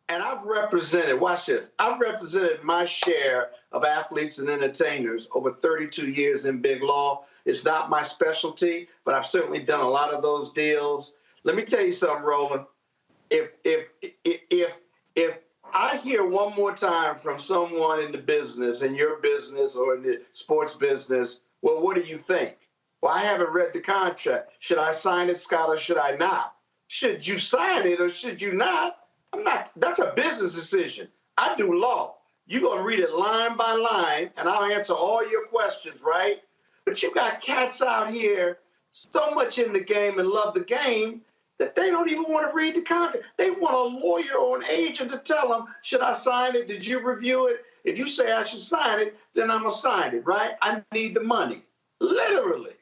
And I've represented, watch this, I've represented my share of athletes and entertainers over 32 years in big law. It's not my specialty, but I've certainly done a lot of those deals. Let me tell you something, Roland. If I hear one more time from someone in the business, in your business or in the sports business, well, what do you think? Well, I haven't read the contract. Should I sign it, Scott, or should I not? Should you sign it or should you not? I'm not. That's a business decision. I do law. You're going to read it line by line, and I'll answer all your questions, right? But you got cats out here so much in the game and love the game that they don't even want to read the contract. They want a lawyer or an agent to tell them, should I sign it? Did you review it? If you say I should sign it, then I'm going to sign it, right? I need the money. Literally.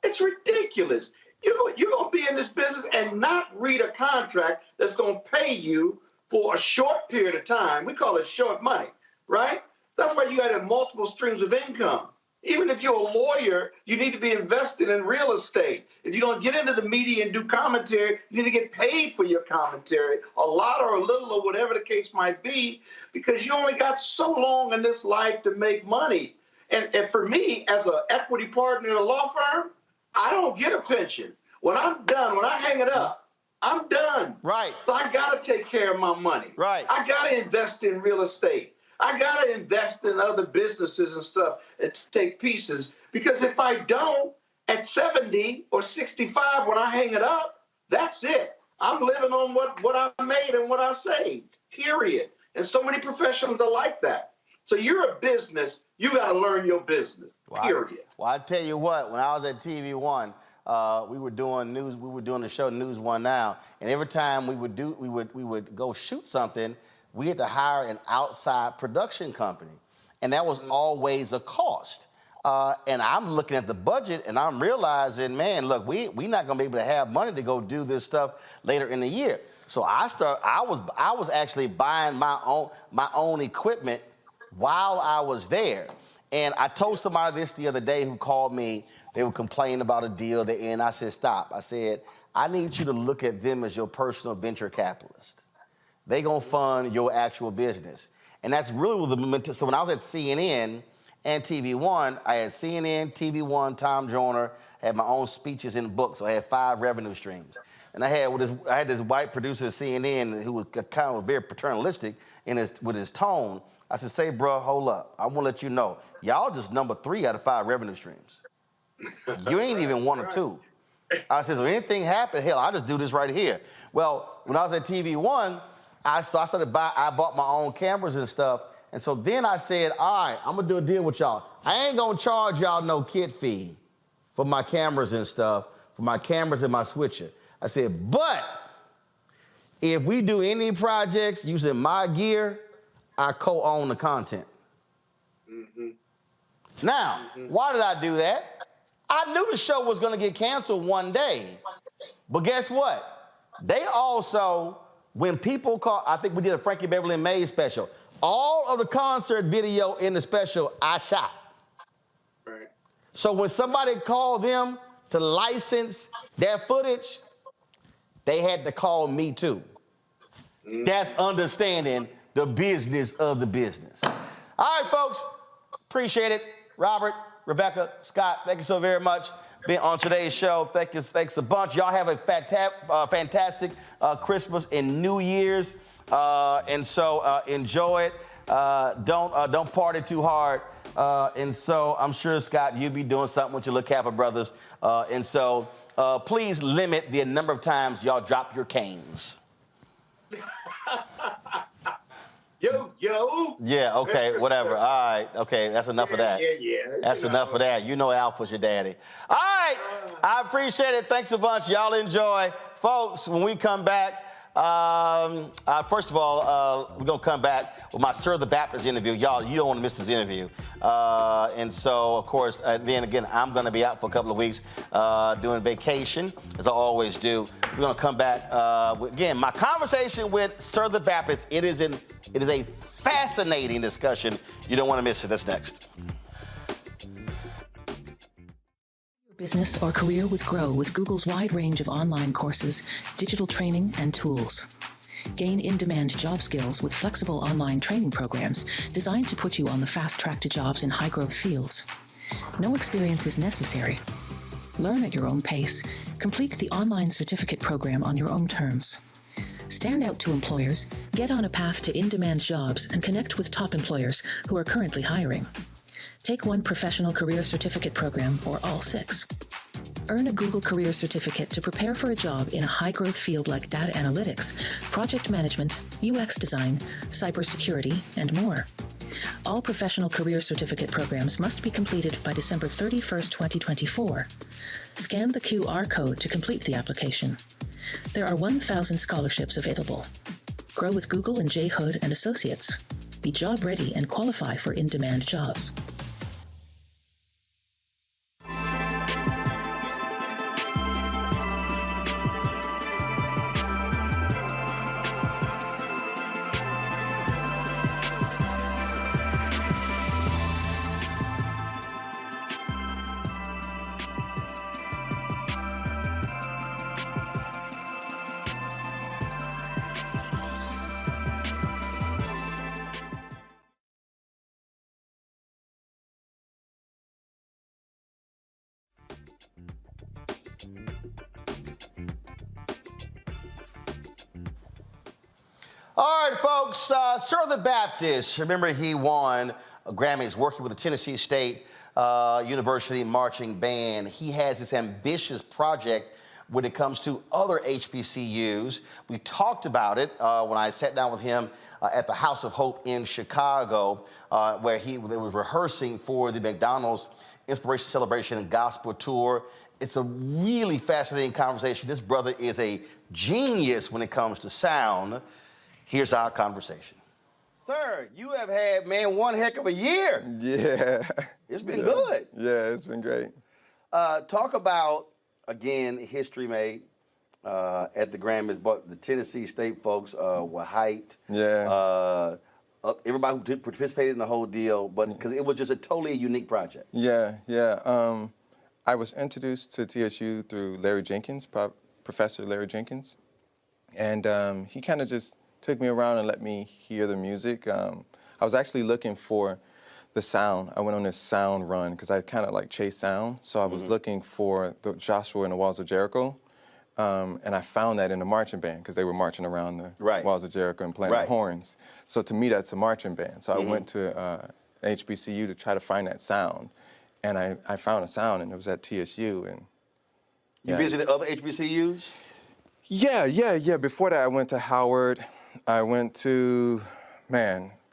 It's ridiculous. You're going to be in this business and not read a contract that's going to pay you for a short period of time. We call it short money, right? That's why you got to have multiple streams of income. Even if you're a lawyer, you need to be invested in real estate. If you're going to get into the media and do commentary, you need to get paid for your commentary, a lot or a little or whatever the case might be, because you only got so long in this life to make money. And for me, as an equity partner in a law firm, I don't get a pension. When I'm done, when I hang it up, I'm done. Right. So I got to take care of my money. Right. I got to invest in real estate. I got to invest in other businesses and stuff and take pieces, because if I don't, at 70 or 65, when I hang it up, that's it. I'm living on what I made and what I saved, period. And so many professionals are like that. So you're a business, you got to learn your business, period. Well, I tell you what, when I was at TV One, we were doing news. We were doing the show News One Now, and every time we would go shoot something, we had to hire an outside production company, and that was always a cost. And I'm looking at the budget, and I'm realizing, man, look, we're not going to be able to have money to go do this stuff later in the year. So I was actually buying my own equipment while I was there. And I told somebody this the other day who called me. They were complaining about a deal, and I said, stop. I said, I need you to look at them as your personal venture capitalist. They gonna fund your actual business. And that's really what the momentum. So when I was at CNN and TV One, I had CNN, TV One, Tom Joyner, had my own speeches and books, so I had 5 revenue streams. And I had this white producer at CNN who was kind of very paternalistic with his tone. I said, say, bro, hold up. I wanna let you know, y'all just number 3 out of 5 revenue streams. You ain't even 1 or 2. I said, so anything happen, hell, I'll just do this right here. Well, when I was at TV One, I bought my own cameras and stuff. And so then I said, all right, I'm gonna do a deal with y'all. I ain't gonna charge y'all no kit fee for my cameras and stuff, for my cameras and my switcher. I said, but if we do any projects using my gear, I co-own the content. Now, why did I do that? I knew the show was gonna get canceled one day. But guess what? They also, when people call, I think we did a Frankie Beverly and Mays special. All of the concert video in the special, I shot. Right. So when somebody called them to license that footage, they had to call me too. That's understanding the business of the business. All right, folks, appreciate it. Robert, Rebecca, Scott, thank you so very much. Being on today's show, thanks a bunch. Y'all have a fantastic Christmas and New Year's. And so enjoy it. Don't party too hard. And so I'm sure, Scott, you'll be doing something with your little Kappa brothers. And so please limit the number of times y'all drop your canes. Yo. Yeah, okay, whatever. All right, okay, that's enough of that. Yeah. That's enough of that. You know Alpha's your daddy. All right, I appreciate it. Thanks a bunch. Y'all enjoy. Folks, when we come back, first of all, we're going to come back with my Sir the Baptist interview. Y'all, you don't want to miss this interview. And so, of course, then again, I'm going to be out for a couple of weeks doing vacation, as I always do. We're going to come back, again, my conversation with Sir the Baptist. It is a fascinating discussion. You don't want to miss it. That's next. Business or career with Grow with Google's wide range of online courses, digital training, and tools. Gain in-demand job skills with flexible online training programs designed to put you on the fast track to jobs in high-growth fields. No experience is necessary. Learn at your own pace. Complete the online certificate program on your own terms. Stand out to employers, get on a path to in-demand jobs, and connect with top employers who are currently hiring. Take one professional career certificate program or all 6. Earn a Google Career Certificate to prepare for a job in a high-growth field like data analytics, project management, UX design, cybersecurity, and more. All professional career certificate programs must be completed by December 31st, 2024. Scan the QR code to complete the application. There are 1,000 scholarships available. Grow with Google and J. Hood and Associates. Be job ready and qualify for in-demand jobs. All right, folks, Sir the Baptist, remember he won Grammys working with the Tennessee State University Marching Band. He has this ambitious project when it comes to other HBCUs. We talked about it when I sat down with him at the House of Hope in Chicago, where they were rehearsing for the McDonald's Inspiration Celebration and Gospel Tour. It's a really fascinating conversation. This brother is a genius when it comes to sound. Here's our conversation. Sir, you have had, man, one heck of a year. Yeah. It's been good. Yeah, it's been great. Talk about, again, history made at the Grammys, but the Tennessee State folks were hyped. Yeah. Everybody who participated in the whole deal, but because it was just a totally unique project. Yeah. I was introduced to TSU through Larry Jenkins, Professor Larry Jenkins, and he kind of just took me around and let me hear the music. I was actually looking for the sound. I went on this sound run because I kind of like chase sound. So I was looking for the Joshua and the Walls of Jericho. And I found that in the marching band because they were marching around the Walls of Jericho and playing the horns. So to me, that's a marching band. So I went to HBCU to try to find that sound. And I found a sound, and it was at TSU. And You visited other HBCUs? Yeah. Before that, I went to Howard. I went to,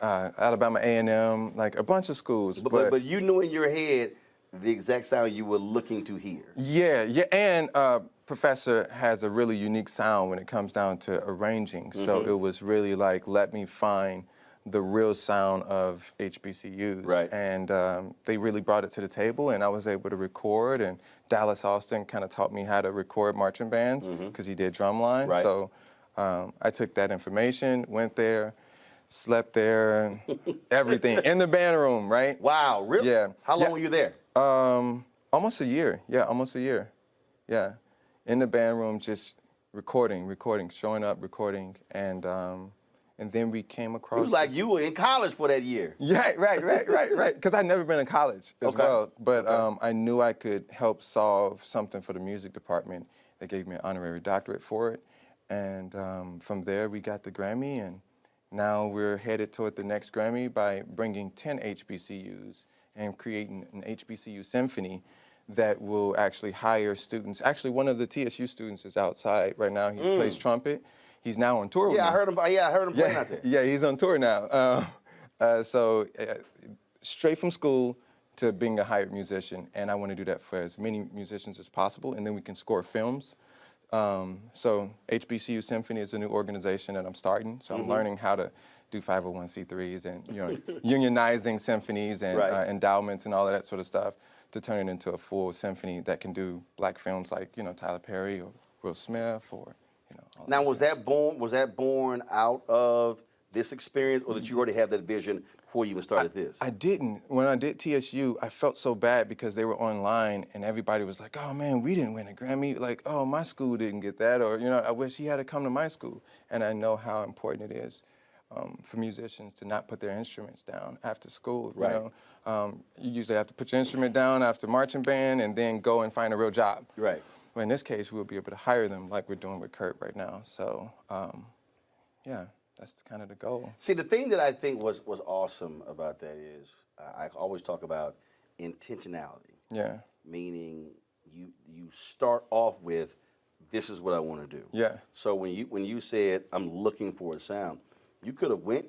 Alabama A&M, like a bunch of schools. But you knew in your head the exact sound you were looking to hear. Yeah, and Professor has a really unique sound when it comes down to arranging. So it was really like, let me find the real sound of HBCUs. Right. And they really brought it to the table, and I was able to record, and Dallas Austin kind of taught me how to record marching bands because he did drumline. Right. So I took that information, went there, slept there, everything, in the band room, right? Wow, really? Yeah. How long were you there? Almost a year. Yeah, almost a year. Yeah. In the band room, just recording, showing up, recording, and then we came across. It was like you were in college for that year. Yeah, right. Because I'd never been in college as well. But I knew I could help solve something for the music department. They gave me an honorary doctorate for it. And from there, we got the Grammy, and now we're headed toward the next Grammy by bringing 10 HBCUs and creating an HBCU symphony that will actually hire students. Actually, one of the TSU students is outside right now. He plays trumpet. He's now on tour with me. I heard him playing out there. Yeah, he's on tour now. So straight from school to being a hired musician, and I want to do that for as many musicians as possible, and then we can score films. So HBCU Symphony is a new organization that I'm starting. So I'm learning how to do 501c3s and unionizing symphonies and endowments and all of that sort of stuff to turn it into a full symphony that can do black films like Tyler Perry or Will Smith or Now was that born out of this experience, or did you already have that vision before you even started this? I didn't. When I did TSU, I felt so bad because they were online and everybody was like, oh man, we didn't win a Grammy. Like, oh, my school didn't get that, or I wish he had to come to my school. And I know how important it is for musicians to not put their instruments down after school. You usually have to put your instrument down after marching band and then go and find a real job. Right. Well, in this case, we'll be able to hire them like we're doing with Kurt right now. So, yeah, that's kind of the goal. See, the thing that I think was awesome about that is I always talk about intentionality. Yeah. Meaning you start off with, this is what I want to do. Yeah. So when you said, I'm looking for a sound, you could have went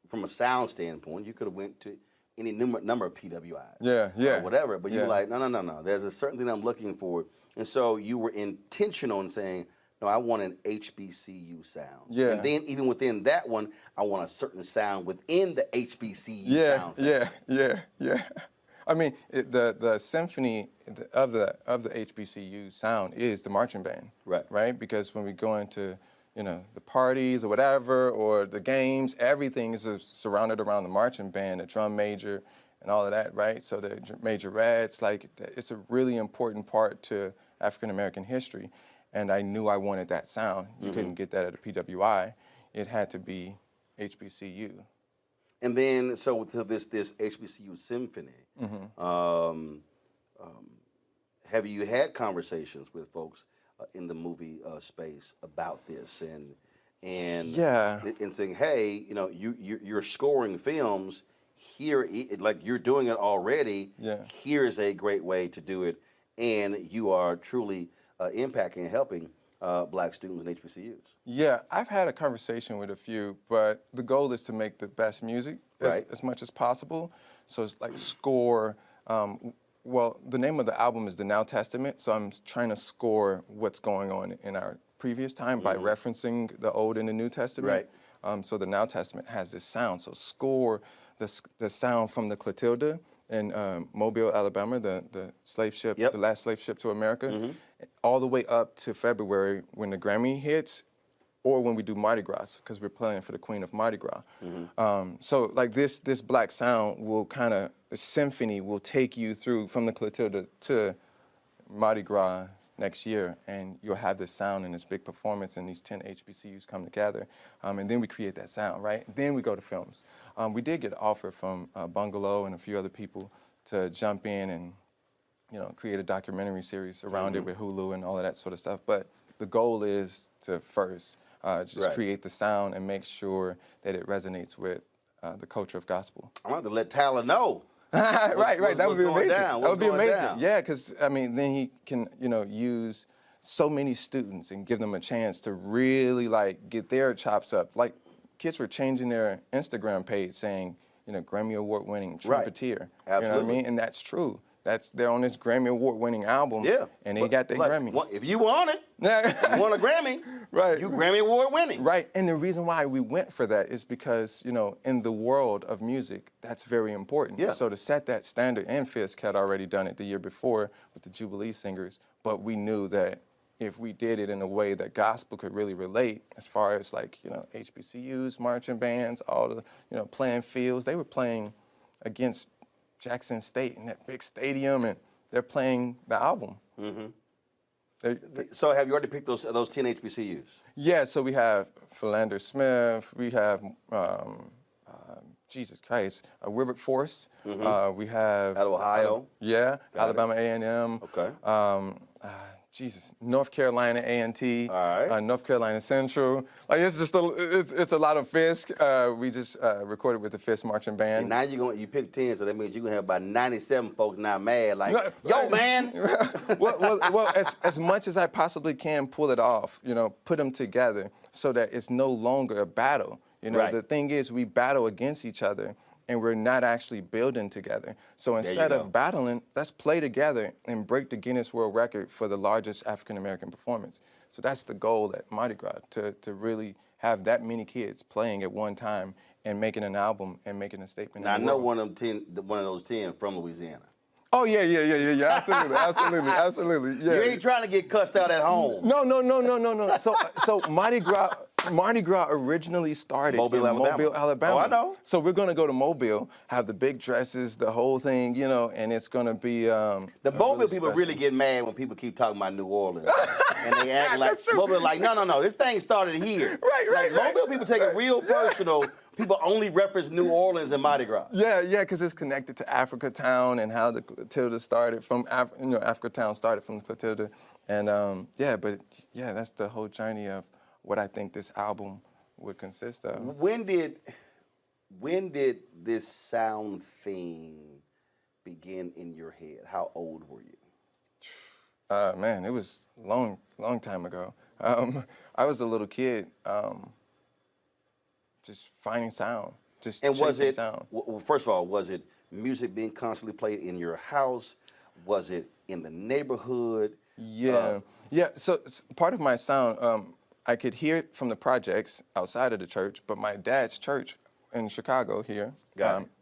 from a sound standpoint, you could have went to any number of PWIs. Yeah. Or whatever, but you were like, no. There's a certain thing I'm looking for. And so you were intentional in saying, no, I want an HBCU sound. Yeah. And then even within that one, I want a certain sound within the HBCU sound. Yeah. I mean, the symphony of the HBCU sound is the marching band. Right? Because when we go into the parties or whatever, or the games, everything is surrounded around the marching band, the drum major, and all of that, right? So the majorettes, like, it's a really important part to African American history, and I knew I wanted that sound. You couldn't get that at a PWI. It had to be HBCU. And then, so this HBCU symphony, have you had conversations with folks in the movie space about this and saying, hey, you're scoring films here, like you're doing it already. Yeah. Here's a great way to do it, and you are truly impacting and helping black students in HBCUs. Yeah, I've had a conversation with a few, but the goal is to make the best music as much as possible. So it's like score. Well, the name of the album is The Now Testament, so I'm trying to score what's going on in our previous time by referencing the Old and the New Testament. So the Now Testament has this sound. So score the sound from the Clotilda in Mobile, Alabama, the slave ship, the last slave ship to America, all the way up to February when the Grammy hits, or when we do Mardi Gras, because we're playing for the Queen of Mardi Gras. So like this black sound will the symphony will take you through from the Clotilda to Mardi Gras next year, and you'll have this sound and this big performance, and these 10 HBCUs come together, and then we create that sound, right? Then we go to films. We did get an offer from Bungalow and a few other people to jump in and create a documentary series around it with Hulu and all of that sort of stuff, but the goal is to first just create the sound and make sure that it resonates with the culture of gospel. I'm going to let Tyler know Right. That would be amazing. That would be amazing. Down? Yeah, because I mean, then he can, use so many students and give them a chance to really like get their chops up. Like kids were changing their Instagram page saying, Grammy Award winning trumpeter. Absolutely. You know what I mean? And that's true. They're on this Grammy Award winning album. Yeah. And they got their Grammy. If you want it, you want a Grammy, right? You Grammy Award winning. Right. And the reason why we went for that is because, in the world of music, that's very important. Yeah. So to set that standard, and Fisk had already done it the year before with the Jubilee Singers, but we knew that if we did it in a way that gospel could really relate, as far as like, HBCUs, marching bands, all the, playing fields, they were playing against Jackson State in that big stadium, and they're playing the album. Mm-hmm. So have you already picked those 10 HBCUs? Yeah, so we have Philander Smith, we have, Jesus Christ, Wilberforce, we have... Out of Ohio? Alabama A&M. Okay. North Carolina A&T, all right. North Carolina Central. Like it's just it's a lot of Fisk. We just recorded with the Fisk marching band. See, now you pick 10, so that means you're gonna have about 97 folks now mad, like, yo, man. well, as much as I possibly can pull it off, put them together so that it's no longer a battle. Right. The thing is, we battle against each other, and we're not actually building together. So instead of battling, let's play together and break the Guinness World Record for the largest African-American performance. So that's the goal at Mardi Gras, to really have that many kids playing at one time and making an album and making a statement. Now, I know one of those 10 from Louisiana. Oh, yeah, absolutely. Yeah. You ain't trying to get cussed out at home. No. So Mardi Gras originally started Mobile, in Alabama. Mobile, Alabama. Oh, I know. So we're gonna go to Mobile, have the big dresses, the whole thing, and it's gonna be. The Mobile people really get mad when people keep talking about New Orleans, and they act like Mobile, like no, this thing started here. Right. Mobile people take it real personal. People only reference New Orleans and Mardi Gras. Yeah, because it's connected to Africa Town and how the Clotilda started from, Africa Town started from the Clotilda. And that's the whole journey of what I think this album would consist of. When did this sound thing begin in your head? How old were you? Man, it was long time ago. I was a little kid. Just finding sound, just chasing sound. Well, first of all, was it music being constantly played in your house? Was it in the neighborhood? Yeah. So part of my sound, I could hear it from the projects outside of the church, but my dad's church in Chicago here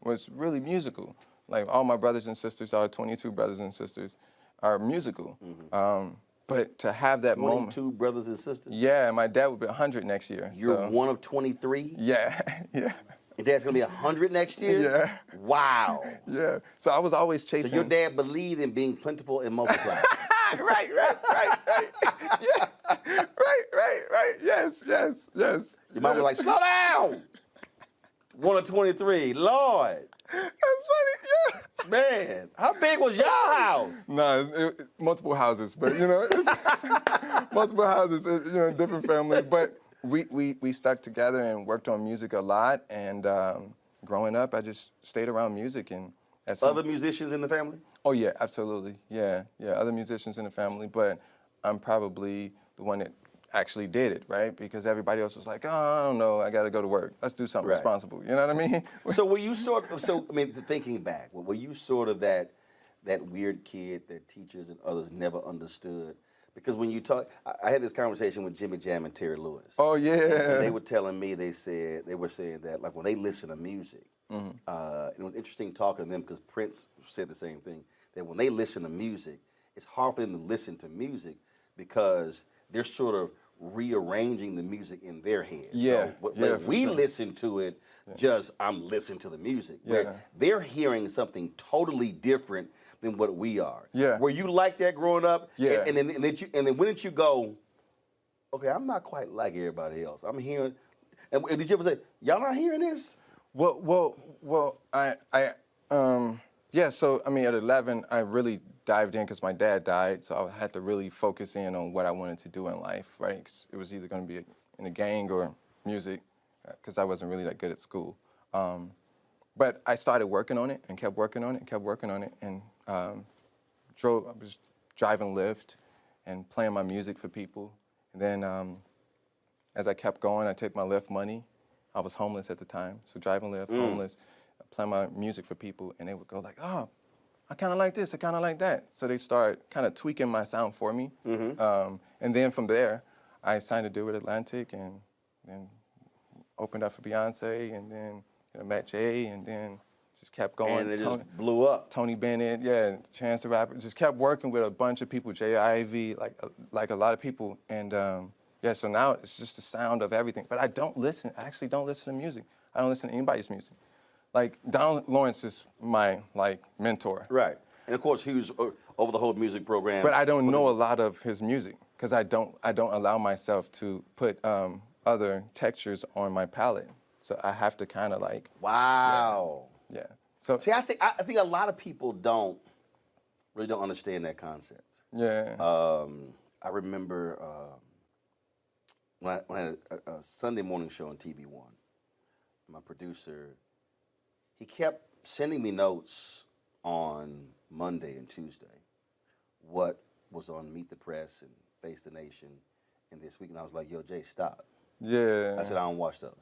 was really musical. Like all my brothers and sisters, our 22 brothers and sisters, are musical. Mm-hmm. But to have that 22 moment. 22 brothers and sisters? Yeah, my dad would be 100 next year. You're one of 23? Yeah. Your dad's gonna be 100 next year? Yeah. Wow. Yeah. So I was always chasing. So your dad believed in being plentiful and multiplied. Right. Yeah. Right. Yes. Your mom was like, slow down. 1 of 23. Lord. That's funny, yeah. Man, how big was your house? No, multiple houses, but it's multiple houses, different families. But we stuck together and worked on music a lot. And growing up, I just stayed around music. And other musicians in the family? Oh yeah, absolutely. Yeah, other musicians in the family. But I'm probably the one that actually did it, right? Because everybody else was like, oh, I don't know, I got to go to work. Let's do something responsible. You know what I mean? So were you thinking back, were you sort of that weird kid that teachers and others never understood? Because when you talk, I had this conversation with Jimmy Jam and Terry Lewis. Oh yeah. And they were telling me, they were saying that like when they listen to music, mm-hmm. It was interesting talking to them because Prince said the same thing, that when they listen to music, it's hard for them to listen to music because they're sort of rearranging the music in their head. Yeah. So we listen to it, I'm listening to the music. Where they're hearing something totally different than what we are. Yeah. Were you like that growing up? Yeah. And then when did you go, okay, I'm not quite like everybody else. I'm hearing, and did you ever say, y'all not hearing this? Well, so I mean, at 11, I really dived in because my dad died, so I had to really focus in on what I wanted to do in life, right? 'Cause it was either going to be in a gang or music, because I wasn't really that good at school. But I started working on it and kept working on it and kept working on it, and I was driving Lyft and playing my music for people. And then as I kept going, I took my Lyft money. I was homeless at the time, so driving Lyft, homeless, playing my music for people, and they would go like, oh, I kind of like this, I kind of like that. So they start kind of tweaking my sound for me. And then from there, I signed a deal with Atlantic and then opened up for Beyonce, and then met Jay, and then just kept going. And it just blew up. Tony Bennett, yeah, Chance the Rapper. Just kept working with a bunch of people, Jay Ivy, like a lot of people. And yeah, so now it's just the sound of everything. But I actually don't listen to music. I don't listen to anybody's music. Like, Donald Lawrence is my, mentor. Right. And of course, he was over the whole music program. But I don't know a lot of his music because I don't allow myself to put other textures on my palette. So I have to kind of Wow. Yeah. So see, I think a lot of people really don't understand that concept. Yeah. I remember when I had a Sunday morning show on TV One. My producer, he kept sending me notes on Monday and Tuesday, what was on Meet the Press and Face the Nation, and this week, and I was like, "Yo, Jay, stop." Yeah. I said, "I don't watch those."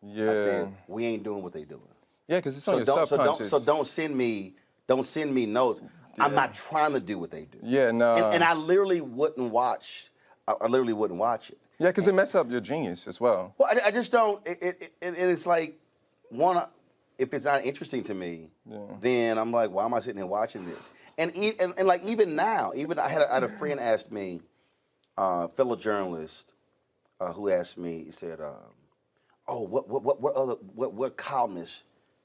Yeah. I said, "We ain't doing what they doing." Yeah, because it's on your subconscious. So don't send me notes. Yeah. I'm not trying to do what they do. Yeah, no. And I literally wouldn't watch. I literally wouldn't watch it. Yeah, because it messes up your genius as well. Well, I just don't. And it's like, if it's not interesting to me, then I'm like, why am I sitting here watching this? And like even now, I had a friend ask me, fellow journalist, who asked me. He said, "Oh, what columnists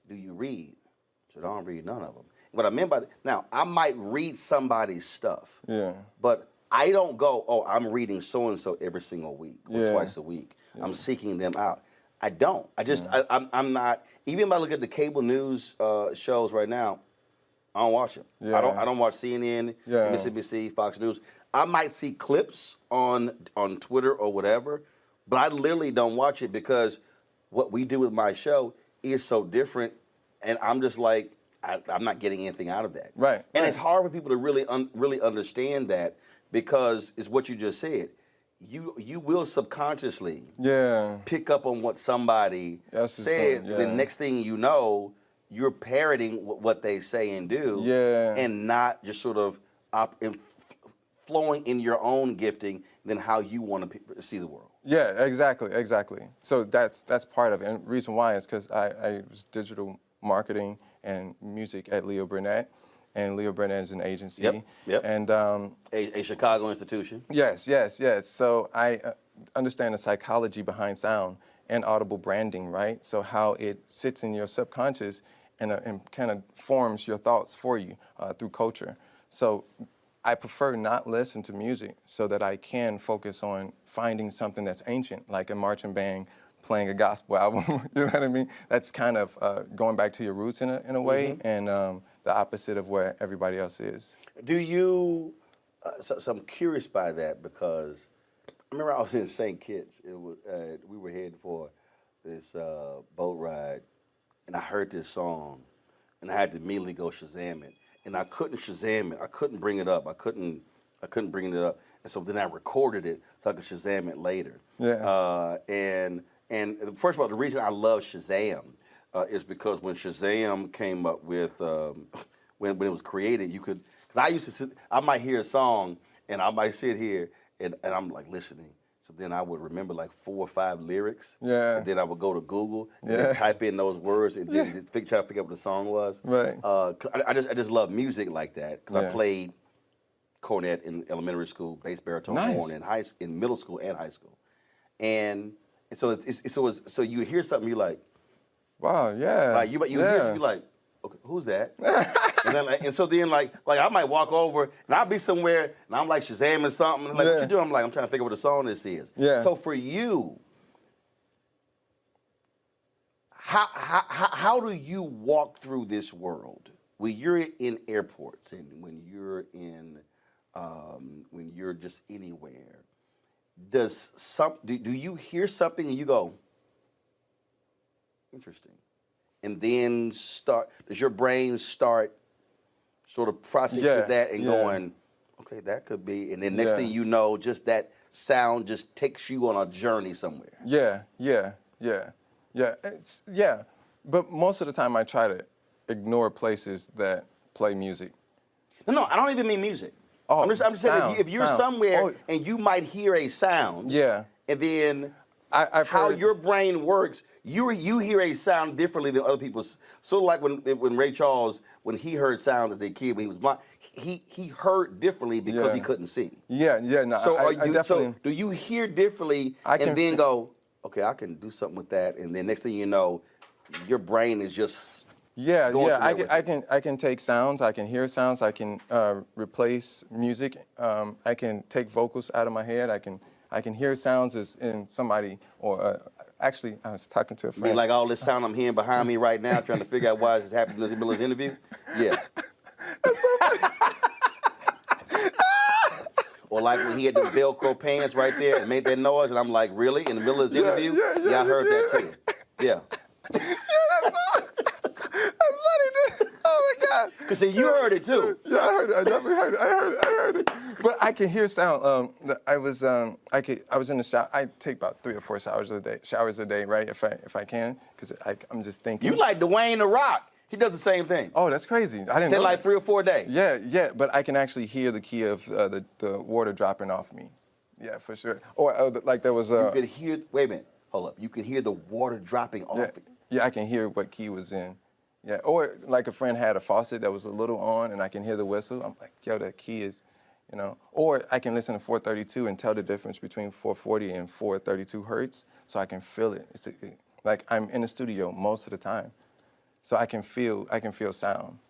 do you read?" I said, "I don't read none of them." What I meant by that, now I might read somebody's stuff, but I don't go, "Oh, I'm reading so and so every single week or twice a week. I'm seeking them out." I don't. I just I'm not. Even if I look at the cable news shows right now, I don't watch them. Yeah. I don't watch CNN, MSNBC, Fox News. I might see clips on Twitter or whatever, but I literally don't watch it because what we do with my show is so different, and I'm just like, I'm not getting anything out of that. Right. And it's hard for people to really understand that because it's what you just said. You will subconsciously pick up on what somebody says. The next thing you know, you're parroting what they say and do, and not just sort of flowing in your own gifting than how you want to see the world. Yeah, exactly. So that's part of it. And the reason why is because I was digital marketing and music at Leo Burnett. And Leo Burnett is an agency. Yep. And a Chicago institution. Yes. So I understand the psychology behind sound and audible branding, right? So how it sits in your subconscious and kind of forms your thoughts for you through culture. So I prefer not listen to music so that I can focus on finding something that's ancient, like a marching band playing a gospel album. You know what I mean? That's kind of going back to your roots in a way, and the opposite of where everybody else is. Do you? So I'm curious by that because I remember I was in St. Kitts. It was we were heading for this boat ride, and I heard this song, and I had to immediately go Shazam it, and I couldn't Shazam it. I couldn't bring it up. I couldn't bring it up, and so then I recorded it so I could Shazam it later. Yeah. And first of all, the reason I love Shazam is because when Shazam came up with, when it was created, you could, because I might hear a song and I might sit here and I'm like listening. So then I would remember like 4 or 5 lyrics. Yeah. And then I would go to Google and then type in those words and then try to figure out what the song was. Right. I just love music like that because I played cornet in elementary school, bass baritone horn in middle school and high school. And so so you hear something, you're like, wow, yeah. Like you hear something, you're like, okay, who's that? and so then like I might walk over and I'll be somewhere and I'm like Shazamming something. Like, what you doing? I'm like, I'm trying to figure out what the song this is. Yeah. So for you, how do you walk through this world when you're in airports and when you're just anywhere? Do you hear something and you go, interesting? and then does your brain start sort of processing that and going, okay, that could be, and then next thing you know, just that sound just takes you on a journey somewhere. But most of the time I try to ignore places that play music. No, I don't even mean music. Oh, I'm just saying if you're somewhere and you might hear a sound, and then I've how heard, your brain works, you hear a sound differently than other people's. Sort of like when Ray Charles, when he heard sounds as a kid when he was blind, he heard differently because he couldn't see. No. So do you hear differently and then go, okay, I can do something with that, and then next thing you know, your brain is just I can take sounds, I can hear sounds, I can replace music, I can take vocals out of my head, I can hear sounds as in somebody, or actually I was talking to a friend. I mean, like all this sound I'm hearing behind me right now, trying to figure out why this is happening in the middle of this interview? Yeah. Or like when he had the Velcro pants right there and made that noise, and I'm like, really? In the middle of this interview? Yeah, I heard that too. Yeah. That's funny, dude. Oh my God. Because see, you heard it too. Yeah, I heard it. I definitely heard it. I heard it. But I can hear sound. I was in the shower. I take about 3 or 4 showers a day, right? If I can, because I'm just thinking. You like Dwayne The Rock. He does the same thing. Oh, that's crazy. I didn't know like that. 3 or 4 a day. Yeah. But I can actually hear the key of the water dropping off me. Yeah, for sure. Or like there was a. You could hear. Wait a minute. Hold up. You could hear the water dropping off. Yeah, I can hear what key was in. Yeah, or like a friend had a faucet that was a little on, and I can hear the whistle. I'm like, yo, that key is, you know. Or I can listen to 432 and tell the difference between 440 and 432 hertz, so I can feel it. Like I'm in the studio most of the time, so I can feel sound.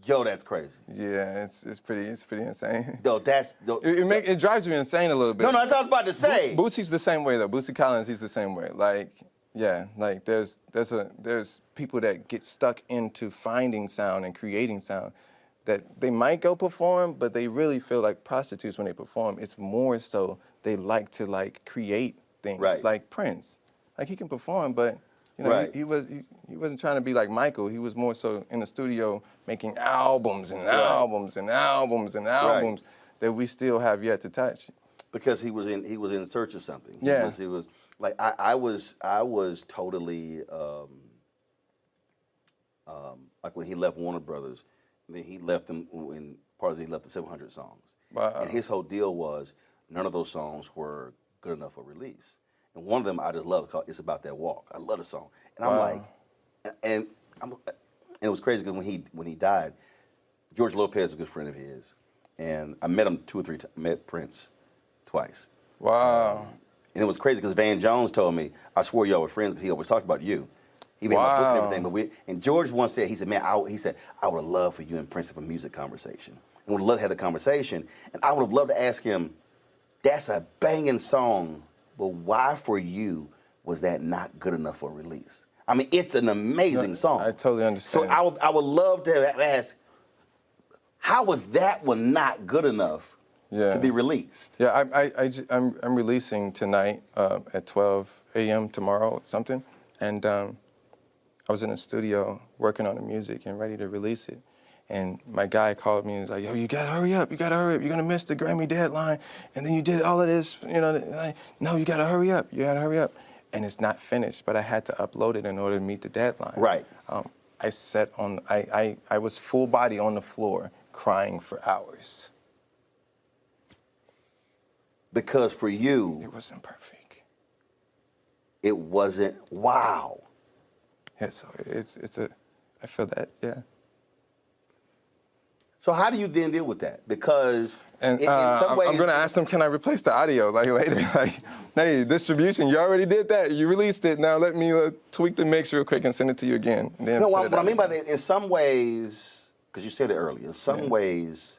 Yo, that's crazy. Yeah, it's pretty insane. It drives me insane a little bit. No, that's what I was about to say. Bootsy's the same way though. Bootsy Collins, he's the same way. Like. Yeah, like there's people that get stuck into finding sound and creating sound that they might go perform, but they really feel like prostitutes when they perform. It's more so they like to create things, like Prince. Like he can perform, but you know he wasn't trying to be like Michael. He was more so in the studio making albums and albums and albums and albums that we still have yet to touch. Because he was in search of something. He was. Like I was totally like when he left Warner Brothers, and then he left them when he left the 700 songs. Wow. And his whole deal was none of those songs were good enough for release. And one of them I just love called "It's About That Walk." I love the song, and I'm like, and it was crazy because when he died, George Lopez was a good friend of his, and I met him 2 or 3 times. Met Prince twice. Wow. And it was crazy because Van Jones told me, I swore y'all were friends, but he always talked about you. He made my book and everything. And George once said, he said, man, I would have loved for you and Prince to have a music conversation. And would have loved to have the conversation. And I would have loved to ask him, that's a banging song, but why for you was that not good enough for release? I mean, it's an amazing song. I totally understand. So I would love to have asked, how was that one not good enough to be released? Yeah, I'm releasing tonight at 12 a.m. tomorrow or something, and I was in the studio working on the music and ready to release it, and my guy called me and was like, yo, you gotta hurry up, you're gonna miss the Grammy deadline, and then you did all of this, you know, no, you gotta hurry up, and it's not finished, but I had to upload it in order to meet the deadline. Right. I was full body on the floor crying for hours. Because for you, it wasn't perfect. It wasn't. Wow. Yeah, so I feel that, yeah. So how do you then deal with that? Because and in some ways, I'm gonna ask them, can I replace the audio later? Hey, distribution, you already did that. You released it. Now let me tweak the mix real quick and send it to you again. And then no, what I mean by that, in some ways, because you said it earlier, in some ways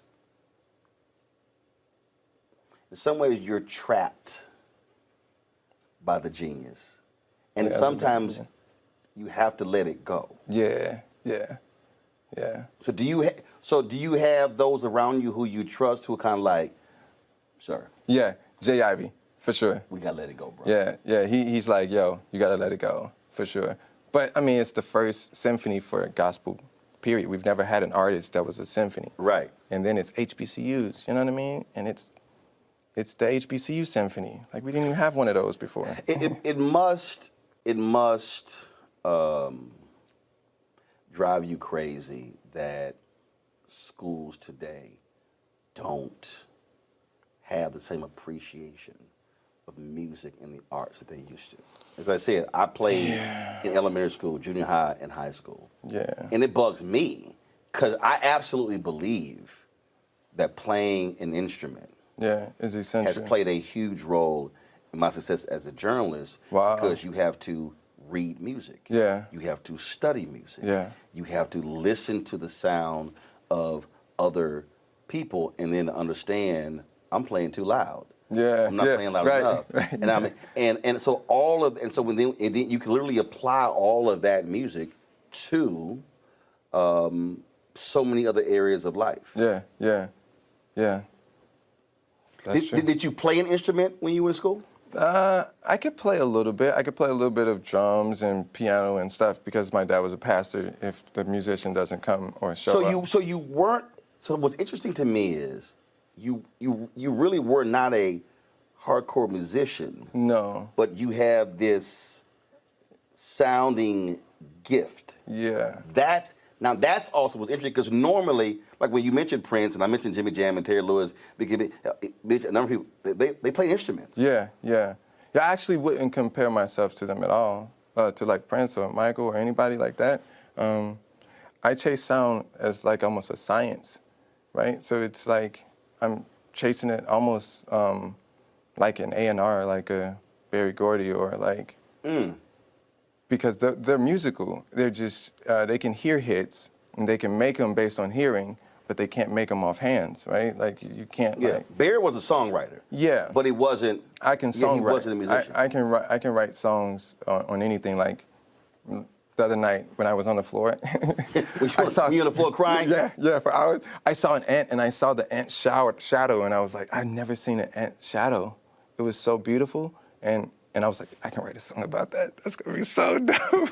you're trapped by the genius. And sometimes you have to let it go. Yeah. So do you have those around you who you trust who are kind of like, sir? Yeah, Jay Ivy, for sure. We gotta let it go, bro. Yeah, he's like, yo, you gotta let it go, for sure. But I mean, it's the first symphony for gospel, period. We've never had an artist that was a symphony. Right. And then it's HBCUs, you know what I mean? And it's the HBCU symphony. Like, we didn't even have one of those before. It must drive you crazy that schools today don't have the same appreciation of music and the arts that they used to. As I said, I played in elementary school, junior high, and high school. Yeah. And it bugs me because I absolutely believe that playing an instrument is essential. has played a huge role in my success as a journalist. Wow. Because you have to read music. Yeah. You have to study music. Yeah. You have to listen to the sound of other people and then understand I'm playing too loud. Yeah. I'm not playing loud enough. Right. And so when then you can literally apply all of that music to so many other areas of life. Yeah. Did you play an instrument when you were in school? I could play a little bit. I could play a little bit of drums and piano and stuff because my dad was a pastor. If the musician doesn't come or show up. So you weren't. So what's interesting to me is you really were not a hardcore musician. No. But you have this sounding gift. Yeah. That's also what's interesting because normally, like when you mentioned Prince and I mentioned Jimmy Jam and Terry Lewis, because a number of people they play instruments. Yeah. I actually wouldn't compare myself to them at all, to like Prince or Michael or anybody like that. I chase sound as like almost a science, right? So it's like I'm chasing it almost like an A&R, like a Berry Gordy or like, because they're musical. They're just, they can hear hits and they can make them based on hearing, but they can't make them off hands, right? Like you can't. Yeah, like, Barry was a songwriter. Yeah, but he wasn't. I can songwrite. He wasn't a musician. I can write songs on anything. Like the other night when I was on the floor, I saw you on the floor crying. Yeah, for hours. I saw an ant and I saw the ant shadow, and I was like, I've never seen an ant shadow. It was so beautiful, and I was like, I can write a song about that. That's gonna be so dope.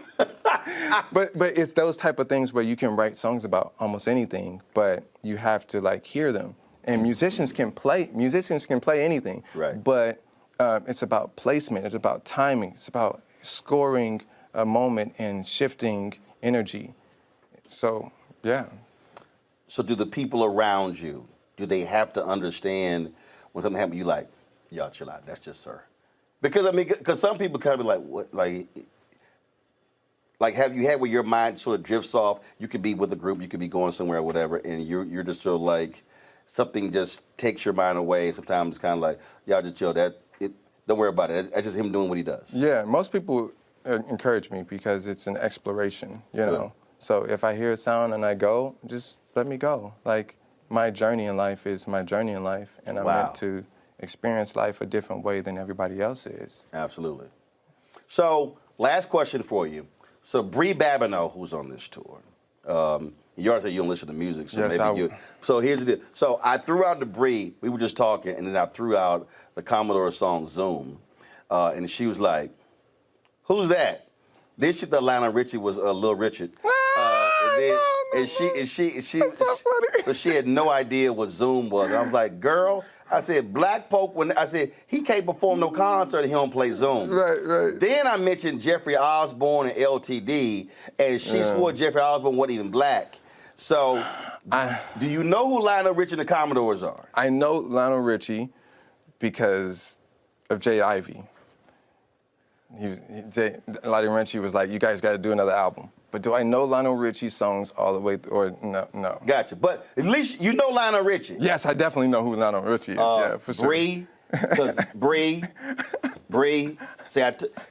But it's those type of things where you can write songs about almost anything, but you have to like hear them. And musicians can play anything. Right. But it's about placement. It's about timing. It's about scoring a moment and shifting energy. So yeah. So do the people around you, do they have to understand when something happens? You like, y'all chill out. That's just her. Because some people kind of be like, what, like have you had where your mind sort of drifts off? You could be with a group, you could be going somewhere or whatever, and you're just sort of like something just takes your mind away. Sometimes it's kind of like, y'all just chill. Don't worry about it. That's just him doing what he does. Yeah, most people encourage me because it's an exploration, you know. Good. So if I hear a sound and I go, just let me go. Like my journey in life is my journey in life, and I'm meant to experience life a different way than everybody else is. Absolutely. So, last question for you. So, Bree Babineau, who's on this tour, you already said you don't listen to music, so yes, maybe you. So here's the deal. So I threw out the Bree. We were just talking, and then I threw out the Commodore song "Zoom," and she was like, "Who's that?" Then she thought Lionel Richie was Lil Richard. And she so she had no idea what Zoom was. And I was like, girl, I said, black folk, he can't perform no concert if he don't play Zoom. Right. Then I mentioned Jeffrey Osborne and LTD, and she swore Jeffrey Osborne wasn't even black. So, do you know who Lionel Richie and the Commodores are? I know Lionel Richie because of Jay Ivey. Lionel Richie was like, you guys got to do another album. But do I know Lionel Richie songs all the way through, or no? Gotcha. But at least you know Lionel Richie. Yes, I definitely know who Lionel Richie is, yeah, for sure. Bree,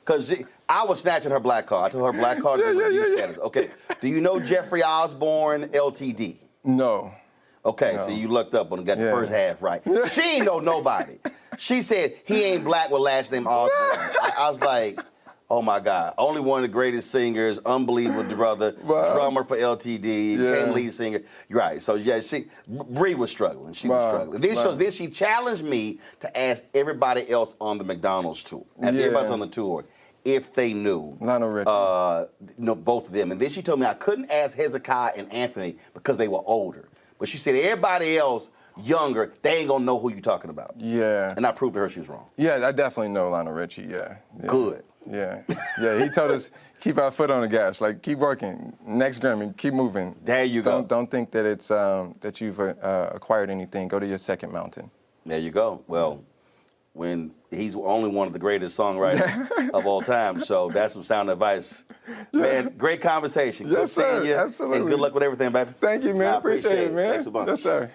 because I was snatching her black card. I told her black card status. Okay. Do you know Jeffrey Osborne, LTD? No. Okay, so you looked up and got the first half right. She ain't know nobody. She said he ain't black with last name Osborne. I was like, oh my God, only one of the greatest singers, unbelievable brother, drummer for LTD, became lead singer. You're right. So yeah, Bree was struggling. She was struggling. Then she challenged me to ask everybody else on the McDonald's tour. Ask everybody else on the tour. if they knew. Lionel Richie. Both of them. And then she told me I couldn't ask Hezekiah and Anthony because they were older. But she said everybody else younger, they ain't gonna know who you talking about. Yeah. And I proved to her she was wrong. Yeah, I definitely know Lionel Richie, yeah. Good. Yeah. Yeah, he told us keep our foot on the gas, like keep working. Next Grammy, keep moving. There you go. Don't think that it's that you've acquired anything. Go to your second mountain. There you go. Well, when he's only one of the greatest songwriters of all time, so that's some sound advice. Yeah. Man, great conversation. Yes, good sir. seeing you. Absolutely. And good luck with everything, baby. Thank you, man. I Appreciate it, man. Thanks a bunch. Yes, sir.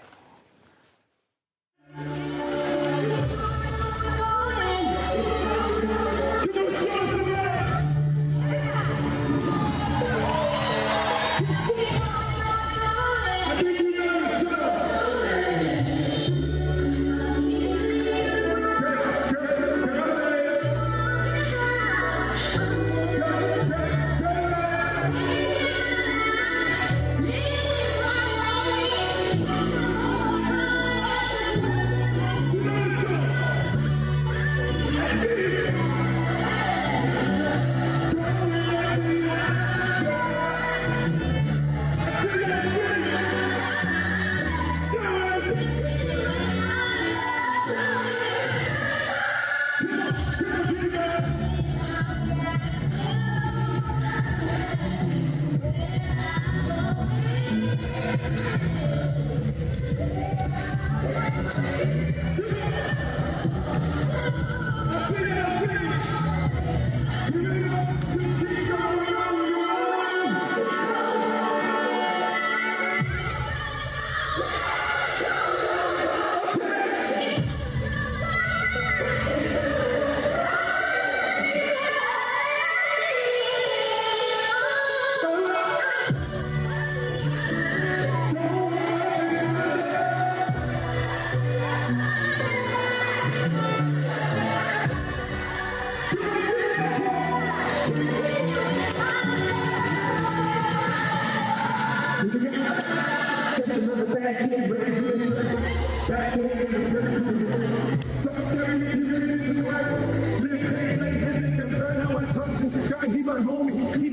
He my homie.